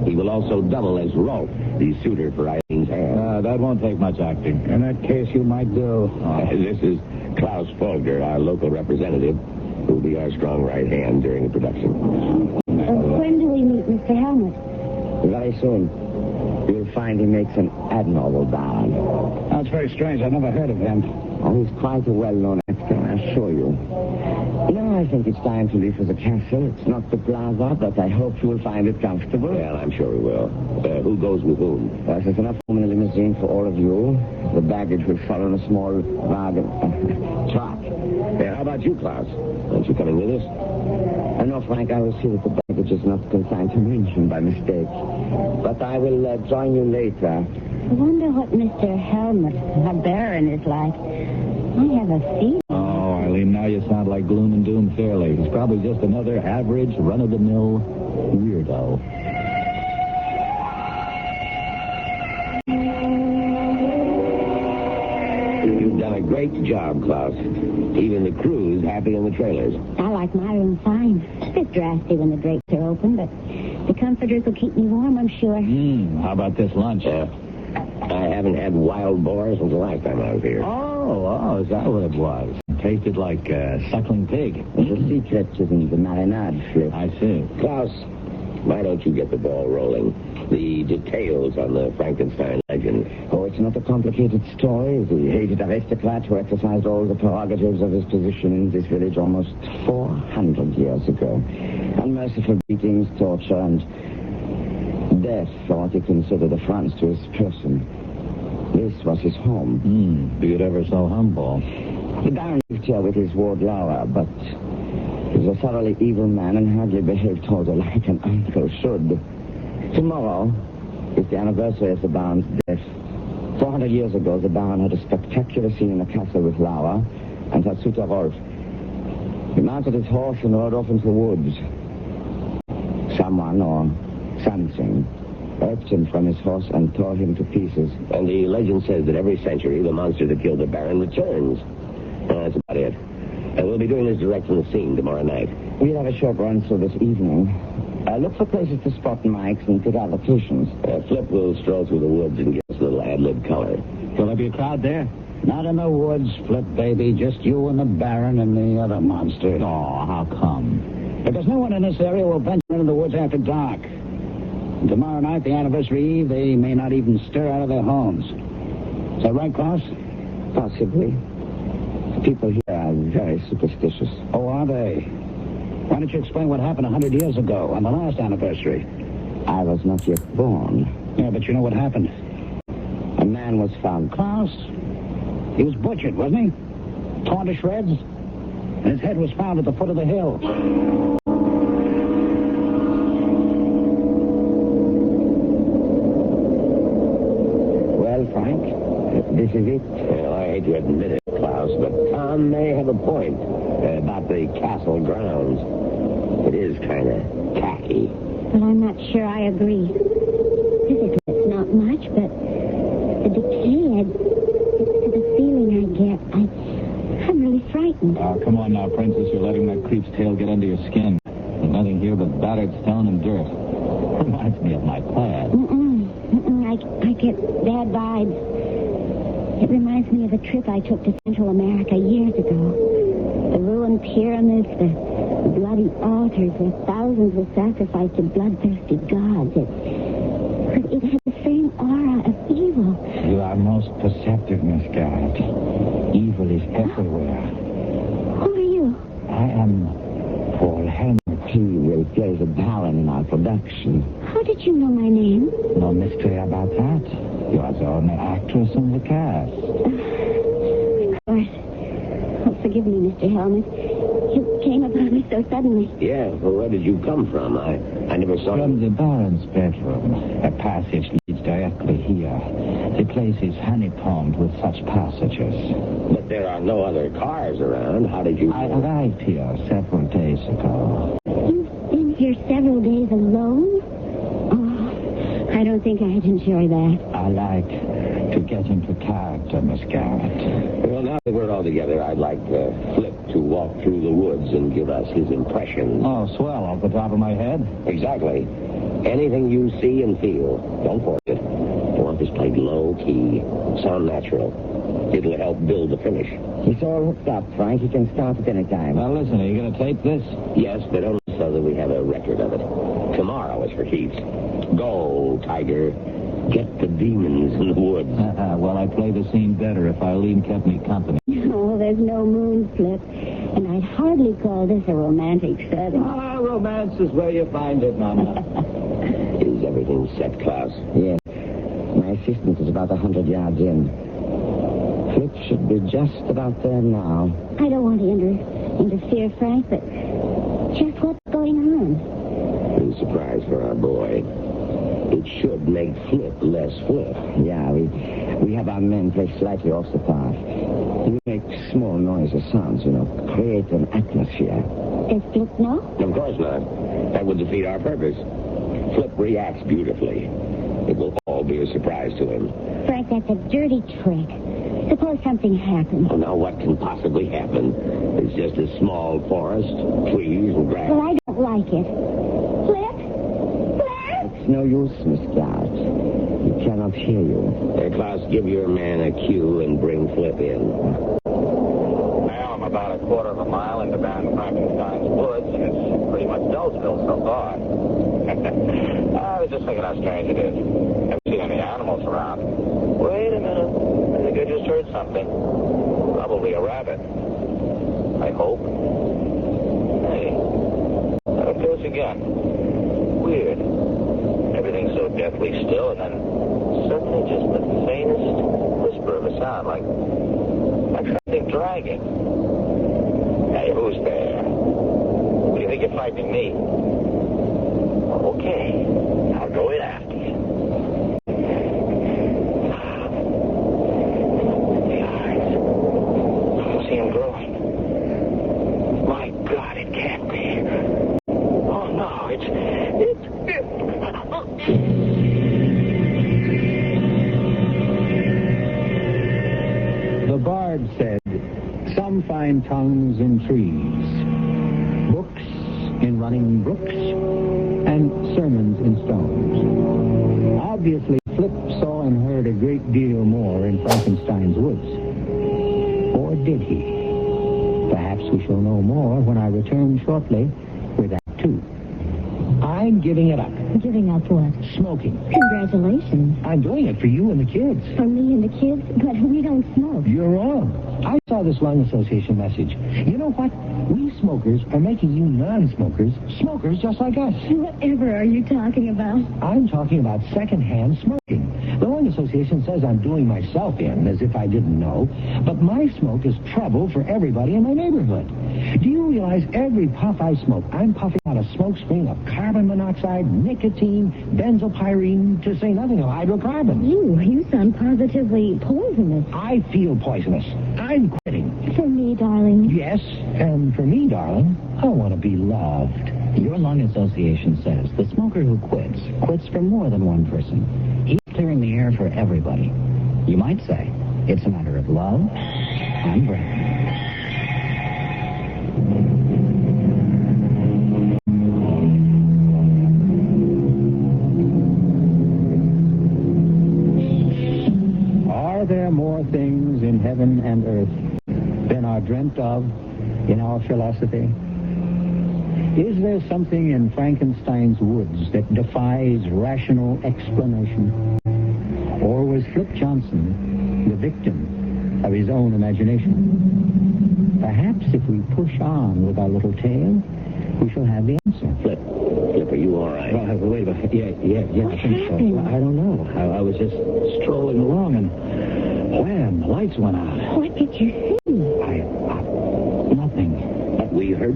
He will also double as Rolf, the suitor for Eileen's heir. That won't take much acting. In that case, you might do. This is Klaus Folger, our local representative, who will be our strong right hand during the production. When do we meet Mr. Helmut? Very soon. You'll find he makes an admirable Baron. That's very strange. I've never heard of him. Oh, he's quite a well-known actor, I assure you. Now I think it's time to leave for the castle. It's not the plaza, but I hope you will find it comfortable. Well, I'm sure we will. Who goes with whom? Well, there's enough room in the limousine for all of you. The baggage will follow in a small wagon. Truck. How about you, Klaus? Aren't you coming with us? No, Frank, I will see that the baggage is not consigned to München by mistake. But I will join you later. I wonder what Mr. Helmut, the Baron, is like. I have a feeling. Oh, Eileen, now you sound like Gloom and Doom Fairley. He's probably just another average, run-of-the-mill weirdo. You've done a great job, Klaus. Even the crew's happy in the trailers. I like my room fine. It's a bit drafty when the drapes are open, but the comforters will keep me warm, I'm sure. How about this lunch? I haven't had wild boar since the last time I was here. Oh, is that what it was? It tasted like suckling pig. The secret is in the marinade, Flip. I see. Klaus, why don't you get the ball rolling? The details on the Frankenstein legend. Oh, it's not a complicated story. The hated aristocrat who exercised all the prerogatives of his position in this village almost 400 years ago. Unmerciful beatings, torture, and death for what he considered affronts to his person. This was his home. Be it ever so humble. The Baron lived here with his ward Laura, but he was a thoroughly evil man and hardly behaved toward her like an uncle should. Tomorrow is the anniversary of the Baron's death. 400 years ago, the Baron had a spectacular scene in the castle with Laura and her suitor Rolf. He mounted his horse and rode off into the woods. Someone or something urged him from his horse and tore him to pieces. And the legend says that every century, the monster that killed the Baron returns. That's about it. We'll be doing this direct from the scene tomorrow night. We'll have a short run through this evening. Look for places to spot mics and pick out locations. Flip will stroll through the woods and give us a little ad-lib color. Will there be a crowd there? Not in the woods, Flip, baby. Just you and the Baron and the other monster. Oh, how come? Because no one in this area will venture into the woods after dark. And tomorrow night, the anniversary eve, they may not even stir out of their homes. Is that right, Klaus? Possibly. The people here are very superstitious. Oh, are they? Why don't you explain what happened 100 years ago on the last anniversary? I was not yet born. Yeah, but you know what happened. A man was found. Klaus? He was butchered, wasn't he? Torn to shreds? And his head was found at the foot of the hill. Well, Frank, this is it. Well, I hate to admit it, Klaus, but Tom may have a point about the castle grounds. It is kind of tacky. Well, I'm not sure I agree. Physically, it's not much, but the decay, the feeling I get, I'm really frightened. Oh, come on now, Princess. You're letting that creep's tail get under your skin. There's nothing here but battered stone and dirt. Reminds me of my past. I get bad vibes. It reminds me of a trip I took to Central America years ago. The ruined pyramids, the bloody altars where thousands were sacrificed to bloodthirsty gods. It had the same aura of evil. You are most perceptive, Miss Garrett. Evil is everywhere. Who are you? I am Paul Helmut. He will play the Baron in our production. How did you know my name? No mystery about that. You are the only actress in the cast. Of course. Mr. Helmut. You came upon me so suddenly. Yeah, well, where did you come from? I never saw From the Baron's bedroom. A passage leads directly here. The place is honeycombed with such passages. But there are no other cars around. How did you... I arrived here several days ago. You've been here several days alone? Oh, I don't think I'd enjoy that. I like to get into character, Miss Garrett. Well, now that we're all together, I'd like Flip to walk through the woods and give us his impressions. Oh, swell, off the top of my head? Exactly. Anything you see and feel, don't force it. I want this played low-key, sound natural. It'll help build the finish. It's all hooked up, Frank. You can start at any time. Well, listen, are you going to tape this? Yes, but only so that we have a record of it. Tomorrow is for keeps. Go, Tiger. Get the demons in the woods. Well, I play the scene better if Eileen kept me company. Oh, there's no moon, Flip. And I'd hardly call this a romantic setting. Ah, romance is where you find it, Mama. Is everything set, Klaus? Yes. My assistant is about 100 yards in. Flip should be just about there now. I don't want to interfere, Frank, but just what's going on? A surprise for our boy. It should make Flip less Flip. Yeah, we have our men play slightly off the path. We make small noises, sounds, create an atmosphere. Does Flip know? Of course not. That would defeat our purpose. Flip reacts beautifully. It will all be a surprise to him. Frank, that's a dirty trick. Suppose something happens. Well, now what can possibly happen? It's just a small forest, trees and grass. Well, I don't like it. Flip? It's no use, Miss Garrett. He cannot hear you. Klaus, give your man a cue and bring Flip in. Now I'm about a quarter of a mile into Baron Frankenstein's woods, and it's pretty much dull still so far. I was just thinking how strange it is. Haven't seen any animals around. Wait a minute. I think I just heard something. Probably a rabbit. I hope. Hey, there it goes again. Weird. Everything's so deathly still, and then suddenly just the faintest whisper of a sound, like something dragging. Hey, who's there? What do you think you're frightening me? Okay, I'll go in after you. The eyes. I don't see them growing. My God, it can't be. Oh, no, it's... The bard said, some find tongues in trees, books in running brooks, and sermons in stones. Obviously, Flip saw and heard a great deal more in Frankenstein's woods. Or did he? Perhaps we shall know more when I return shortly with Act 2. I'm giving it up. Giving up what? Smoking. Congratulations. I'm doing it for you and the kids. For me and the kids? But we don't smoke. You're wrong. I saw this Lung Association message. You know what? We smokers are making you non-smokers smokers just like us. Whatever are you talking about? I'm talking about secondhand smoking. The Lung Association says I'm doing myself in, as if I didn't know. But my smoke is trouble for everybody in my neighborhood. Do you realize every puff I smoke, I'm puffing out a smoke screen of carbon monoxide, nicotine, benzopyrene, to say nothing of hydrocarbons? You sound positively poisonous. I feel poisonous. I'm quitting. For me, darling. Yes, and for me, darling, I want to be loved. Your lung association says the smoker who quits for more than one person. He's clearing the air for everybody. You might say it's a matter of love and breath. Are there more things in heaven and earth than are dreamt of in our philosophy? Is there something in Frankenstein's woods that defies rational explanation? Or was Flip Johnson the victim of his own imagination? Perhaps if we push on with our little tale, we shall have the answer. Flip, are you all right? Well, wait a minute. Yeah, I think so. Well, I don't know. I was just strolling along, and wham, the lights went out. What did you see? Nothing.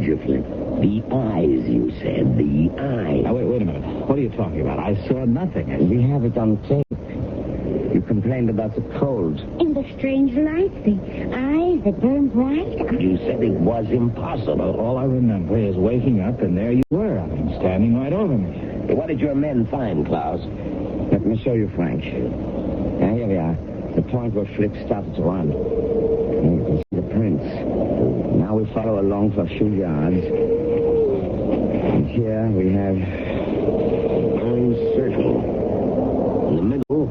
you, Flip? The eyes, you said. The eyes. Now, wait a minute. What are you talking about? I saw nothing. We have it on tape. You complained about the cold. And the strange lights, the eyes that burn bright. You said it was impossible. All I remember is waking up, and there you were. I mean, standing right over me. What did your men find, Klaus? Let me show you, Frank. Now, here we are. The point where Flip started to run. And you can see the prints. Now we follow along for a few yards. And here we have Burn circle. In the middle,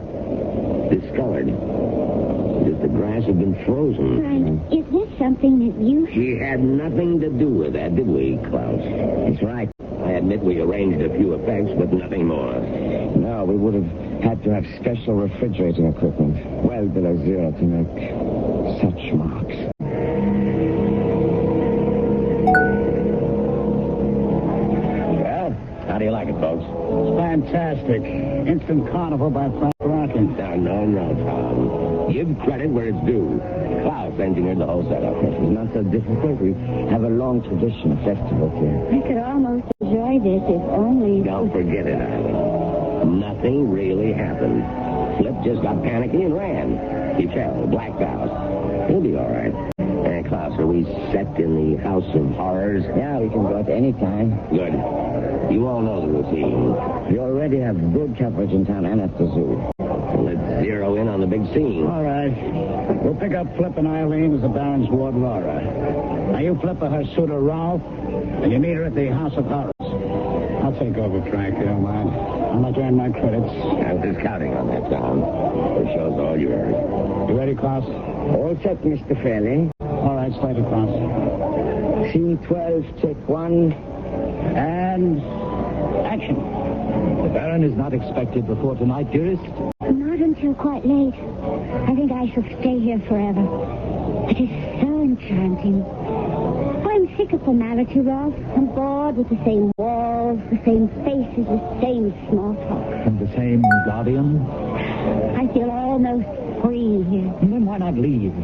discolored. As if the grass had been frozen. Frank, is this something that you... We had nothing to do with that, did we, Klaus? That's right. I admit we arranged a few effects, but nothing more. No, we would have had to have special refrigerating equipment well below zero to make such marks. Well, how do you like it, folks? It's fantastic. Instant carnival by Frank Rockin. No, Tom. Give credit where it's due. Klaus engineered the whole setup. It's not so difficult. We have a long tradition of festivals here. I could almost enjoy this if only... Don't forget it, Eileen. Nothing really happened. Flip just got panicky and ran. He fell, blacked out. He'll be all right. And Klaus, are we set in the House of Horrors? Yeah, we can go at any time. Good. You all know the routine. We already have good coverage in town and at the zoo. Let's zero in on the big scene. All right. We'll pick up Flip and Eileen as the Baron's ward, Laura. Now, you Flip her suitor, Ralph, and you meet her at the House of Horrors. I'll take over, Frank. You don't mind. I'll not earn my credits. I was just counting on that, Tom. The show's all yours. You ready, Klaus? All set, Mr. Fairley. All right, started, Klaus. Scene 12, take 1. And action. The Baron is not expected before tonight, dearest. Not until quite late. I think I shall stay here forever. It is so enchanting. I'm sick of formality, Ralph. I'm bored with the same walls, the same faces, the same small talk. And the same guardian. I feel almost free here. And then why not leave?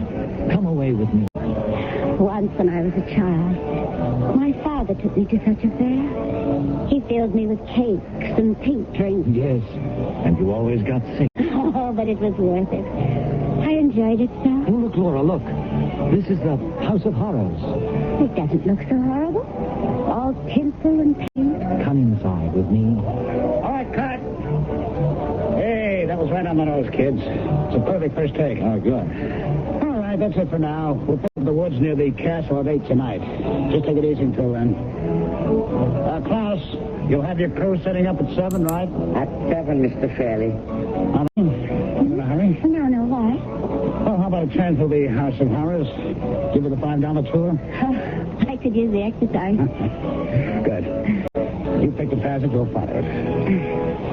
Come away with me. Once when I was a child, my father took me to such a fair. He filled me with cakes and pink drinks. Yes, and you always got sick. Oh, but it was worth it. I enjoyed it so. Oh, look, Laura, look. This is the House of Horrors. It doesn't look so horrible. All tinsel and paint. Come inside with me. All right, cut. Hey, that was right on the nose, kids. It's a perfect first take. Oh, good. All right, that's it for now. We'll pick up the woods near the castle at 8 tonight. Just take it easy until then. Klaus, you'll have your crew setting up at 7, right? At 7, Mr. Fairley. You in a hurry? No, why? Well, how about a turn through the House of Horrors? Give her the $5 tour? I could use the exercise. Good. You pick the passage, we'll follow it.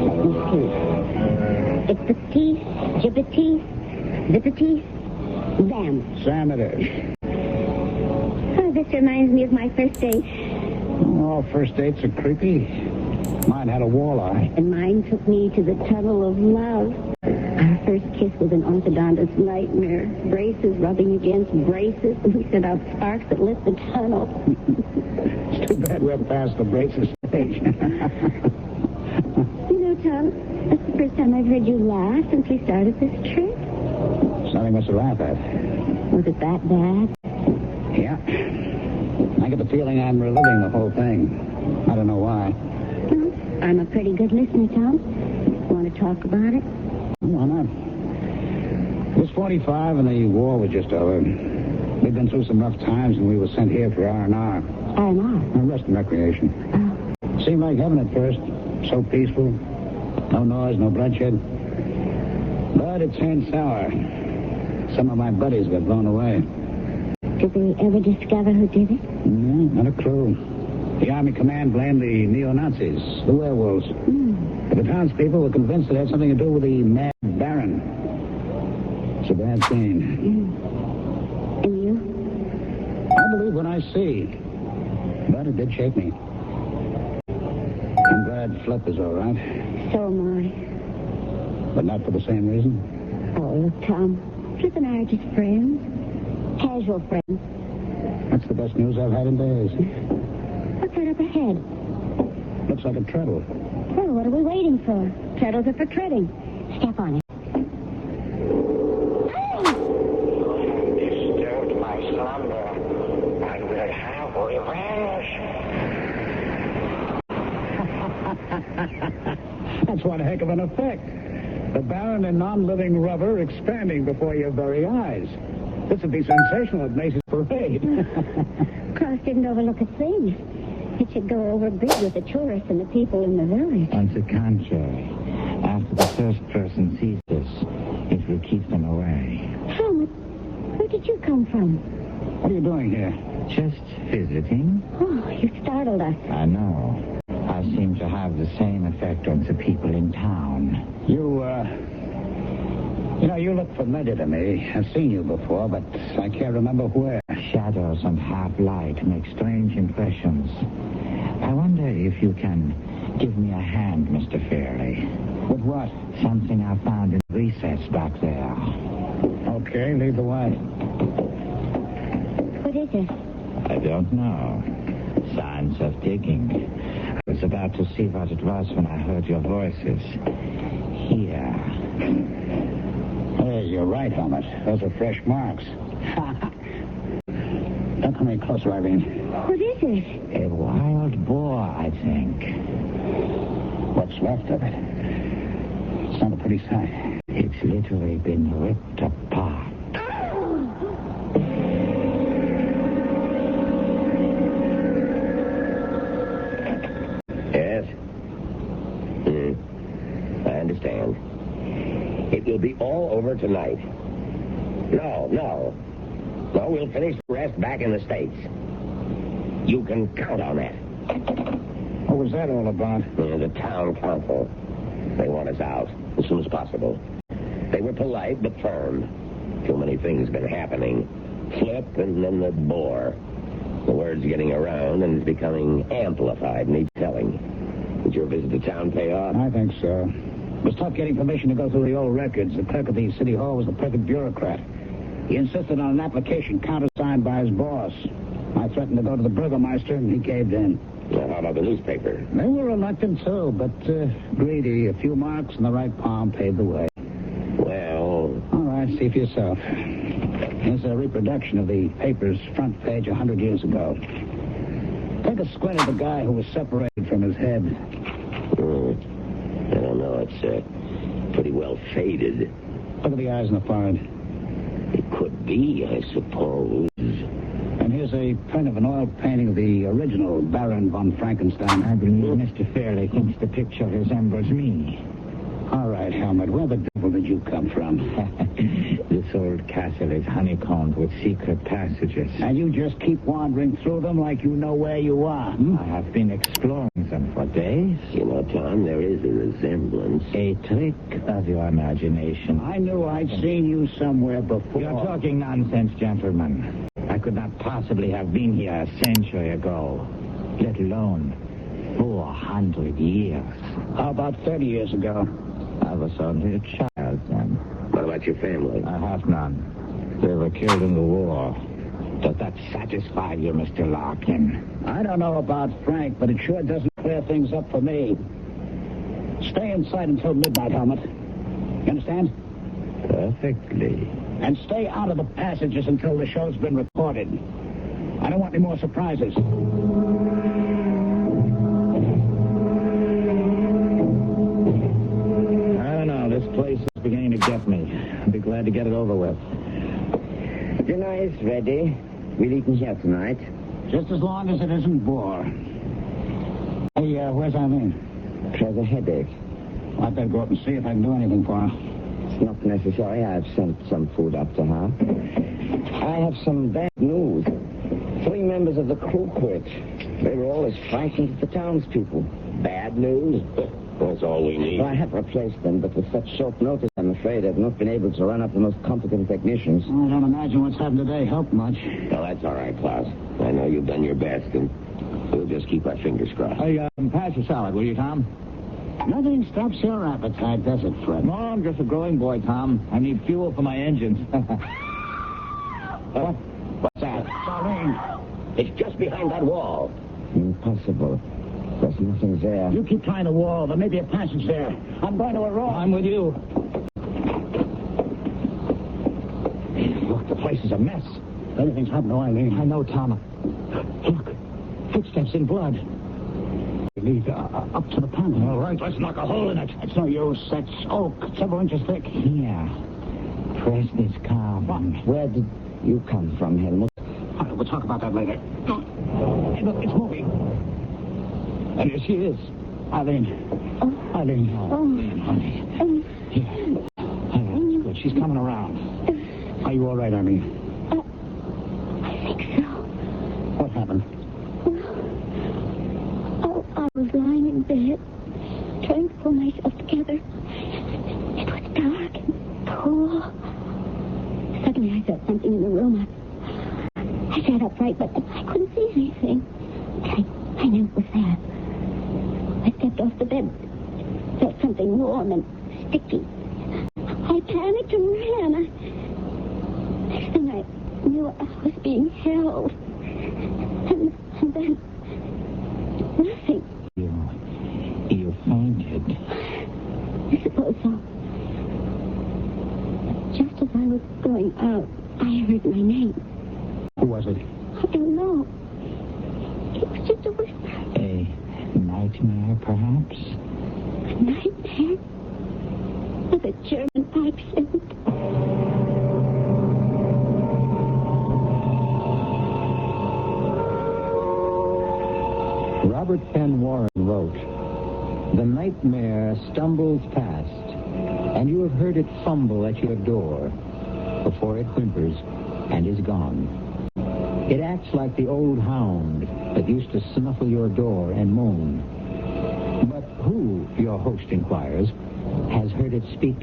Let me see. It's the teeth, jibbity, zippity, Sam. Sam it is. Oh, this reminds me of my first date. All first dates are creepy. Mine had a walleye. And mine took me to the tunnel of love. Our first kiss was an orthodontist's nightmare. Braces rubbing against braces. We sent out sparks that lit the tunnel. It's too bad we're past the braces stage. You know, Tom, that's the first time I've heard you laugh since we started this trip. There's nothing much to laugh at. Was it that bad? Yeah. I get the feeling I'm reliving the whole thing. I don't know why. Well, I'm a pretty good listener, Tom. Want to talk about it? Why not? It was 45 and the war was just over. We'd been through some rough times and we were sent here for R&R. R&R? Rest and recreation. Seemed like heaven at first. So peaceful. No noise, no bloodshed. But it turned sour. Some of my buddies got blown away. Did they ever discover who did it? No, not a clue. The Army Command blamed the neo-Nazis, the werewolves. But the townspeople were convinced it had something to do with the mad Baron. It's a bad scene. And you? I believe what I see. But it did shake me. I'm glad Flip is all right. So am I. But not for the same reason? Oh, look, Tom. Flip and I are just friends. Casual friends. That's the best news I've had in days. like a treadle. Well, what are we waiting for? Treadles are for treading. Step on it. Disturbed my slumber. I will have revenge. That's one heck of an effect. The Baron in non-living rubber expanding before your very eyes. This would be sensational at Macy's parade. Cross didn't overlook a thing. It should go over big with the tourists and the people in the village. On the contrary, after the first person sees this, it will keep them away. Helmut, where did you come from? What are you doing here? Just visiting? Oh, you startled us. I know. I seem to have the same effect on the people in town. You look familiar to me. I've seen you before, but I can't remember where. Shadows and half-light make strange impressions. I wonder if you can give me a hand, Mr. Fairley. With what? Something I found in the recess back there. Okay, lead the way. What is it? I don't know. Signs of digging. I was about to see what it was when I heard your voices. Here. Hey, you're right, Helmut. Those are fresh marks. Don't come any closer, Irene. What is it? A wild boar, I think. What's left of it? It's not a pretty sight. It's literally been ripped apart. Yes? I understand. It will be all over tonight. No, we'll finish the rest back in the States. You can count on that. What was that all about? The town council. They want us out as soon as possible. They were polite but firm. Too many things been happening. Flip and then the bore. The word's getting around and it's becoming amplified, needs telling. Did your visit to town pay off? I think so. It was tough getting permission to go through the old records. The clerk of the city hall was the perfect bureaucrat. He insisted on an application countersigned by his boss. I threatened to go to the burgomaster, and he caved in. Well, how about the newspaper? They were reluctant, too, but greedy. A few marks in the right palm paved the way. Well... All right, see for yourself. Here's a reproduction of the paper's front page 100 years ago. Take a squint at the guy who was separated from his head. I don't know. It's pretty well faded. Look at the eyes and the forehead. It could be, I suppose. And here's a print of an oil painting of the original Baron Von Frankenstein. I believe Mr. Fairley thinks the picture resembles me. All right, Helmut, where the devil did you come from? This old castle is honeycombed with secret passages. And you just keep wandering through them like you know where you are, I have been exploring them for days. You know, Tom, there is a resemblance. A trick of your imagination. I knew I'd seen you somewhere before. You're talking nonsense, gentlemen. I could not possibly have been here a century ago, let alone 400 years. How about 30 years ago? I was only a child then. What about your family? I have none. They were killed in the war. Does that satisfy you, Mr. Larkin? I don't know about Frank, but it sure doesn't clear things up for me. Stay inside until midnight, Helmut. You understand? Perfectly. And stay out of the passages until the show's been recorded. I don't want any more surprises. This place is beginning to get me. I'll be glad to get it over with. Dinner is ready. We'll eat in here tonight. Just as long as it isn't boar. Hey, where's Eileen? She has a headache. Well, I'd better go up and see if I can do anything for her. It's not necessary. I've sent some food up to her. I have some bad news. 3 members of the crew quit. They were all as frightened as the townspeople. Bad news? That's all we need. Well, I have replaced them, but with such short notice, I'm afraid I've not been able to run up the most competent technicians. I don't imagine what's happened today helped much. Well, that's all right, Klaus. I know you've done your best, and we'll just keep our fingers crossed. Hey, pass your salad, will you, Tom? Nothing stops your appetite, does it, Fred? No, I'm just a growing boy, Tom. I need fuel for my engines. What? What's that? Eileen. It's just behind that wall. Impossible. There's Nothing's there. You keep trying the wall. There may be a passage there. I'm going to a room. I'm with you. Look, the place is a mess. Everything's happened to Eileen. I know, Tom. Look, footsteps in blood. They lead up to the panel. All right, let's knock a hole in it. It's no use. That's oak, several inches thick. Here. Press this carbon. Where did you come from, Helmut? All right, we'll talk about that later. Hey, look, it's moving. And here she is. Eileen. Eileen. Honey. Here. That's good. She's coming around. Are you all right, Eileen? I think so. What happened? Oh, I was lying in bed, trying to pull myself together. It was dark and cool. Suddenly I felt something in the room. I sat upright, but I couldn't see anything. I knew it was there. I stepped off the bed, felt something warm and sticky. I panicked and ran. Next thing I knew, I was being held. And then, nothing. You fainted. I suppose so. Just as I was going out, I heard my name. Who was it? I don't know. It was just a whisper. A nightmare, perhaps? A nightmare? With a German accent. Robert Penn Warren wrote, "The nightmare stumbles past, and you have heard it fumble at your door before it whimpers and is gone. It acts like the old hound that used to snuffle your door and moan. But who, your host inquires, has heard it speak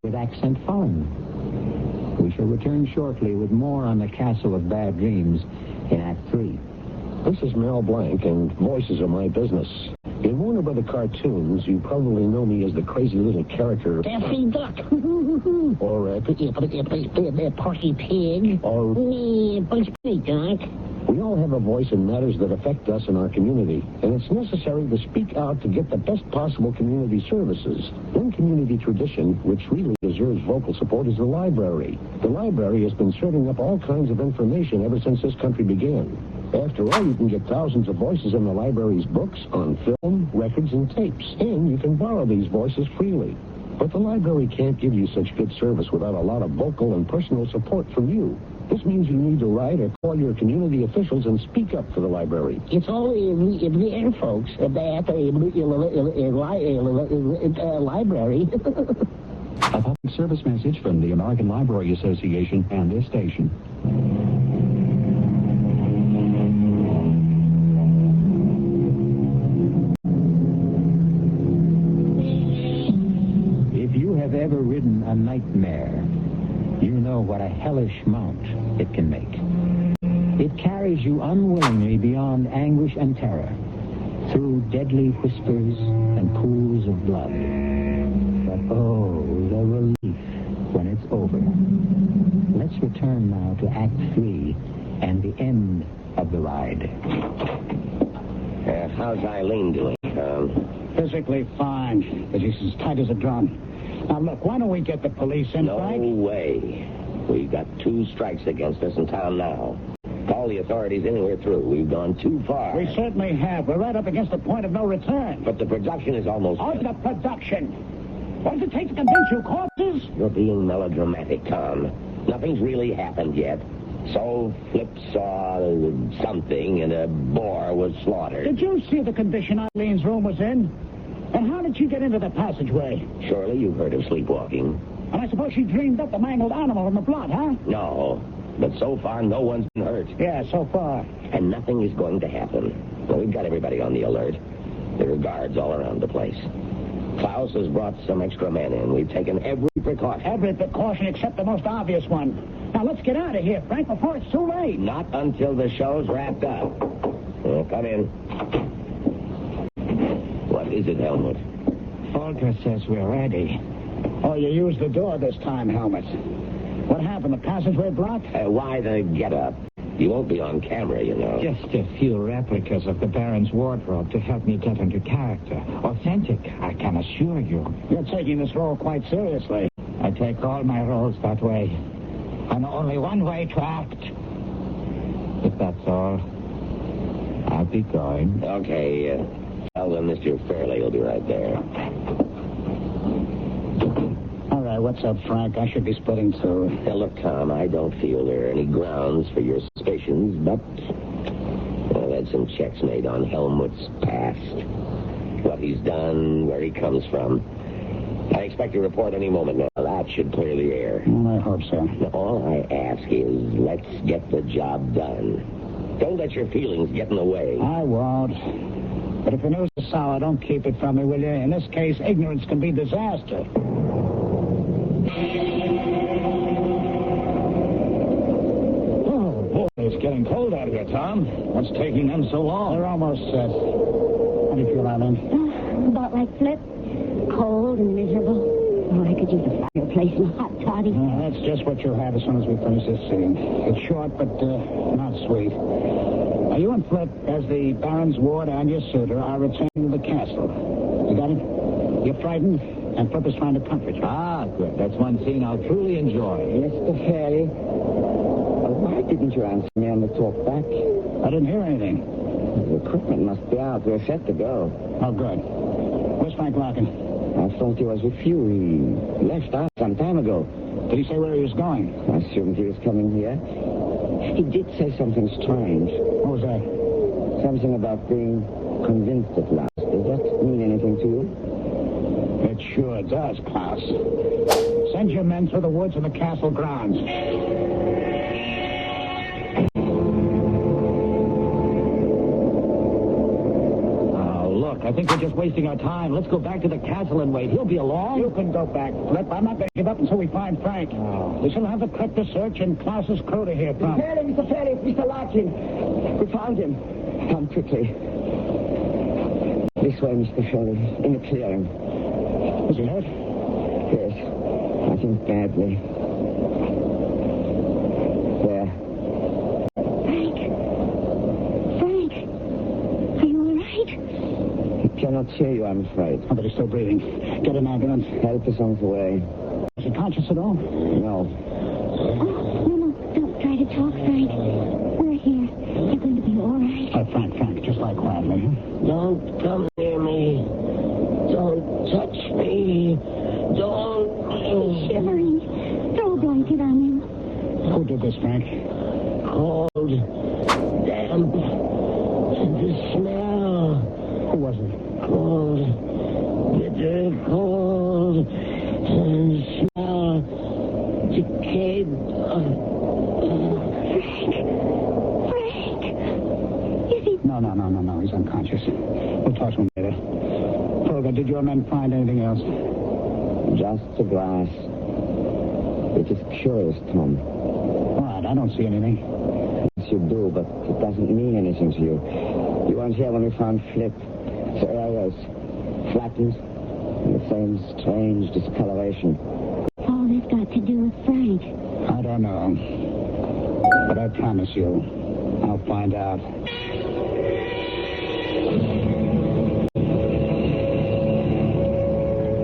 with accent foreign?" We shall return shortly with more on the Castle of Bad Dreams in Act 3. This is Mel Blanc, and voices are my business. In Warner Brother cartoons, you probably know me as the crazy little character... Daffy Duck. or, Porky Pig. Or... Bugs Bunny Duck. We all have a voice in matters that affect us in our community, and it's necessary to speak out to get the best possible community services. One community tradition, which really deserves vocal support, is the library. The library has been serving up all kinds of information ever since this country began. After all, you can get thousands of voices in the library's books, on film, records, and tapes, and you can borrow these voices freely. But the library can't give you such good service without a lot of vocal and personal support from you. This means you need to write or call your community officials and speak up for the library. It's all in the air, folks. At the library. A public service message from the American Library Association and this station. If you have ever ridden a nightmare, you know what a hellish mount it can make. It carries you unwillingly beyond anguish and terror, through deadly whispers and pools of blood. But oh, the relief when it's over. Let's return now to Act 3 and the end of the ride. How's Eileen doing, Tom? Physically fine, but she's as tight as a drum. Now, look, why don't we get the police in, Frank? No way. We've got 2 strikes against us in town now. Call the authorities in and we're through. We've gone too far. We certainly have. We're right up against the point of no return. But the production is almost... Oh, the production! What does it take to convince you, corpses? You're being melodramatic, Tom. Nothing's really happened yet. So, Flip saw something and a boar was slaughtered. Did you see the condition Eileen's room was in? And how did she get into the passageway? Surely you've heard of sleepwalking. And I suppose she dreamed up the mangled animal in the blood, huh? No. But so far, no one's been hurt. Yeah, so far. And nothing is going to happen. Well, we've got everybody on the alert. There are guards all around the place. Klaus has brought some extra men in. We've taken every precaution. Every precaution except the most obvious one. Now, let's get out of here, Frank, before it's too late. Not until the show's wrapped up. Come in. What is it, Helmut? Volker says we're ready. Oh, you used the door this time, Helmut. What happened? The passageway blocked? Why the get-up? You won't be on camera, you know. Just a few replicas of the Baron's wardrobe to help me get into character. Authentic, I can assure you. You're taking this role quite seriously. I take all my roles that way. I know only one way to act. If that's all, I'll be going. Okay, tell them Mr. Fairley will be right there. All right, what's up, Frank? I should be splitting too. Now, look, Tom, I don't feel there are any grounds for your suspicions, but I've had some checks made on Helmut's past. What he's done, where he comes from. I expect a report any moment now. That should clear the air. Well, I hope so. Now, all I ask is let's get the job done. Don't let your feelings get in the way. I won't. But if the news is sour, don't keep it from me, will you? In this case, ignorance can be disaster. Oh, boy, it's getting cold out here, Tom. What's taking them so long? They're almost set. How do you feel, Alan? About like Flip. Cold and miserable. Oh, I could use a fireplace and a hot toddy. That's just what you'll have as soon as we finish this scene. It's short, but not sweet. Now, you and Flip, as the Baron's ward and your suitor, are returning to the castle. You got it? You're frightened, and Flip is trying to comfort you. Ah, good. That's one scene I'll truly enjoy. Mr. Fairley, why didn't you answer me on the talk back? I didn't hear anything. The equipment must be out. We're set to go. Oh, good. Where's Frank Larkin? I thought he was with you. He left out some time ago. Did he say where he was going? I assumed he was coming here. He did say something strange. What was that? Something about being convinced at last. Does that mean anything to you? It sure does, Klaus. Send your men through the woods and the castle grounds. I think we're just wasting our time. Let's go back to the castle and wait. He'll be along. You can go back, Flip. I'm not going to give up until we find Frank. Oh. We shall have the crypt to search and Klaus's crew to hear from. Mr. Fairley, Mr. Larkin. We found him. Come quickly. This way, Mr. Fairley. In the clearing. Is he hurt? Yes. I think badly. There. I cannot hear you, I'm afraid. Oh, but he's still breathing. Get an ambulance. Help is on the way. Is he conscious at all? No. Oh, no, don't try to talk, Frank. We're here. You're going to be all right. Frank, just lie quietly. Don't come near me. Don't touch me. Don't. He's shivering. Throw a blanket on him. Who did this, Frank? Cold. Damp. And the smell. Who was it? Cold, bitter cold, and smell decayed. Frank! Is he... No. He's unconscious. We'll talk to him later. Olga, did your men find anything else? Just the glass. It is curious, Tom. All right, I don't see anything. Yes, you do, but it doesn't mean anything to you. You weren't here when we found Flip. The areas flattened, and the same strange discoloration. All this got to do with Frank. I don't know. But I promise you, I'll find out.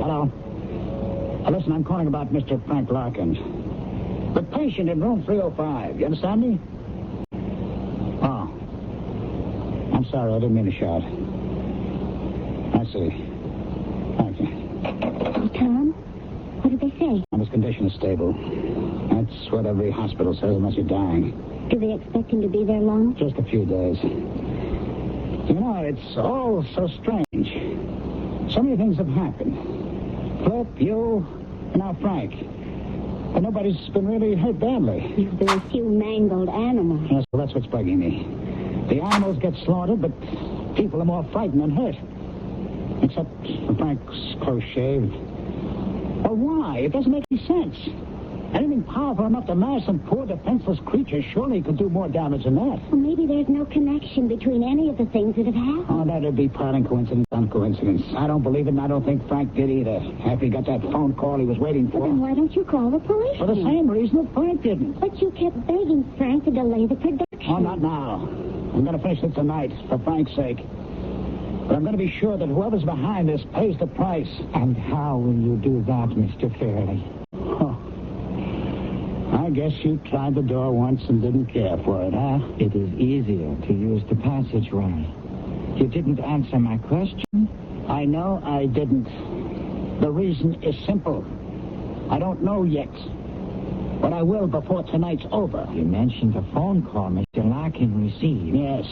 Hello? Listen, I'm calling about Mr. Frank Larkin. The patient in room 305. You understand me? Oh. I'm sorry, I didn't mean to shout. I see. Thank you. Tom, what did they say? His condition is stable. That's what every hospital says unless you're dying. Do they expect him to be there long? Just a few days. You know, it's all so strange. So many things have happened. Flip, you, and now Frank. But nobody's been really hurt badly. There are a few mangled animals. Yes, well, that's what's bugging me. The animals get slaughtered, but people are more frightened than hurt. Except for Frank's close shave. Well, why? It doesn't make any sense. Anything powerful enough to mash some poor defenseless creature surely could do more damage than that. Well, maybe there's no connection between any of the things that have happened. Oh, that'd be piling coincidence on coincidence. I don't believe it, and I don't think Frank did either. After he got that phone call he was waiting for. Well, then why don't you call the police? For the same reason that Frank didn't. But you kept begging Frank to delay the production. Oh, not now. I'm going to finish it tonight, for Frank's sake. But I'm going to be sure that whoever's behind this pays the price. And how will you do that, Mr. Fairley? Oh. I guess you tried the door once and didn't care for it, huh? It is easier to use the passageway. You didn't answer my question? I know I didn't. The reason is simple. I don't know yet. But I will before tonight's over. You mentioned a phone call Mr. Larkin received. Yes.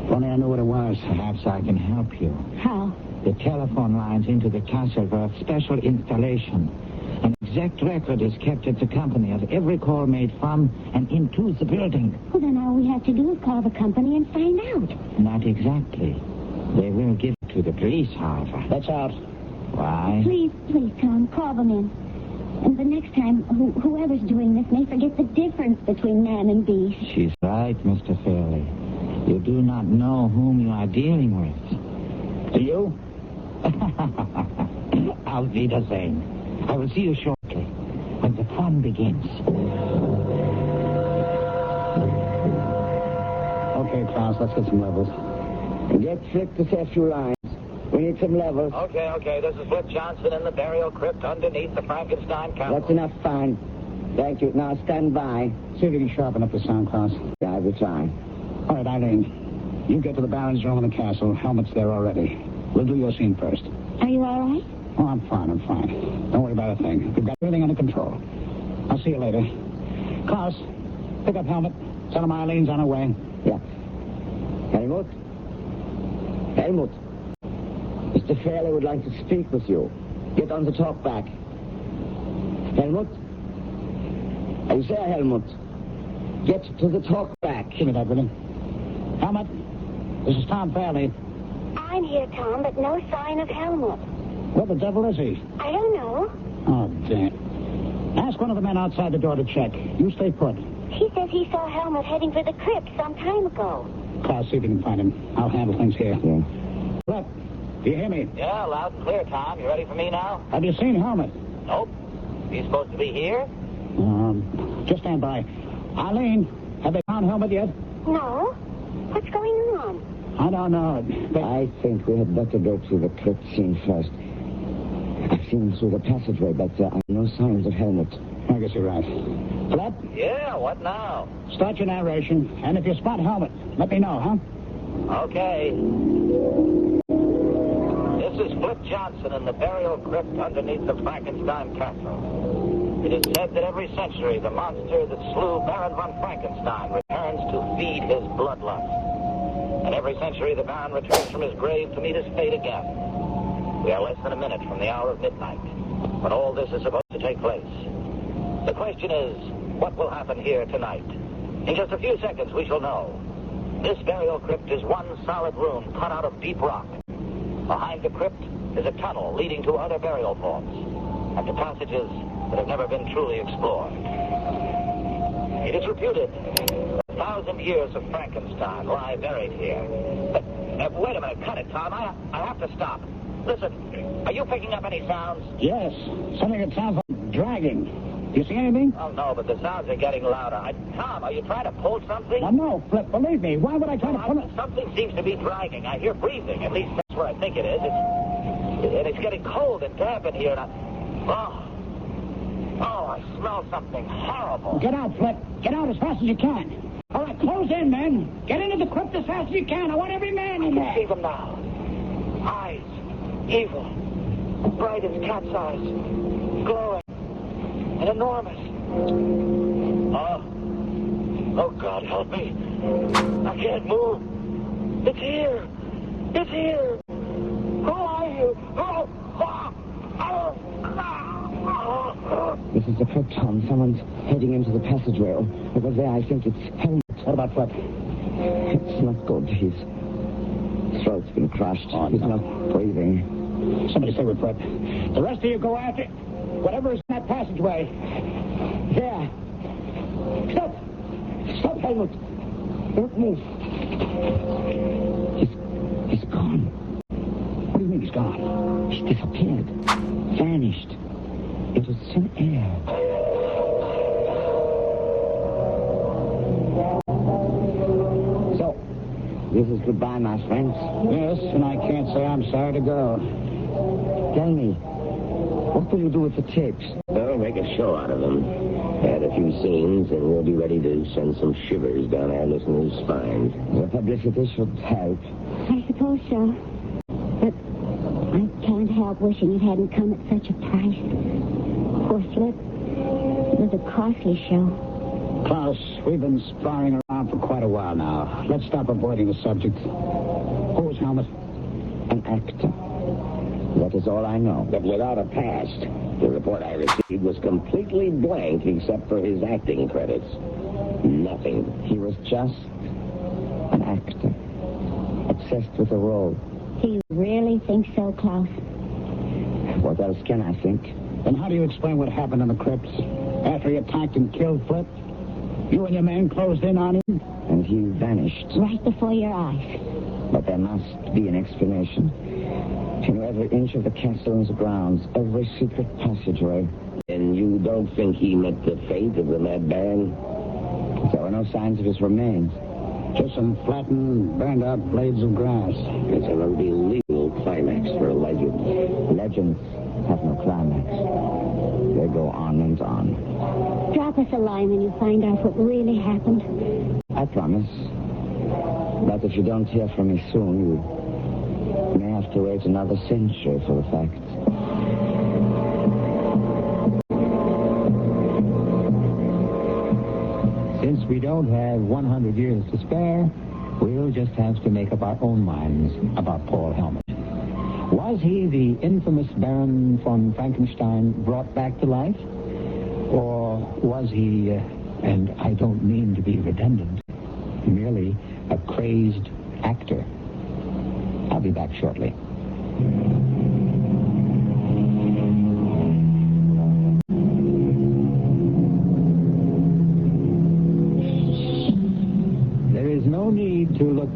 If only I knew what it was. Perhaps I can help you. How? The telephone lines into the castle were of special installation. An exact record is kept at the company of every call made from and into the building. Well, then all we have to do is call the company and find out. Not exactly. They will give it to the police, however. That's out. Why? Please, Tom, call them in. And the next time, whoever's doing this may forget the difference between man and beast. She's right, Mr. Fairley. You do not know whom you are dealing with. Do you? Auf Wiedersehen. I will see you shortly, when the fun begins. Okay, Klaus, let's get some levels. Get Flip to say a few lines. We need some levels. Okay. This is Flip Johnson in the burial crypt underneath the Frankenstein castle. That's enough, fine. Thank you. Now stand by. See if you can sharpen up the sound, Klaus. Yeah, I will try. All right, Eileen. You get to the Baron's room in the castle. Helmet's there already. We'll do your scene first. Are you all right? Oh, I'm fine. Don't worry about a thing. We've got everything under control. I'll see you later. Klaus, pick up Helmet. Tell him Eileen's on her way. Yeah. Helmut? Mr. Fairley would like to speak with you. Get on the talk back. Helmut? Are you there, Helmut? Get to the talk back. Give me that, will you? Helmut, this is Tom Fairley. I'm here, Tom, but no sign of Helmut. Where the devil is he? I don't know. Oh, damn. Ask one of the men outside the door to check. You stay put. He says he saw Helmut heading for the crypt some time ago. Klaus, see if you can find him. I'll handle things here. Yeah. Flip, do you hear me? Yeah, loud and clear, Tom. You ready for me now? Have you seen Helmut? Nope. He's supposed to be here? Just stand by. Eileen, have they found Helmut yet? No. What's going on? I don't know. I think we had better go to the crypt scene first. I've seen him through the passageway, but I have no signs of Helmut. I guess you're right. Flip? Yeah, what now? Start your narration, and if you spot Helmut, let me know, huh? Okay. This is Flip Johnson in the burial crypt underneath the Frankenstein castle. It is said that every century the monster that slew Baron Von Frankenstein returns to feed his bloodlust. And every century the Baron returns from his grave to meet his fate again. We are less than a minute from the hour of midnight, when all this is supposed to take place. The question is, what will happen here tonight? In just a few seconds we shall know. This burial crypt is one solid room cut out of deep rock. Behind the crypt is a tunnel leading to other burial vaults and to passages that have never been truly explored. It is reputed 1,000 years of Frankenstein lie buried here. But, wait a minute, cut it, Tom. I have to stop. Listen, are you picking up any sounds? Yes, something that sounds like dragging. Do you see anything? Oh, no, but the sounds are getting louder. Tom, are you trying to pull something? Well, no, Flip, believe me. Why would I try to pull it? Something seems to be dragging. I hear breathing. At least that's where I think it is. It's getting cold and damp in here. And I smell something horrible. Get out, Flip. Get out as fast as you can. All right, close in, men. Get into the crypt as fast as you can. I want every man in there. I can see them now. Eyes. Evil. Bright as cat's eyes. Glowing. And enormous. Oh, God, help me. I can't move. It's here. It's here. Who are you? This is the crypt, Tom. Someone's heading into the passageway. Over there, I think it's Helmut. What about Flip? It's not good. His throat's been crushed. Oh, He's not breathing. Somebody stay with Flip. The rest of you go after whatever is in that passageway. There. Stop! Stop, Helmut! Don't move. He's gone. What do you mean he's gone? He disappeared. Vanished. It was thin air. This is goodbye, my friends. Yes, and I can't say I'm sorry to go. Tell me, what will you do with the tapes? We'll make a show out of them. Add a few scenes, and we'll be ready to send some shivers down our listeners' spines. The publicity should help. I suppose so. But I can't help wishing it hadn't come at such a price. Poor Flip. It was a costly show. Klaus, we've been sparring around for quite a while now. Let's stop avoiding the subject. Who was Helmut? An actor. That is all I know. But without a past. The report I received was completely blank except for his acting credits. Nothing. He was just an actor. Obsessed with a role. Do you really think so, Klaus? What else can I think? Then how do you explain what happened in the crypts? After he attacked and killed Flip? You and your man closed in on him? And he vanished. Right before your eyes. But there must be an explanation. He knew every inch of the castle and the grounds, every secret passageway. And you don't think he met the fate of the Mad Baron? There were no signs of his remains. Just some flattened, burned-out blades of grass. It's an illegal climax for a legend. Legends have no climax. They go on and on. Drop us a line when you find out what really happened. I promise. But if you don't hear from me soon, you may have to wait another century for the facts. Since we don't have 100 years to spare, we'll just have to make up our own minds about Paul Helmut. Was he the infamous Baron von Frankenstein brought back to life? Or was he, and I don't mean to be redundant, merely a crazed actor? I'll be back shortly. There is no need to look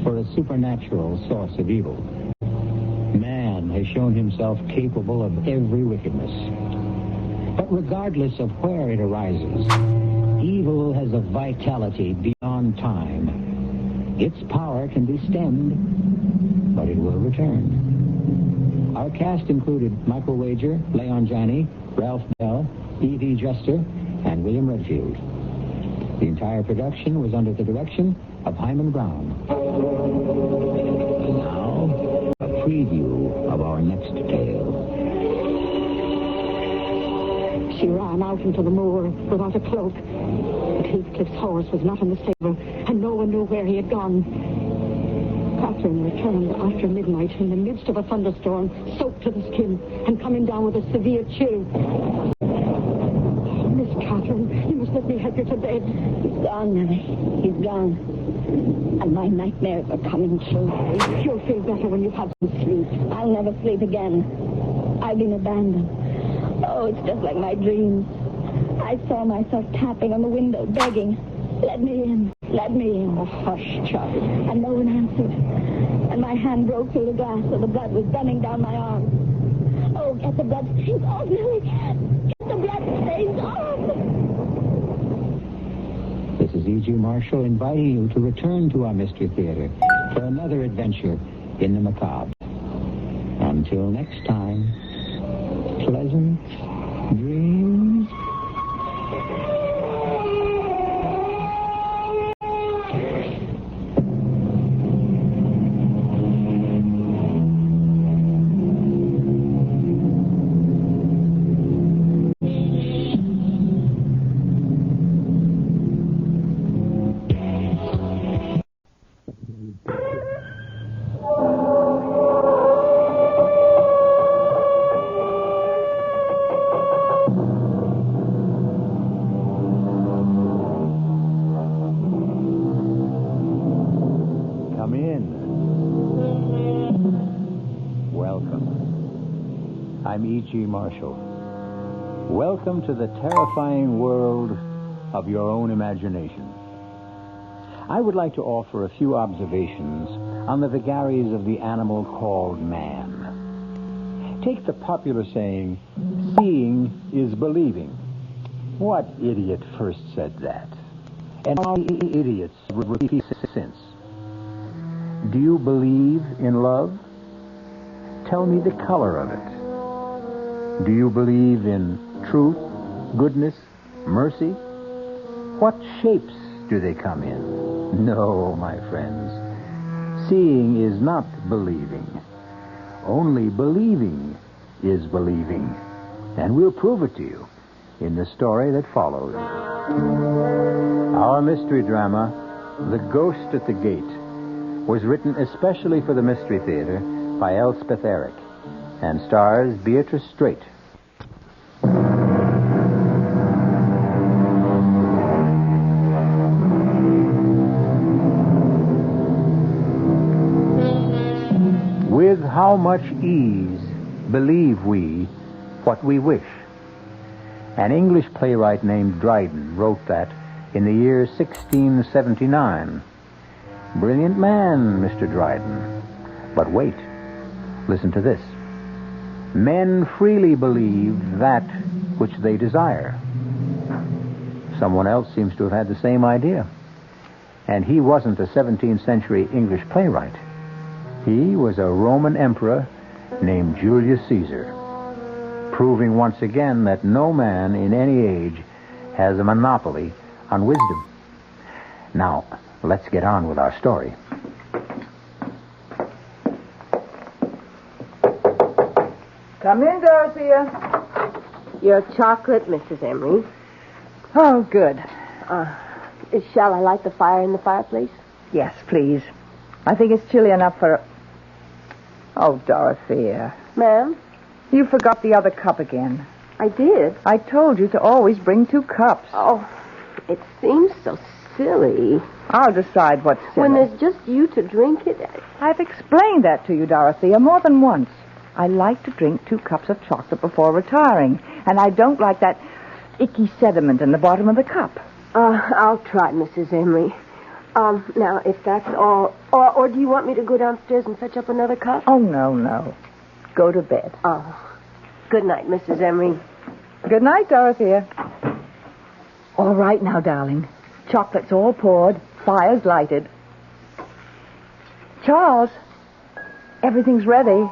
for a supernatural source of evil. Man has shown himself capable of every wickedness. But regardless of where it arises, evil has a vitality beyond time. Its power can be stemmed, but it will return. Our cast included Michael Wager, Leon Janney, Ralph Bell, E.V. Juster, and William Redfield. The entire production was under the direction of Hyman Brown. Now, a preview of our next tale. She ran out into the moor without a cloak. But Heathcliff's horse was not in the stable, and no one knew where he had gone. Catherine returned after midnight in the midst of a thunderstorm, soaked to the skin, and coming down with a severe chill. Miss Catherine, you must let me help you to bed. He's gone, Nellie. He's gone. And my nightmares are coming true. You'll feel better when you've had some sleep. I'll never sleep again. I've been abandoned. Oh, it's just like my dreams. I saw myself tapping on the window, begging, let me in, let me in. Oh, hush, child. And no one answered. And my hand broke through the glass, so the blood was running down my arm. Oh, get the blood stains off, Nellie. Get the blood stains off. This is E.G. Marshall inviting you to return to our Mystery Theater for another adventure in the macabre. Until next time, pleasant dreams. I'm E.G. Marshall. Welcome to the terrifying world of your own imagination. I would like to offer a few observations on the vagaries of the animal called man. Take the popular saying, seeing is believing. What idiot first said that? And how many idiots repeat since? Do you believe in love? Tell me the color of it. Do you believe in truth, goodness, mercy? What shapes do they come in? No, my friends. Seeing is not believing. Only believing is believing. And we'll prove it to you in the story that follows. Our mystery drama, The Ghost at the Gate, was written especially for the Mystery Theater by Elspeth Eric and stars Beatrice Straight. With how much ease believe we what we wish? An English playwright named Dryden wrote that in the year 1679. Brilliant man, Mr. Dryden. But wait, listen to this. Men freely believe that which they desire. Someone else seems to have had the same idea. And he wasn't a 17th century English playwright. He was a Roman emperor named Julius Caesar, proving once again that no man in any age has a monopoly on wisdom. Now, let's get on with our story. Come in, Dorothea. Your chocolate, Mrs. Emery. Oh, good. Shall I light the fire in the fireplace? Yes, please. I think it's chilly enough for... Oh, Dorothea. Ma'am? You forgot the other cup again. I did. I told you to always bring 2 cups. Oh, it seems so silly. I'll decide what's silly. When there's just you to drink it. I've explained that to you, Dorothea, more than once. I like to drink 2 cups of chocolate before retiring, and I don't like that icky sediment in the bottom of the cup. I'll try, Mrs. Emery. Now, if that's all... Or do you want me to go downstairs and fetch up another cup? Oh, no. Go to bed. Oh. Good night, Mrs. Emery. Good night, Dorothea. All right now, darling. Chocolate's all poured. Fire's lighted. Charles, everything's ready.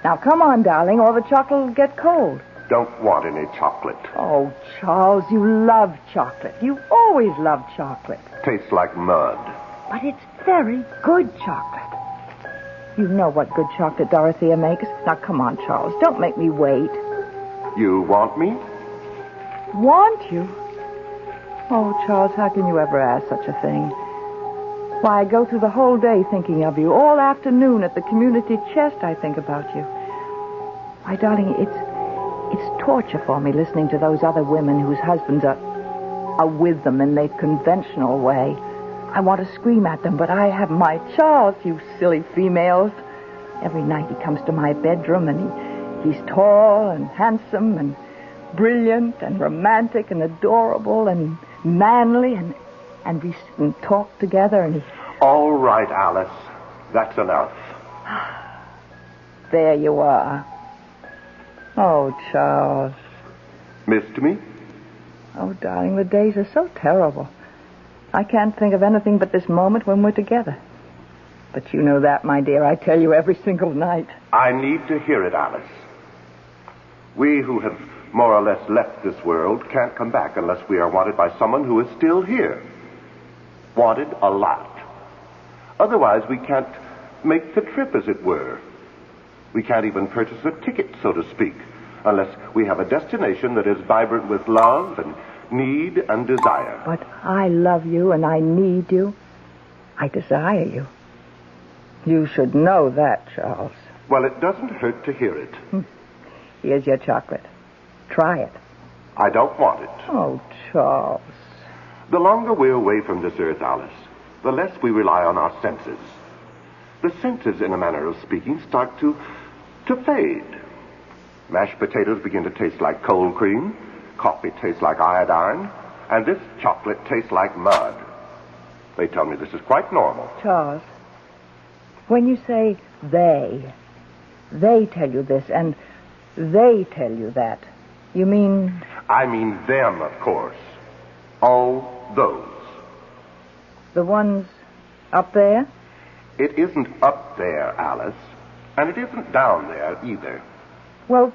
Now, come on, darling, or the chocolate will get cold. Don't want any chocolate. Oh, Charles, you love chocolate. You always loved chocolate. Tastes like mud. But it's very good chocolate. You know what good chocolate Dorothea makes. Now, come on, Charles. Don't make me wait. You want me? Want you? Oh, Charles, how can you ever ask such a thing? Why, I go through the whole day thinking of you. All afternoon at the community chest, I think about you. Why, darling, it's torture for me listening to those other women whose husbands are with them in the conventional way. I want to scream at them, but I have my Charles, you silly females. Every night he comes to my bedroom, and he's tall and handsome and brilliant and romantic and adorable and manly, and we sit and talk together, and he... All right, Alice. That's enough. There you are. Oh, Charles. Missed me? Oh, darling, the days are so terrible. I can't think of anything but this moment when we're together. But you know that, my dear. I tell you every single night. I need to hear it, Alice. We who have more or less left this world can't come back unless we are wanted by someone who is still here. Wanted a lot. Otherwise, we can't make the trip, as it were. We can't even purchase a ticket, so to speak, unless we have a destination that is vibrant with love and need and desire. But I love you and I need you. I desire you. You should know that, Charles. Well, it doesn't hurt to hear it. Here's your chocolate. Try it. I don't want it. Oh, Charles. The longer we're away from this earth, Alice, the less we rely on our senses. The senses, in a manner of speaking, start to fade. Mashed potatoes begin to taste like cold cream. Coffee tastes like iodine. And this chocolate tastes like mud. They tell me this is quite normal. Charles, when you say they tell you this and they tell you that, you mean... I mean them, of course. All those. The ones up there? It isn't up there, Alice. And it isn't down there either. Well,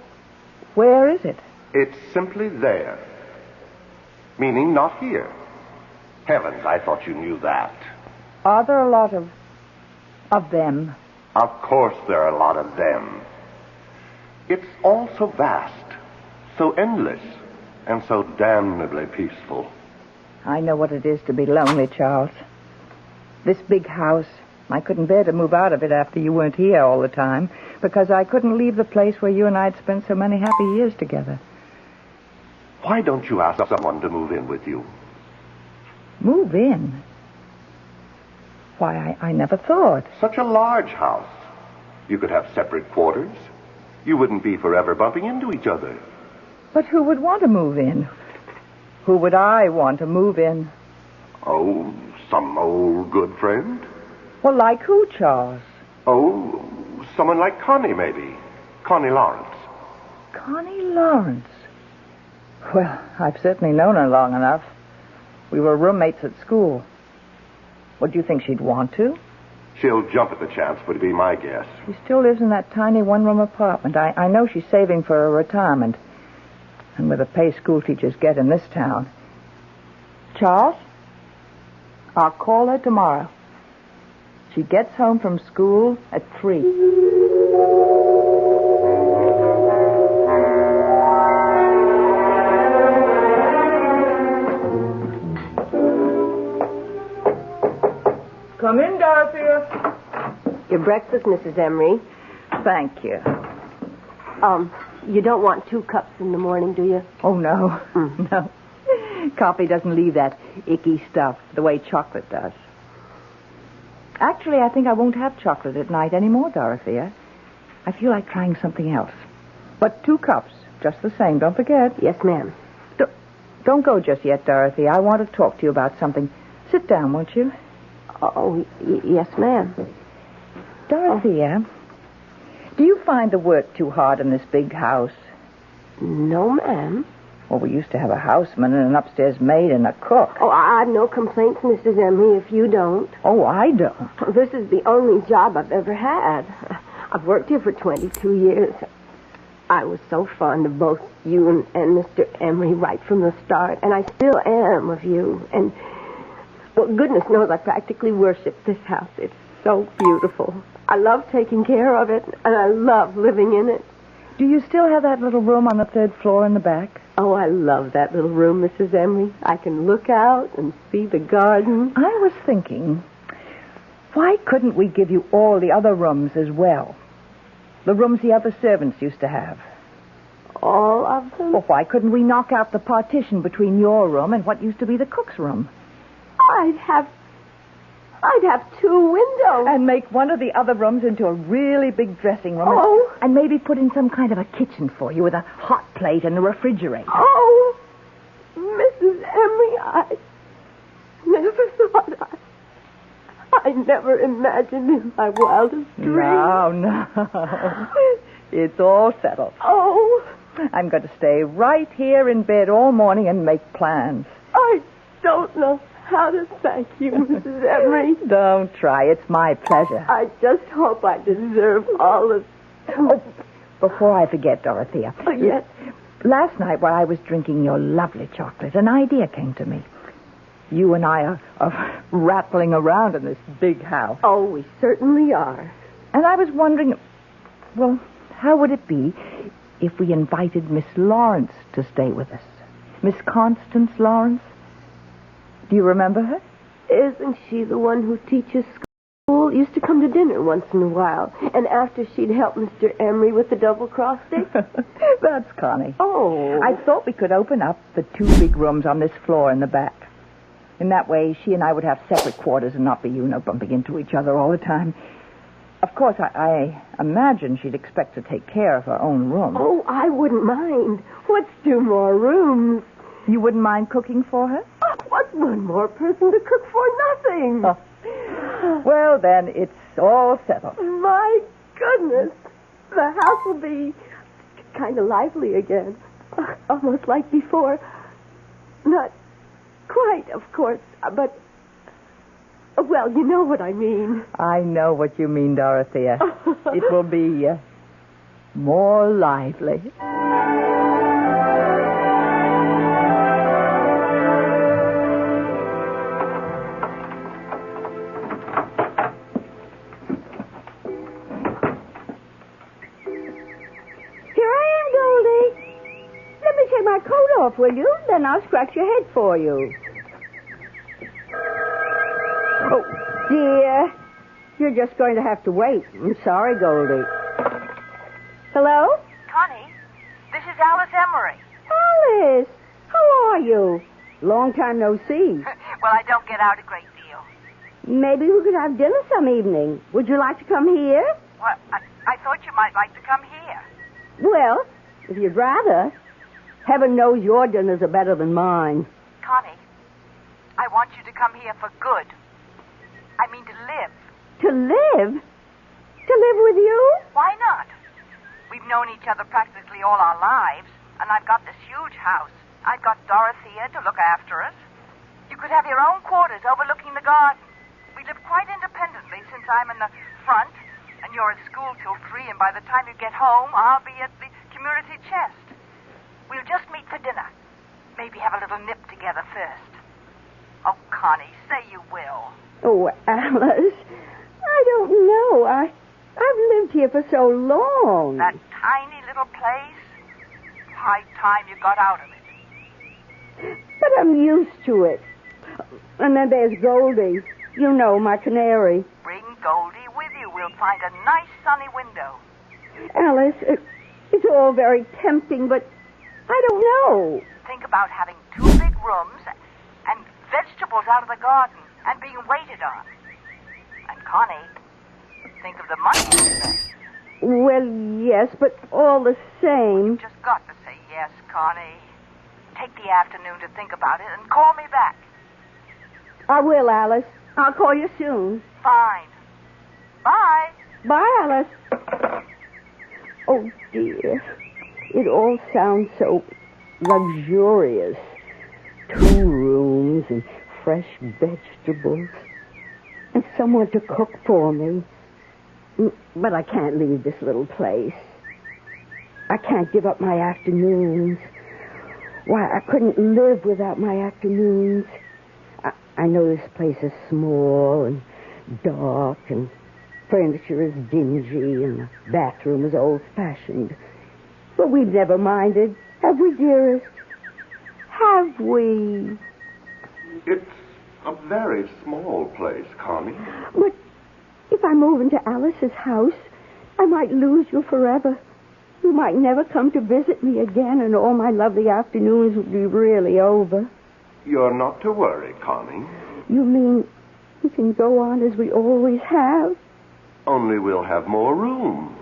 where is it? It's simply there. Meaning not here. Heavens, I thought you knew that. Are there a lot of them? Of course there are a lot of them. It's all so vast, so endless, and so damnably peaceful. I know what it is to be lonely, Charles. This big house, I couldn't bear to move out of it after you weren't here all the time, because I couldn't leave the place where you and I had spent so many happy years together. Why don't you ask someone to move in with you? Move in? Why, I never thought. Such a large house. You could have separate quarters. You wouldn't be forever bumping into each other. But who would want to move in? Who would I want to move in? Oh, some old good friend? Well, like who, Charles? Oh, someone like Connie, maybe. Connie Lawrence. Connie Lawrence? Well, I've certainly known her long enough. We were roommates at school. What, do you think she'd want to? She'll jump at the chance, would be my guess. She still lives in that tiny one-room apartment. I know she's saving for a retirement. And with the pay school teachers get in this town. Charles, I'll call her tomorrow. She gets home from school at 3. Come in, Dorothea. Your breakfast, Mrs. Emery. Thank you. You don't want 2 cups in the morning, do you? Oh, no. No. Coffee doesn't leave that icky stuff the way chocolate does. Actually, I think I won't have chocolate at night anymore, Dorothea. I feel like trying something else. But 2 cups, just the same. Don't forget. Yes, ma'am. Don't go just yet, Dorothy. I want to talk to you about something. Sit down, won't you? Oh, yes, ma'am. Dorothea, do you find the work too hard in this big house? No, ma'am. Well, we used to have a houseman and an upstairs maid and a cook. Oh, I've no complaints, Mrs. Emery, if you don't. Oh, I don't. This is the only job I've ever had. I've worked here for 22 years. I was so fond of both you and Mr. Emery right from the start, and I still am of you. And, well, goodness knows I practically worship this house. It's so beautiful. I love taking care of it, and I love living in it. Do you still have that little room on the 3rd floor in the back? Oh, I love that little room, Mrs. Emery. I can look out and see the garden. I was thinking, why couldn't we give you all the other rooms as well? The rooms the other servants used to have. All of them? Well, why couldn't we knock out the partition between your room and what used to be the cook's room? I'd have 2 windows. And make one of the other rooms into a really big dressing room. Oh. And maybe put in some kind of a kitchen for you with a hot plate and a refrigerator. Oh, Mrs. Emery, I never thought I never imagined in my wildest dreams. No. It's all settled. Oh. I'm going to stay right here in bed all morning and make plans. I don't know how to thank you, Mrs. Emery. Don't try. It's my pleasure. I just hope I deserve all the... Oh, before I forget, Dorothea. Oh, yes. Last night while I was drinking your lovely chocolate, an idea came to me. You and I are rattling around in this big house. Oh, we certainly are. And I was wondering, well, how would it be if we invited Miss Lawrence to stay with us? Miss Constance Lawrence? Do you remember her? Isn't she the one who teaches school? Used to come to dinner once in a while. And after she'd help Mr. Emery with the double-cross stick? That's Connie. Oh. I thought we could open up the 2 big rooms on this floor in the back. In that way, she and I would have separate quarters and not be, bumping into each other all the time. Of course, I imagine she'd expect to take care of her own room. Oh, I wouldn't mind. What's 2 more rooms? You wouldn't mind cooking for her? Oh, what's 1 more person to cook for nothing? Oh. Well, then, it's all settled. My goodness. The house will be kind of lively again. Almost like before. Not quite, of course, but Well, you know what I mean. I know what you mean, Dorothea. It will be more lively. Off, will you? Then I'll scratch your head for you. Oh, dear. You're just going to have to wait. I'm sorry, Goldie. Hello? Connie, this is Alice Emery. Alice, how are you? Long time no see. Well, I don't get out a great deal. Maybe we could have dinner some evening. Would you like to come here? Well, I thought you might like to come here. Well, if you'd rather. Heaven knows your dinners are better than mine. Connie, I want you to come here for good. I mean to live. To live? To live with you? Why not? We've known each other practically all our lives, and I've got this huge house. I've got Dorothea to look after us. You could have your own quarters overlooking the garden. We live quite independently since I'm in the front, and you're at school till 3, and by the time you get home, I'll be at the community chest. We'll just meet for dinner. Maybe have a little nip together first. Oh, Connie, say you will. Oh, Alice, I don't know. I've lived here for so long. That tiny little place? High time you got out of it. But I'm used to it. And then there's Goldie. You know, my canary. Bring Goldie with you. We'll find a nice sunny window. Alice, it's all very tempting, but I don't know. Think about having 2 big rooms and vegetables out of the garden and being waited on. And Connie, think of the money you spend. Well, yes, but all the same. You've just got to say yes, Connie. Take the afternoon to think about it and call me back. I will, Alice. I'll call you soon. Fine. Bye. Bye, Alice. Oh, dear. It all sounds so luxurious. 2 rooms and fresh vegetables. And someone to cook for me. But I can't leave this little place. I can't give up my afternoons. Why, I couldn't live without my afternoons. I know this place is small and dark and furniture is dingy and the bathroom is old-fashioned. But we've never minded, have we, dearest? Have we? It's a very small place, Connie. But if I move into Alice's house, I might lose you forever. You might never come to visit me again, and all my lovely afternoons would be really over. You're not to worry, Connie. You mean we can go on as we always have? Only we'll have more room.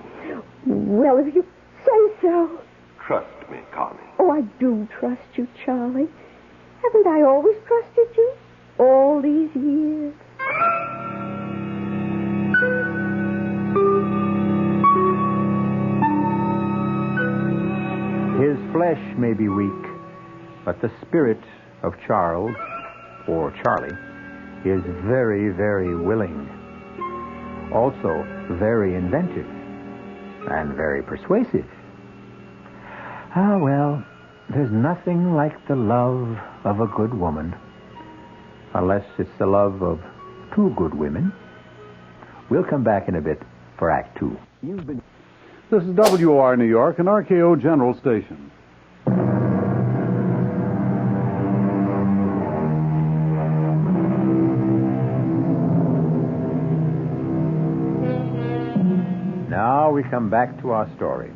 Well, if you say so. Trust me, Connie. Oh, I do trust you, Charlie. Haven't I always trusted you? All these years. His flesh may be weak, but the spirit of Charles, or Charlie, is very, very willing. Also very inventive and very persuasive. Ah, well, there's nothing like the love of a good woman, unless it's the love of 2 good women. We'll come back in a bit for Act 2. This is WR New York and RKO General Station. Now we come back to our story.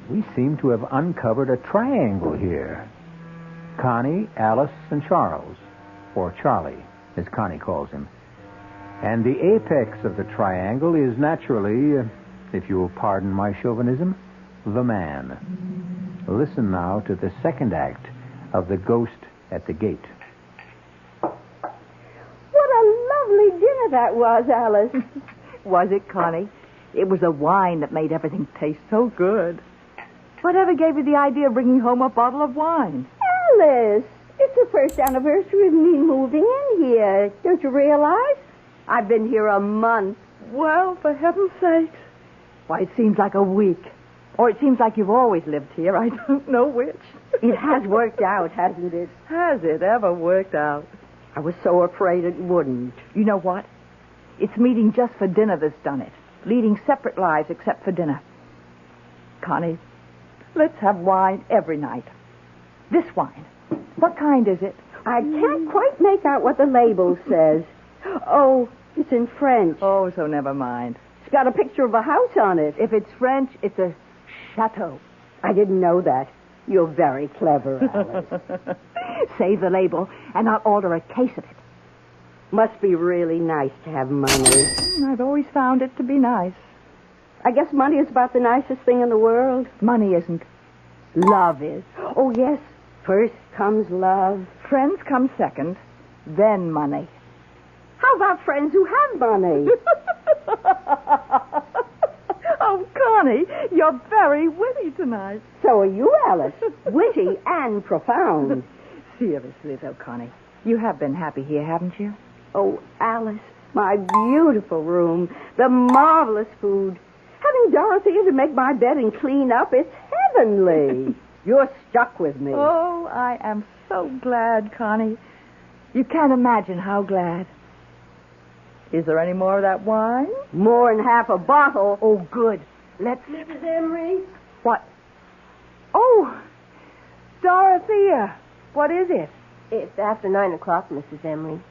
We seem to have uncovered a triangle here. Connie, Alice, and Charles, or Charlie, as Connie calls him. And the apex of the triangle is naturally, if you'll pardon my chauvinism, the man. Listen now to the second act of The Ghost at the Gate. What a lovely dinner that was, Alice. Was it, Connie? It was the wine that made everything taste so good. Whatever gave you the idea of bringing home a bottle of wine? Alice, it It's the first anniversary of me moving in here. Don't you realize? I've been here a month. Well, for heaven's sake. Why, it seems like a week. Or it seems like you've always lived here. I don't know which. It has worked out, hasn't it? Has it ever worked out? I was so afraid it wouldn't. You know what? It's meeting just for dinner that's done it. Leading separate lives except for dinner. Connie, let's have wine every night. This wine. What kind is it? I can't quite make out what the label says. Oh, it's in French. Oh, so never mind. It's got a picture of a house on it. If it's French, it's a chateau. I didn't know that. You're very clever, Alice. Save the label, and I'll order a case of it. Must be really nice to have money. I've always found it to be nice. I guess money is about the nicest thing in the world. Money isn't. Love is. Oh, yes. First comes love. Friends come second, then money. How about friends who have money? Oh, Connie, you're very witty tonight. So are you, Alice. Witty and profound. Seriously, though, Connie, you have been happy here, haven't you? Oh, Alice, my beautiful room, the marvelous food. Having Dorothea to make my bed and clean up, it's heavenly. You're stuck with me. Oh, I am so glad, Connie. You can't imagine how glad. Is there any more of that wine? More than half a bottle. Oh, good. Let's... Mrs. Emery? What? Oh, Dorothea. What is it? It's after 9 o'clock, Mrs. Emery.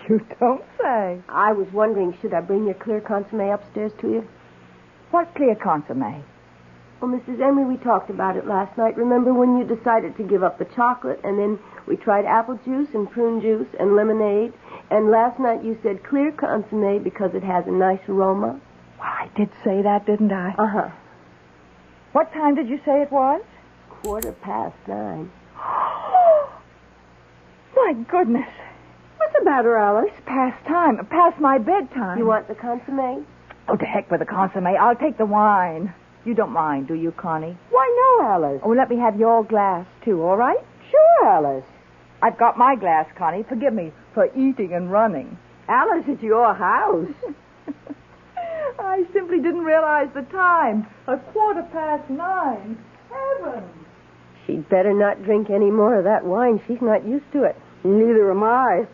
You don't say. I was wondering, should I bring your clear consommé upstairs to you? What clear consommé? Well, Mrs. Emery, we talked about it last night. Remember when you decided to give up the chocolate, and then we tried apple juice and prune juice and lemonade, and last night you said clear consommé because it has a nice aroma? Well, I did say that, didn't I? Uh-huh. What time did you say it was? 9:15. My goodness. What's the matter, Alice? Past time. Past my bedtime. You want the consommé? Oh, to heck with the consommé. I'll take the wine. You don't mind, do you, Connie? Why, no, Alice. Oh, let me have your glass, too, all right? Sure, Alice. I've got my glass, Connie. Forgive me for eating and running. Alice, it's your house. I simply didn't realize the time. 9:15. Heavens. She'd better not drink any more of that wine. She's not used to it. Neither am I.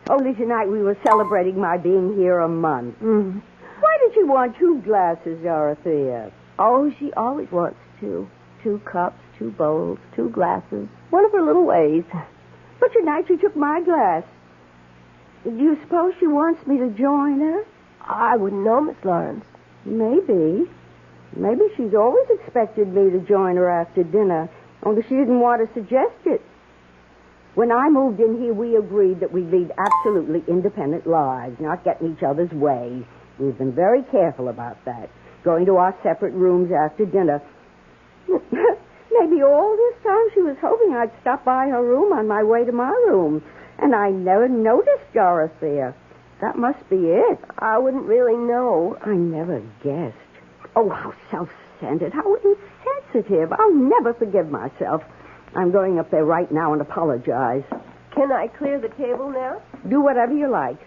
Only tonight we were celebrating my being here a month. Mm. Why did you want 2 glasses, Dorothea? Oh, she always wants 2. 2 cups, 2 bowls, 2 glasses. One of her little ways. But tonight she took my glass. Do you suppose she wants me to join her? I wouldn't know, Miss Lawrence. Maybe. Maybe she's always expected me to join her after dinner, only she didn't want to suggest it. When I moved in here, we agreed that we'd lead absolutely independent lives, not get in each other's way. We've been very careful about that, going to our separate rooms after dinner. Maybe all this time she was hoping I'd stop by her room on my way to my room, and I never noticed Dorothea. That must be it. I wouldn't really know. I never guessed. Oh, how self-centered, how insensitive. I'll never forgive myself. I'm going up there right now and apologize. Can I clear the table now? Do whatever you like.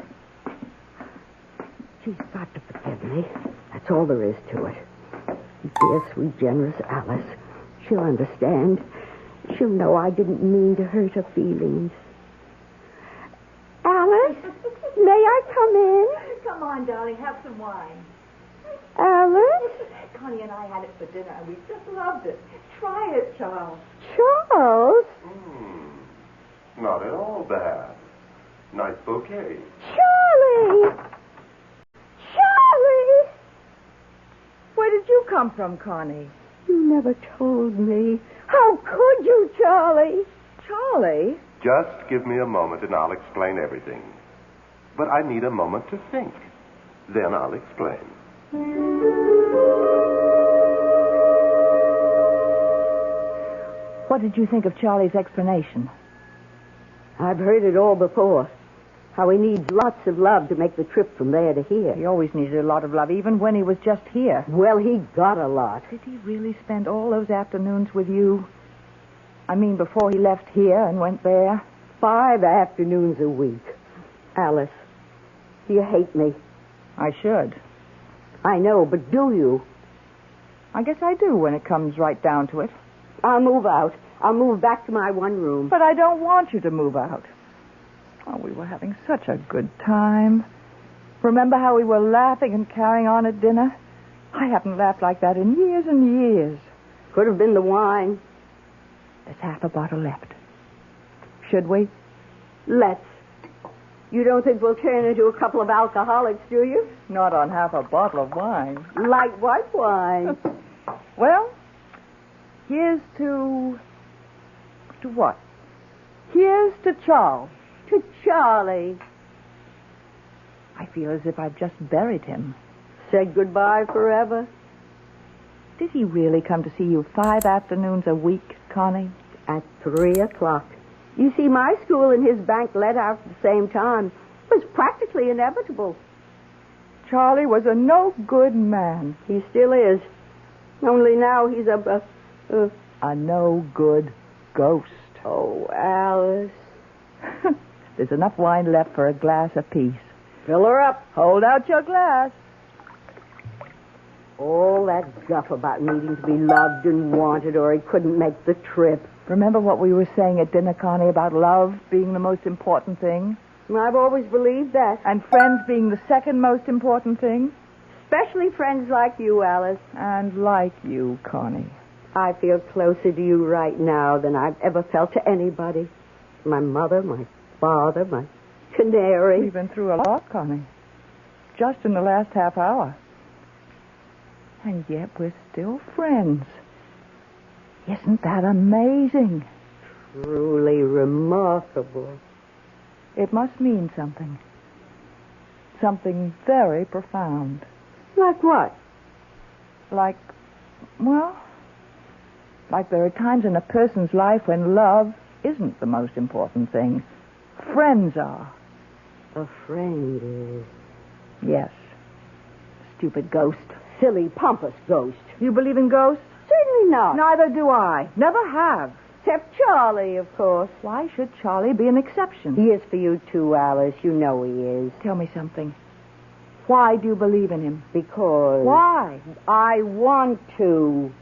She's got to forgive me. That's all there is to it. Dear, sweet, generous Alice. She'll understand. She'll know I didn't mean to hurt her feelings. Alice, may I come in? Come on, darling, have some wine. Alice? Connie and I had it for dinner, and we just loved it. Try it, Charles. Charles? Not at all bad. Nice bouquet. Charlie! Charlie! Where did you come from, Connie? You never told me. How could you, Charlie? Charlie? Just give me a moment and I'll explain everything. But I need a moment to think. Then I'll explain. What did you think of Charlie's explanation? I've heard it all before. How he needs lots of love to make the trip from there to here. He always needed a lot of love, even when he was just here. Well, he got a lot. Did he really spend all those afternoons with you? I mean, before he left here and went there. 5 afternoons a week. Alice, do you hate me? I should. I know, but do you? I guess I do when it comes right down to it. I'll move out. I'll move back to my one room. But I don't want you to move out. Oh, we were having such a good time. Remember how we were laughing and carrying on at dinner? I haven't laughed like that in years and years. Could have been the wine. There's half a bottle left. Should we? Let's. You don't think we'll turn into a couple of alcoholics, do you? Not on half a bottle of wine. Light white wine. Well, here's to... To what? Here's to Charles. To Charlie. I feel as if I've just buried him. Said goodbye forever? Did he really come to see you 5 afternoons a week, Connie? At 3 o'clock. You see, my school and his bank let out at the same time. It was practically inevitable. Charlie was a no-good man. He still is. Only now he's a no-good ghost. Oh, Alice. There's enough wine left for a glass apiece. Fill her up. Hold out your glass. All that guff about needing to be loved and wanted or he couldn't make the trip. Remember what we were saying at dinner, Connie, about love being the most important thing? I've always believed that. And friends being the second most important thing? Especially friends like you, Alice. And like you, Connie. I feel closer to you right now than I've ever felt to anybody. My mother, my father, my canary. We've been through a lot, Connie. Just in the last half hour. And yet we're still friends. Isn't that amazing? Truly remarkable. It must mean something. Something very profound. Like what? Like there are times in a person's life when love isn't the most important thing. Friends are. A friend is. Yes. Stupid ghost. Silly, pompous ghost. You believe in ghosts? Certainly not. Neither do I. Never have. Except Charlie, of course. Why should Charlie be an exception? He is for you, too, Alice. You know he is. Tell me something. Why do you believe in him? Because... Why? I want to.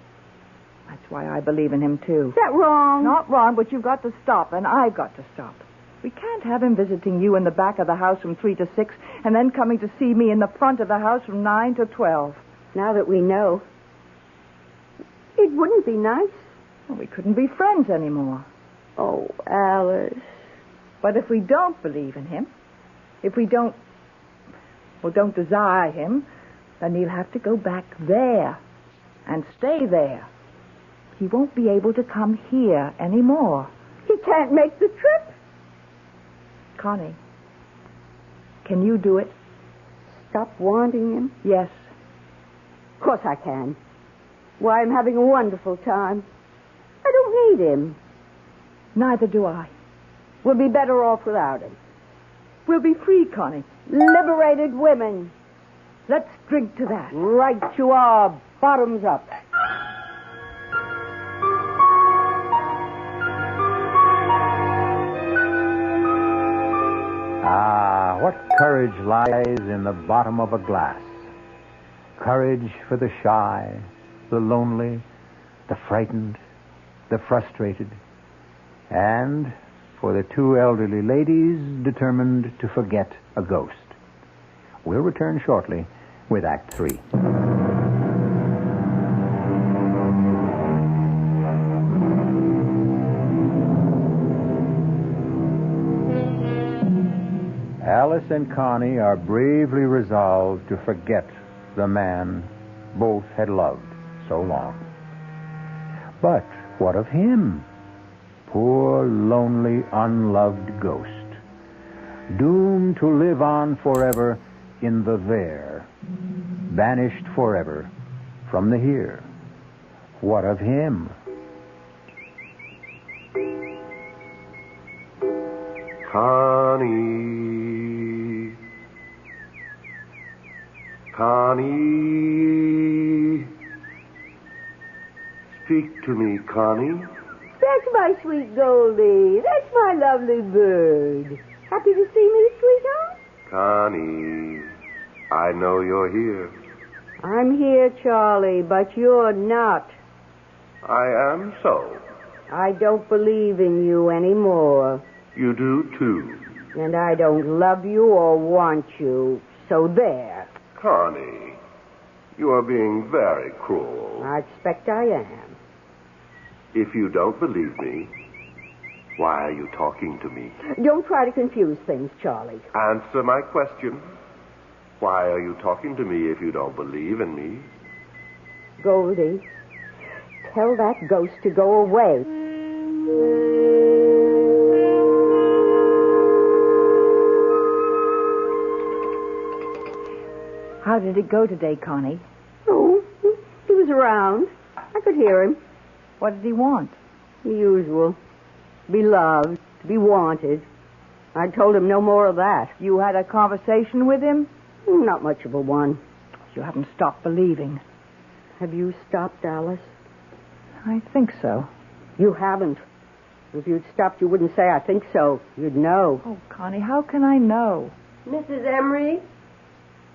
That's why I believe in him, too. Is that wrong? Not wrong, but you've got to stop, and I've got to stop. We can't have him visiting you in the back of the house from 3 to 6, and then coming to see me in the front of the house from 9 to 12. Now that we know, it wouldn't be nice. Well, we couldn't be friends anymore. Oh, Alice. But if we don't believe in him, if we don't desire him, then he'll have to go back there and stay there. He won't be able to come here anymore. He can't make the trip. Connie, can you do it? Stop wanting him? Yes. Of course I can. Why, I'm having a wonderful time. I don't need him. Neither do I. We'll be better off without him. We'll be free, Connie. Liberated women. Let's drink to that. Right you are. Bottoms up. Ah, what courage lies in the bottom of a glass. Courage for the shy, the lonely, the frightened, the frustrated, and for the 2 elderly ladies determined to forget a ghost. We'll return shortly with Act 3. Alice and Connie are bravely resolved to forget the man both had loved so long. But what of him? Poor, lonely, unloved ghost. Doomed to live on forever in the there. Banished forever from the here. What of him? Connie. Connie. Speak to me, Connie. That's my sweet Goldie. That's my lovely bird. Happy to see me, sweetheart? Connie, I know you're here. I'm here, Charlie, but you're not. I am so. I don't believe in you anymore. You do, too. And I don't love you or want you. So there. Connie, you are being very cruel. I expect I am. If you don't believe me, why are you talking to me? Don't try to confuse things, Charlie. Answer my question. Why are you talking to me if you don't believe in me? Goldie, tell that ghost to go away. How did it go today, Connie? Oh, he was around. I could hear him. What did he want? The usual. Be loved, to be wanted. I told him no more of that. You had a conversation with him? Not much of a one. You haven't stopped believing. Have you stopped, Alice? I think so. You haven't. If you'd stopped, you wouldn't say, I think so. You'd know. Oh, Connie, how can I know? Mrs. Emery,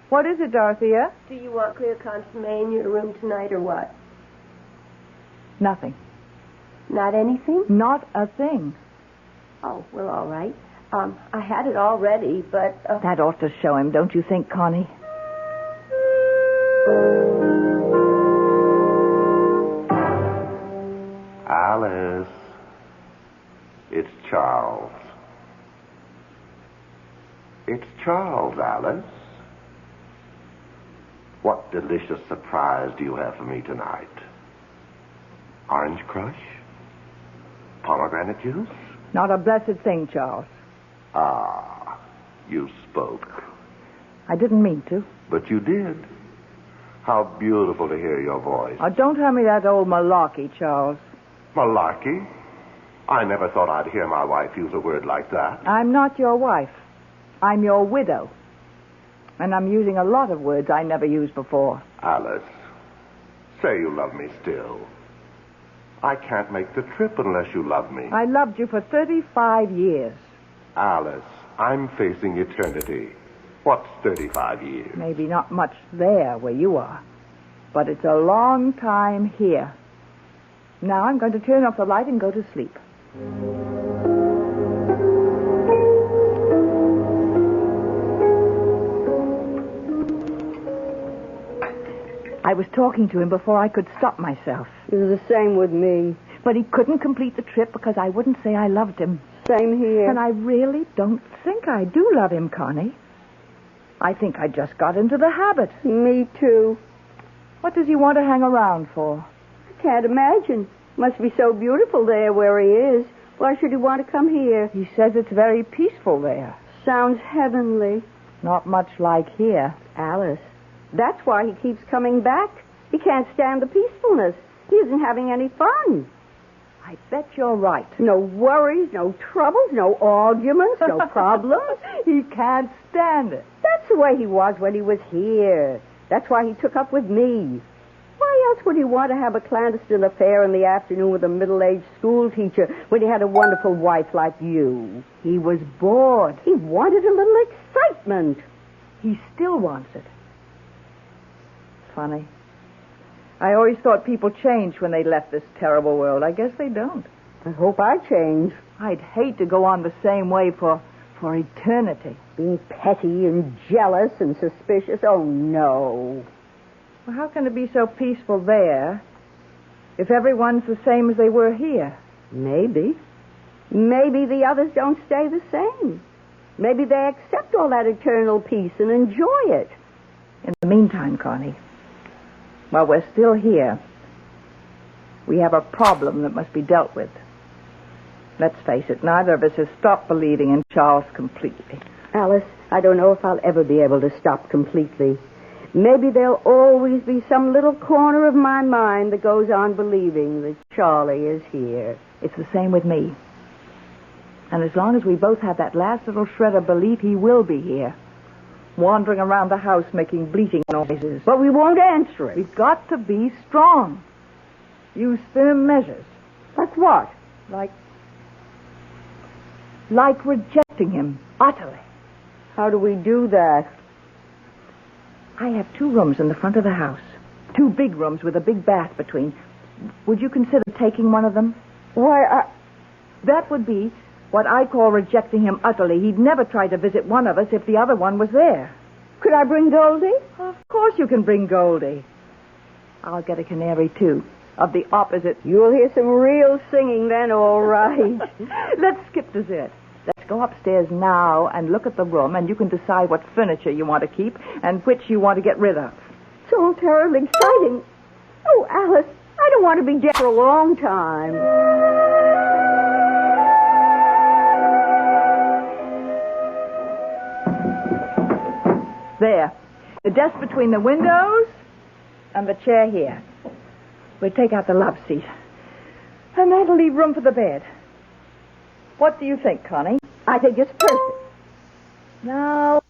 What is it, Dorothea? do you want clear consomme in your room tonight or what? Nothing. Not anything? Not a thing. Oh, well, all right. I had it all ready, but... That ought to show him, don't you think, Connie? Alice, it's Charles. It's Charles, Alice. What delicious surprise do you have for me tonight? Orange crush? Pomegranate juice? Not a blessed thing, Charles. Ah, you spoke. I didn't mean to. But you did. How beautiful to hear your voice. Oh, don't tell me that old malarkey, Charles. Malarkey? I never thought I'd hear my wife use a word like that. I'm not your wife. I'm your widow. And I'm using a lot of words I never used before. Alice, say you love me still. I can't make the trip unless you love me. I loved you for 35 years. Alice, I'm facing eternity. What's 35 years? Maybe not much there where you are. But it's a long time here. Now I'm going to turn off the light and go to sleep. I was talking to him before I could stop myself. It was the same with me. But he couldn't complete the trip because I wouldn't say I loved him. Same here. And I really don't think I do love him, Connie. I think I just got into the habit. Me too. What does he want to hang around for? I can't imagine. Must be so beautiful there where he is. Why should he want to come here? He says it's very peaceful there. Sounds heavenly. Not much like here. Alice, that's why he keeps coming back. He can't stand the peacefulness. He isn't having any fun. I bet you're right. No worries, no troubles, no arguments, no problems. He can't stand it. That's the way he was when he was here. That's why he took up with me. Why else would he want to have a clandestine affair in the afternoon with a middle-aged school teacher when he had a wonderful wife like you? He was bored. He wanted a little excitement. He still wants it. Funny. I always thought people changed when they left this terrible world. I guess they don't. I hope I change. I'd hate to go on the same way for eternity. Being petty and jealous and suspicious. Oh, no. Well, how can it be so peaceful there if everyone's the same as they were here? Maybe. Maybe the others don't stay the same. Maybe they accept all that eternal peace and enjoy it. In the meantime, Connie, while we're still here, we have a problem that must be dealt with. Let's face it, neither of us has stopped believing in Charles completely. Alice, I don't know if I'll ever be able to stop completely. Maybe there'll always be some little corner of my mind that goes on believing that Charlie is here. It's the same with me. And as long as we both have that last little shred of belief, he will be here, wandering around the house making bleating noises. But we won't answer it. We've got to be strong. Use firm measures. Like what? Like rejecting him utterly. How do we do that? I have 2 rooms in the front of the house. 2 big rooms with a big bath between. Would you consider taking one of them? Why, That would be what I call rejecting him utterly. He'd never try to visit one of us if the other one was there. Could I bring Goldie? Of course you can bring Goldie. I'll get a canary, too, of the opposite. You'll hear some real singing then, all right. Let's skip dessert. Let's go upstairs now and look at the room, and you can decide what furniture you want to keep and which you want to get rid of. It's all terribly exciting. Oh, Alice, I don't want to be dead for a long time. There. The desk between the windows and the chair here. We'll take out the love seat. And that'll leave room for the bed. What do you think, Connie? I think it's perfect. Now...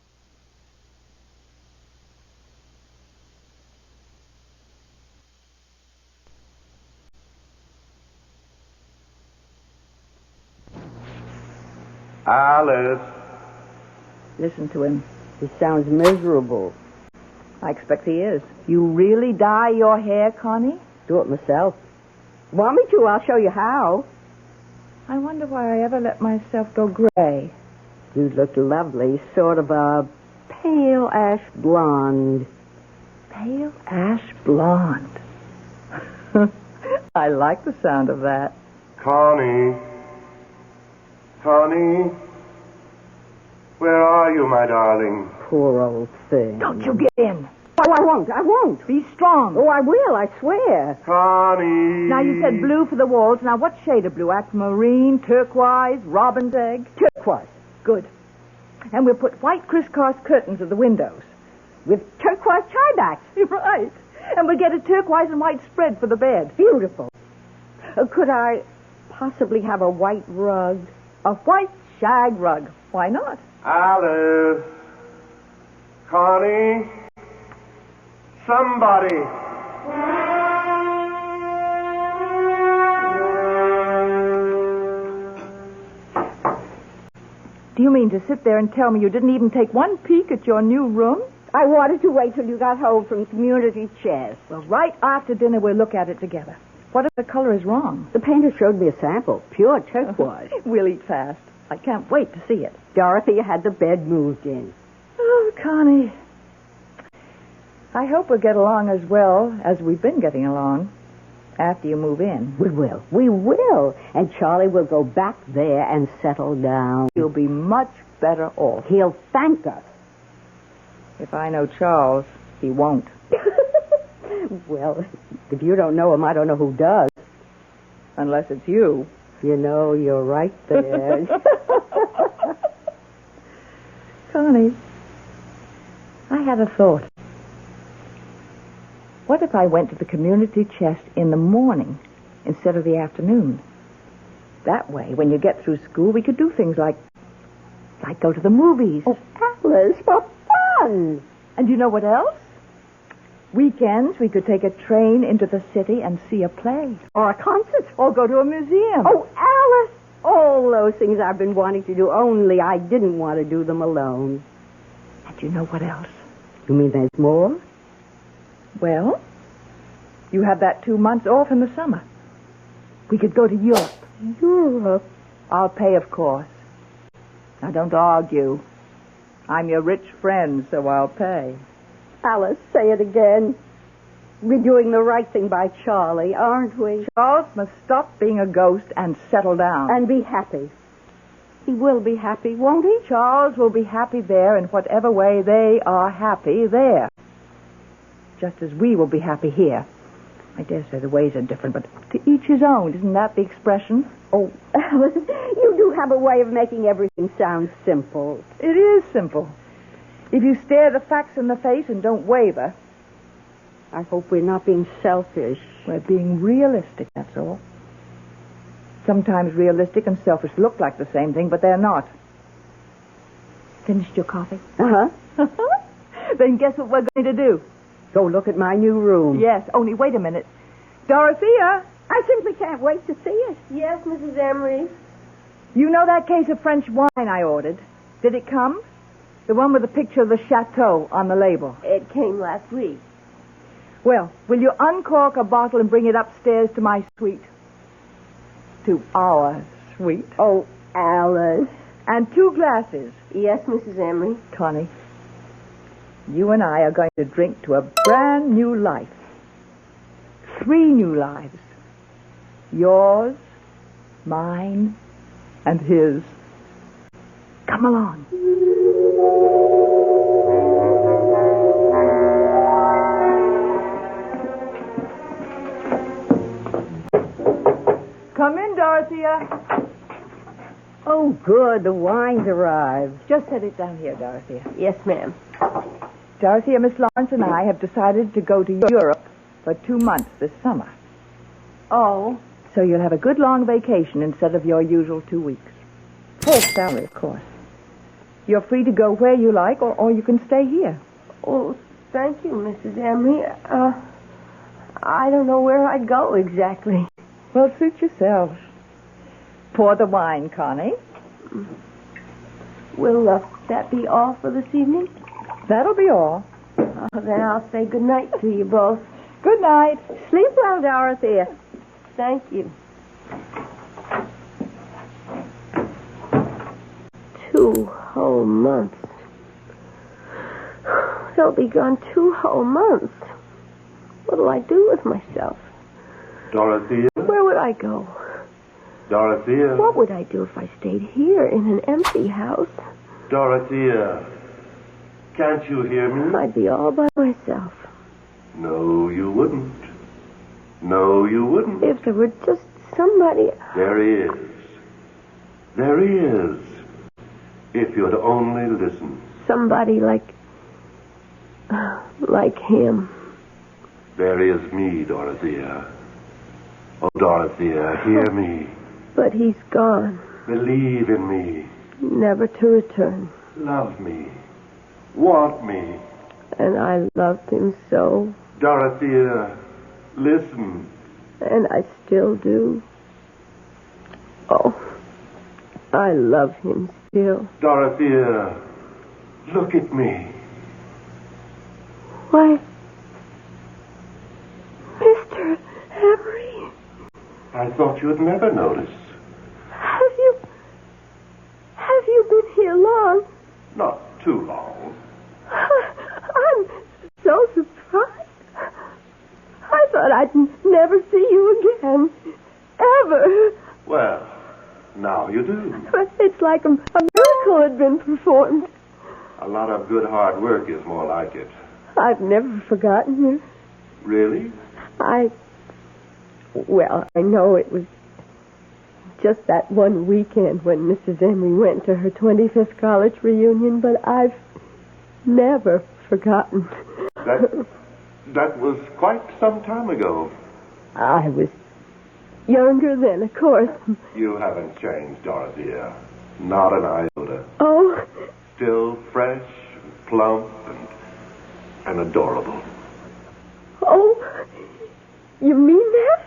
Alice. Listen to him. He sounds miserable. I expect he is. You really dye your hair, Connie? Do it myself. Want me to? I'll show you how. I wonder why I ever let myself go gray. You look lovely, sort of a pale ash blonde. Pale ash blonde. I like the sound of that. Connie. Connie. Where are you, my darling? Poor old thing. Don't you get in. Oh, I won't. I won't. Be strong. Oh, I will. I swear. Connie. Now, you said blue for the walls. Now, what shade of blue? Aquamarine, turquoise, robin's egg? Turquoise. Good. And we'll put white crisscross curtains at the windows. With turquoise tie-backs. Right. And we'll get a turquoise and white spread for the bed. Beautiful. Could I possibly have a white rug? A white shag rug. Why not? Alice. Connie. Somebody. Do you mean to sit there and tell me you didn't even take one peek at your new room? I wanted to wait till you got home from community chess. Well, right after dinner, we'll look at it together. What if the color is wrong? The painter showed me a sample. Pure turquoise. We'll eat fast. I can't wait to see it. Dorothy had the bed moved in. Oh, Connie. I hope we'll get along as well as we've been getting along after you move in. We will. We will. And Charlie will go back there and settle down. He'll be much better off. He'll thank us. If I know Charles, he won't. Well, if you don't know him, I don't know who does. Unless it's you. You know, you're right there. Connie, I had a thought. What if I went to the community chest in the morning instead of the afternoon? That way, when you get through school, we could do things like go to the movies. Oh, Alice, for fun! And you know what else? Weekends, we could take a train into the city and see a play. Or a concert. Or go to a museum. Oh, Alice! All those things I've been wanting to do, only I didn't want to do them alone. And you know what else? You mean there's more? Well, you have that 2 months off in the summer. We could go to Europe. Europe? I'll pay, of course. Now, don't argue. I'm your rich friend, so I'll pay. Alice, say it again. We're doing the right thing by Charlie, aren't we? Charles must stop being a ghost and settle down. And be happy. He will be happy, won't he? Charles will be happy there in whatever way they are happy there. Just as we will be happy here. I dare say the ways are different, but to each his own. Isn't that the expression? Oh, Alice, you do have a way of making everything sound simple. It is simple. If you stare the facts in the face and don't waver. I hope we're not being selfish. We're being realistic, that's all. Sometimes realistic and selfish look like the same thing, but they're not. Finished your coffee? Uh-huh. Then guess what we're going to do? Go look at my new room. Yes, only wait a minute. Dorothea, I simply can't wait to see it. Yes, Mrs. Emery. You know that case of French wine I ordered? Did it come? The one with the picture of the chateau on the label. It came last week. Well, will you uncork a bottle and bring it upstairs to my suite? To our suite. Oh, Alice. And 2 glasses. Yes, Mrs. Emery. Connie, you and I are going to drink to a brand new life. 3 new lives. Yours, mine, and his. Come along. Come in, Dorothea. Oh, good. The wine's arrived. Just set it down here, Dorothea. Yes, ma'am. Dorothea, Miss Lawrence and I have decided to go to Europe for 2 months this summer. Oh. So you'll have a good long vacation instead of your usual 2 weeks. Full salary, of course. You're free to go where you like, or you can stay here. Oh, thank you, Mrs. Emery. I don't know where I'd go exactly. Well, suit yourself. Pour the wine, Connie. Will that be all for this evening? That'll be all. Then I'll say good night to you both. Good night. Sleep well, Dorothea. Thank you. 2 whole months. They'll be gone 2 whole months. What'll I do with myself? Dorothea? Where would I go? Dorothea? What would I do if I stayed here in an empty house? Dorothea, can't you hear me? I'd be all by myself. No, you wouldn't. No, you wouldn't. If there were just somebody... There is. There is. If you'd only listen. Somebody like him. There is me, Dorothea. Oh, Dorothea, hear me. But he's gone. Believe in me. Never to return. Love me. Want me. And I loved him so. Dorothea, listen. And I still do. Oh, I love him still. Dorothea, look at me. Why, Mr. Emery. I thought you'd never notice. Have you been here long? Not too long. I'm so surprised. I thought I'd never see you again. Ever. Well, now you do. But it's like a miracle had been performed. A lot of good hard work is more like it. I've never forgotten you. Really? Well, I know it was just that one weekend when Mrs. Emery went to her 25th college reunion, but I've never forgotten. That was quite some time ago. I was younger then, of course. You haven't changed, Dorothea. Not an iota. Oh? Still fresh, plump, and adorable. Oh, you mean that?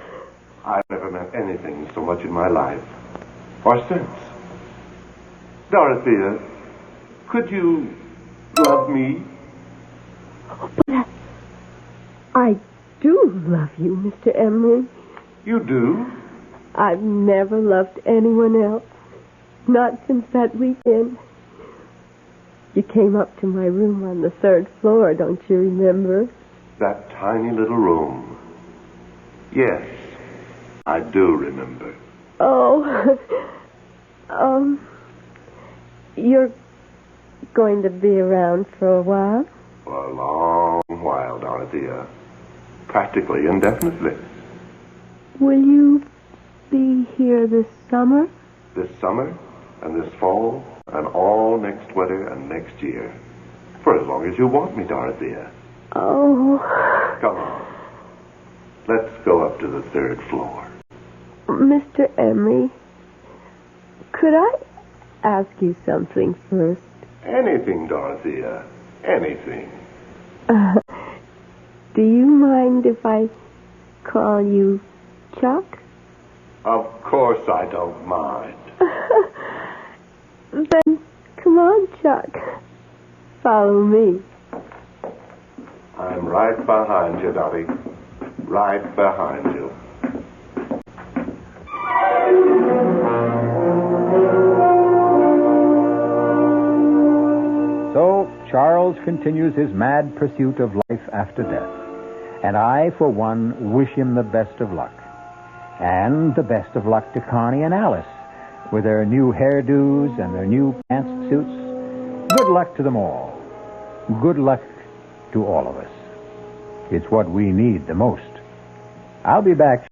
I've never meant anything so much in my life. Or since. Dorothea, could you love me? But I do love you, Mr. Emery. You do? I've never loved anyone else. Not since that weekend. You came up to my room on the 3rd floor, don't you remember? That tiny little room. Yes, I do remember. Oh, you're going to be around for a while? For a long while, Dorothea. Practically indefinitely. Will you be here this summer? This summer, and this fall, and all next winter and next year. For as long as you want me, Dorothea. Oh. Come on. Let's go up to the 3rd floor. Mr. Emery, could I ask you something first? Anything, Dorothea. Anything. Do you mind if I call you Chuck? Of course I don't mind. Then come on, Chuck. Follow me. I'm right behind you, Dottie. Right behind you. So Charles continues his mad pursuit of life after death. And I, for one, wish him the best of luck. And the best of luck to Connie and Alice with their new hairdos and their new pantsuits. Good luck to them all. Good luck to all of us. It's what we need the most. I'll be back